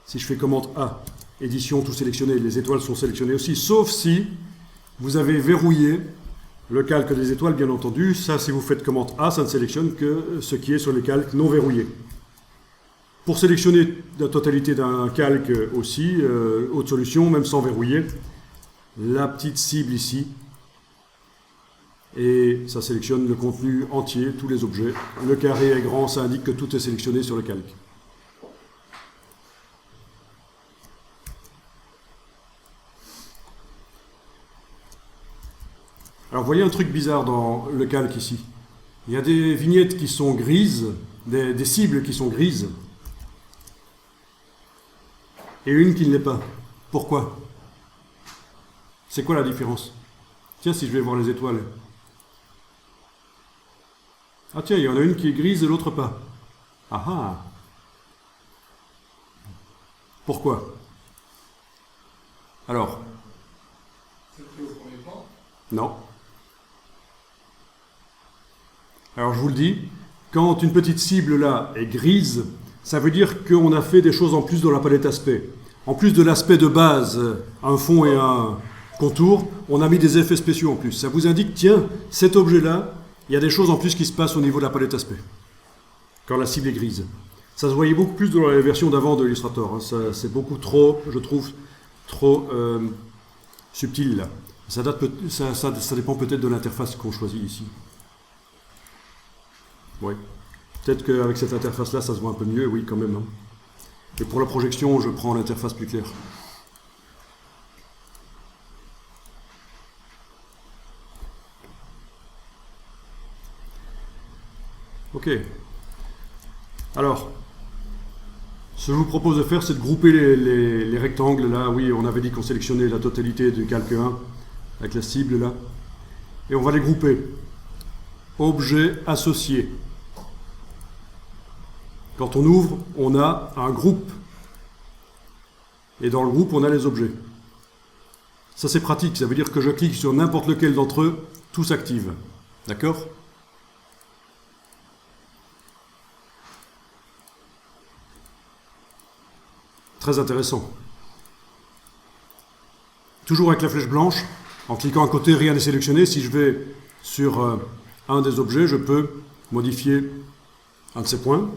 Si je fais commande A, édition, tout sélectionné, les étoiles sont sélectionnées aussi, sauf si vous avez verrouillé le calque des étoiles, bien entendu. Ça, si vous faites commande A, ça ne sélectionne que ce qui est sur les calques non verrouillés. Pour sélectionner la totalité d'un calque aussi, autre solution, même sans verrouiller, la petite cible ici, et ça sélectionne le contenu entier, tous les objets. Le carré est grand, ça indique que tout est sélectionné sur le calque. Alors, vous voyez un truc bizarre dans le calque ici. Il y a des vignettes qui sont grises, des cibles qui sont grises, et une qui ne l'est pas. Pourquoi? C'est quoi la différence? Tiens, si je vais voir les étoiles. Ah tiens, il y en a une qui est grise et l'autre pas. Ah ah. Pourquoi? Alors? C'est pris au premier plan? Non. Alors je vous le dis, quand une petite cible là est grise, ça veut dire qu'on a fait des choses en plus dans la palette aspect. En plus de l'aspect de base, un fond et un contour, on a mis des effets spéciaux en plus. Ça vous indique, tiens, cet objet-là, il y a des choses en plus qui se passent au niveau de la palette aspect, quand la cible est grise. Ça se voyait beaucoup plus dans la version d'avant de Illustrator. Hein. C'est beaucoup trop, je trouve, trop subtil là. Ça dépend peut-être de l'interface qu'on choisit ici. Oui. Peut-être qu'avec cette interface-là, ça se voit un peu mieux, oui, quand même. Hein. Et pour la projection, je prends l'interface plus claire. Ok. Alors, ce que je vous propose de faire, c'est de grouper les rectangles. Là, oui, on avait dit qu'on sélectionnait la totalité du calque 1 avec la cible là. Et on va les grouper. Objet associé. Quand on ouvre, on a un groupe. Et dans le groupe, on a les objets. Ça, c'est pratique. Ça veut dire que je clique sur n'importe lequel d'entre eux, tout s'active. D'accord ? Très intéressant. Toujours avec la flèche blanche. En cliquant à côté, rien n'est sélectionné. Si je vais sur un des objets, je peux modifier un de ces points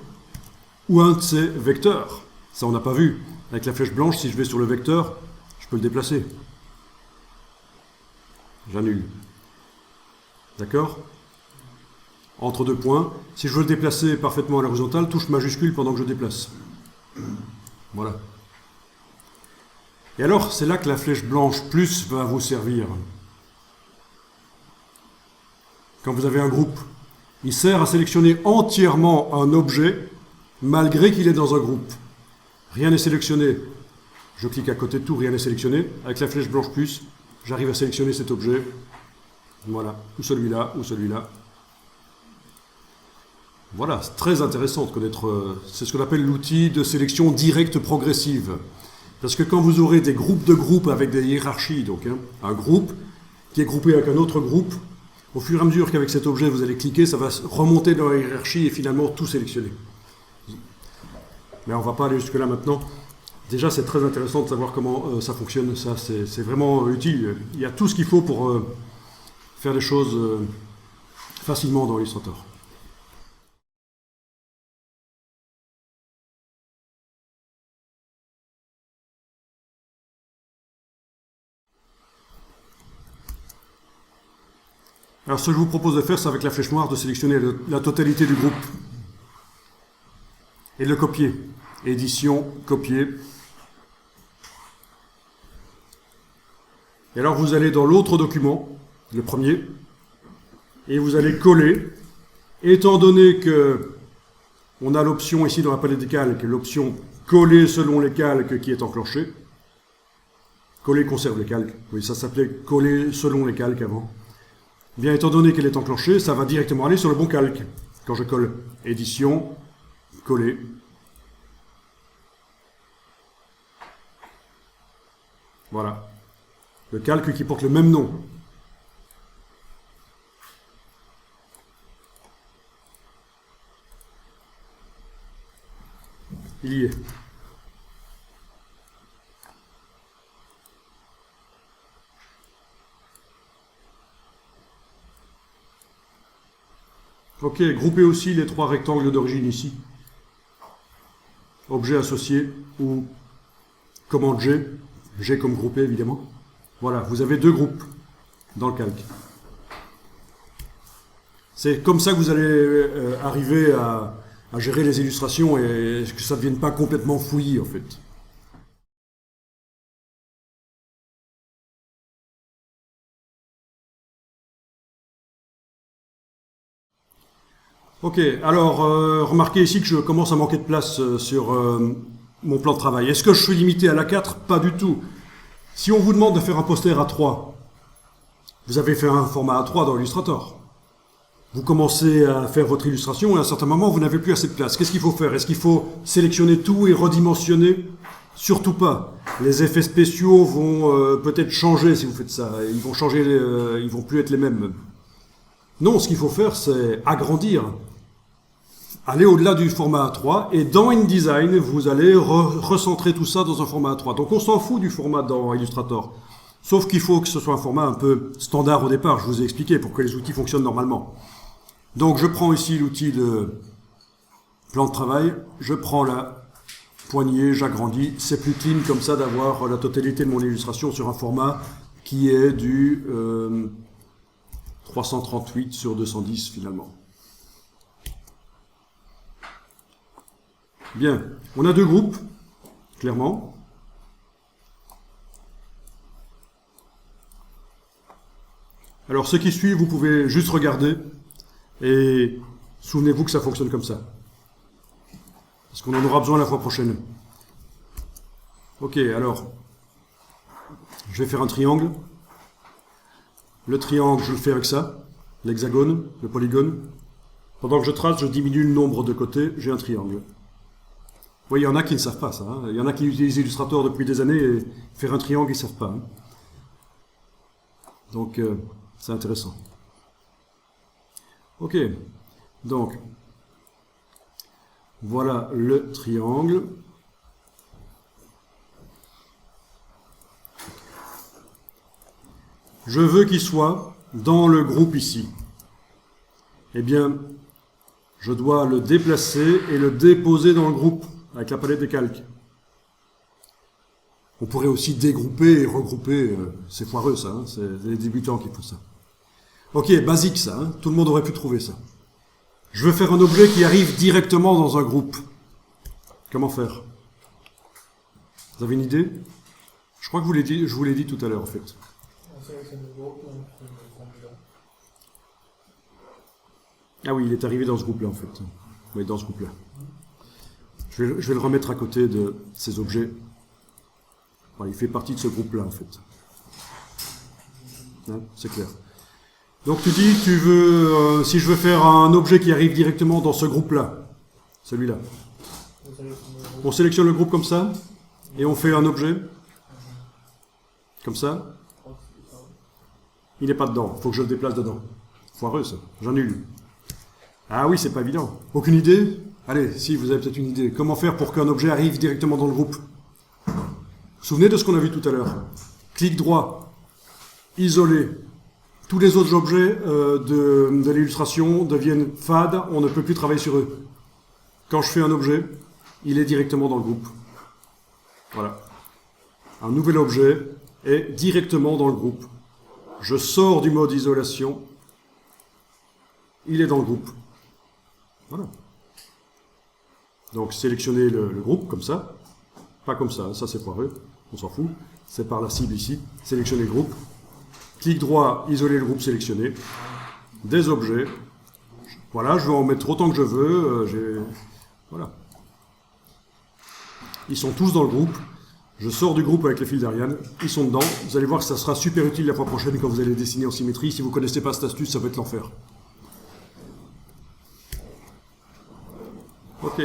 ou un de ces vecteurs. Ça, on n'a pas vu. Avec la flèche blanche, si je vais sur le vecteur, je peux le déplacer. J'annule. D'accord? Entre deux points. Si je veux le déplacer parfaitement à l'horizontale, touche majuscule pendant que je déplace. Voilà. Et alors, c'est là que la flèche blanche plus va vous servir. Quand vous avez un groupe, il sert à sélectionner entièrement un objet, malgré qu'il est dans un groupe. Rien n'est sélectionné. Je clique à côté de tout, rien n'est sélectionné. Avec la flèche blanche plus, j'arrive à sélectionner cet objet. Voilà. Ou celui-là, ou celui-là. Voilà, c'est très intéressant de connaître. C'est ce qu'on appelle l'outil de sélection directe progressive. Parce que quand vous aurez des groupes de groupes avec des hiérarchies, donc un groupe qui est groupé avec un autre groupe, au fur et à mesure qu'avec cet objet vous allez cliquer, ça va remonter dans la hiérarchie et finalement tout sélectionner. Mais on ne va pas aller jusque-là maintenant. Déjà, c'est très intéressant de savoir comment ça fonctionne. Ça, c'est vraiment utile. Il y a tout ce qu'il faut pour faire les choses facilement dans Illustrator. Alors, ce que je vous propose de faire, c'est avec la flèche noire de sélectionner la totalité du groupe et de le copier. Édition, copier. Et alors, vous allez dans l'autre document, le premier, et vous allez coller. Étant donné que on a l'option ici dans la palette des calques, l'option coller selon les calques qui est enclenchée. Coller conserve les calques. Oui, ça s'appelait coller selon les calques avant. Bien, étant donné qu'elle est enclenchée, ça va directement aller sur le bon calque. Quand je colle édition, coller. Voilà. Le calque qui porte le même nom. Il y est. Ok, groupez aussi les trois rectangles d'origine ici. Objet associé ou commande G. G comme groupé évidemment. Voilà, vous avez deux groupes dans le calque. C'est comme ça que vous allez arriver à gérer les illustrations et que ça ne devienne pas complètement fouillis en fait. Ok, alors remarquez ici que je commence à manquer de place sur mon plan de travail. Est-ce que je suis limité à l'A4? Pas du tout. Si on vous demande de faire un poster A3, vous avez fait un format A3 dans Illustrator. Vous commencez à faire votre illustration et à un certain moment, vous n'avez plus assez de place. Qu'est-ce qu'il faut faire? Est-ce qu'il faut sélectionner tout et redimensionner? Surtout pas. Les effets spéciaux vont peut-être changer si vous faites ça. Ils vont changer, ils vont plus être les mêmes. Non, ce qu'il faut faire, c'est agrandir. Aller au-delà du format A3 et dans InDesign, vous allez recentrer tout ça dans un format A3. Donc on s'en fout du format dans Illustrator. Sauf qu'il faut que ce soit un format un peu standard au départ, je vous ai expliqué, pour que les outils fonctionnent normalement. Donc je prends ici l'outil de plan de travail, je prends la poignée, j'agrandis. C'est plus clean comme ça d'avoir la totalité de mon illustration sur un format qui est du 338 sur 210 finalement. Bien, on a deux groupes, clairement. Alors, ce qui suit, vous pouvez juste regarder et souvenez-vous que ça fonctionne comme ça. Parce qu'on en aura besoin la fois prochaine. Ok, alors, je vais faire un triangle. Le triangle, je le fais avec ça, l'hexagone, le polygone. Pendant que je trace, je diminue le nombre de côtés, j'ai un triangle. Vous voyez, il y en a qui ne savent pas ça. Hein. Il y en a qui utilisent Illustrator depuis des années et faire un triangle, ils ne savent pas. Hein. Donc, c'est intéressant. Ok, donc, voilà le triangle. Je veux qu'il soit dans le groupe ici. eh bien, je dois le déplacer et le déposer dans le groupe avec la palette des calques. On pourrait aussi dégrouper et regrouper, c'est foireux ça, hein, c'est les débutants qui font ça. Ok, basique ça, hein, tout le monde aurait pu trouver ça. Je veux faire un objet qui arrive directement dans un groupe. Comment faire? Vous avez une idée? Je crois que je vous l'ai dit tout à l'heure en fait. On sélectionne le groupe, on trouve le candidat. Ah oui, il est arrivé dans ce groupe-là en fait. Oui, dans ce groupe-là. Je vais le remettre à côté de ces objets. Voilà, il fait partie de ce groupe-là en fait. Hein, c'est clair. Donc tu dis, si je veux faire un objet qui arrive directement dans ce groupe-là, celui-là, on sélectionne le groupe comme ça, et on fait un objet, comme ça. Il n'est pas dedans, il faut que je le déplace dedans. Foireux ça, j'annule. Ah oui, c'est pas évident. Aucune idée? Allez, si, vous avez peut-être une idée. Comment faire pour qu'un objet arrive directement dans le groupe? Vous vous souvenez de ce qu'on a vu tout à l'heure? Clic droit, isoler. Tous les autres objets de l'illustration deviennent fades, on ne peut plus travailler sur eux. Quand je fais un objet, il est directement dans le groupe. Voilà. Un nouvel objet est directement dans le groupe. Je sors du mode isolation, il est dans le groupe. Voilà. Donc sélectionnez le groupe comme ça, pas comme ça c'est foireux, on s'en fout. C'est par la cible ici, sélectionnez le groupe. Clic droit, isoler le groupe sélectionné. Des objets. Voilà, je vais en mettre autant que je veux. Voilà. Ils sont tous dans le groupe. Je sors du groupe avec les fils d'Ariane. Ils sont dedans. Vous allez voir que ça sera super utile la fois prochaine quand vous allez dessiner en symétrie. Si vous ne connaissez pas cette astuce, ça va être l'enfer. Ok.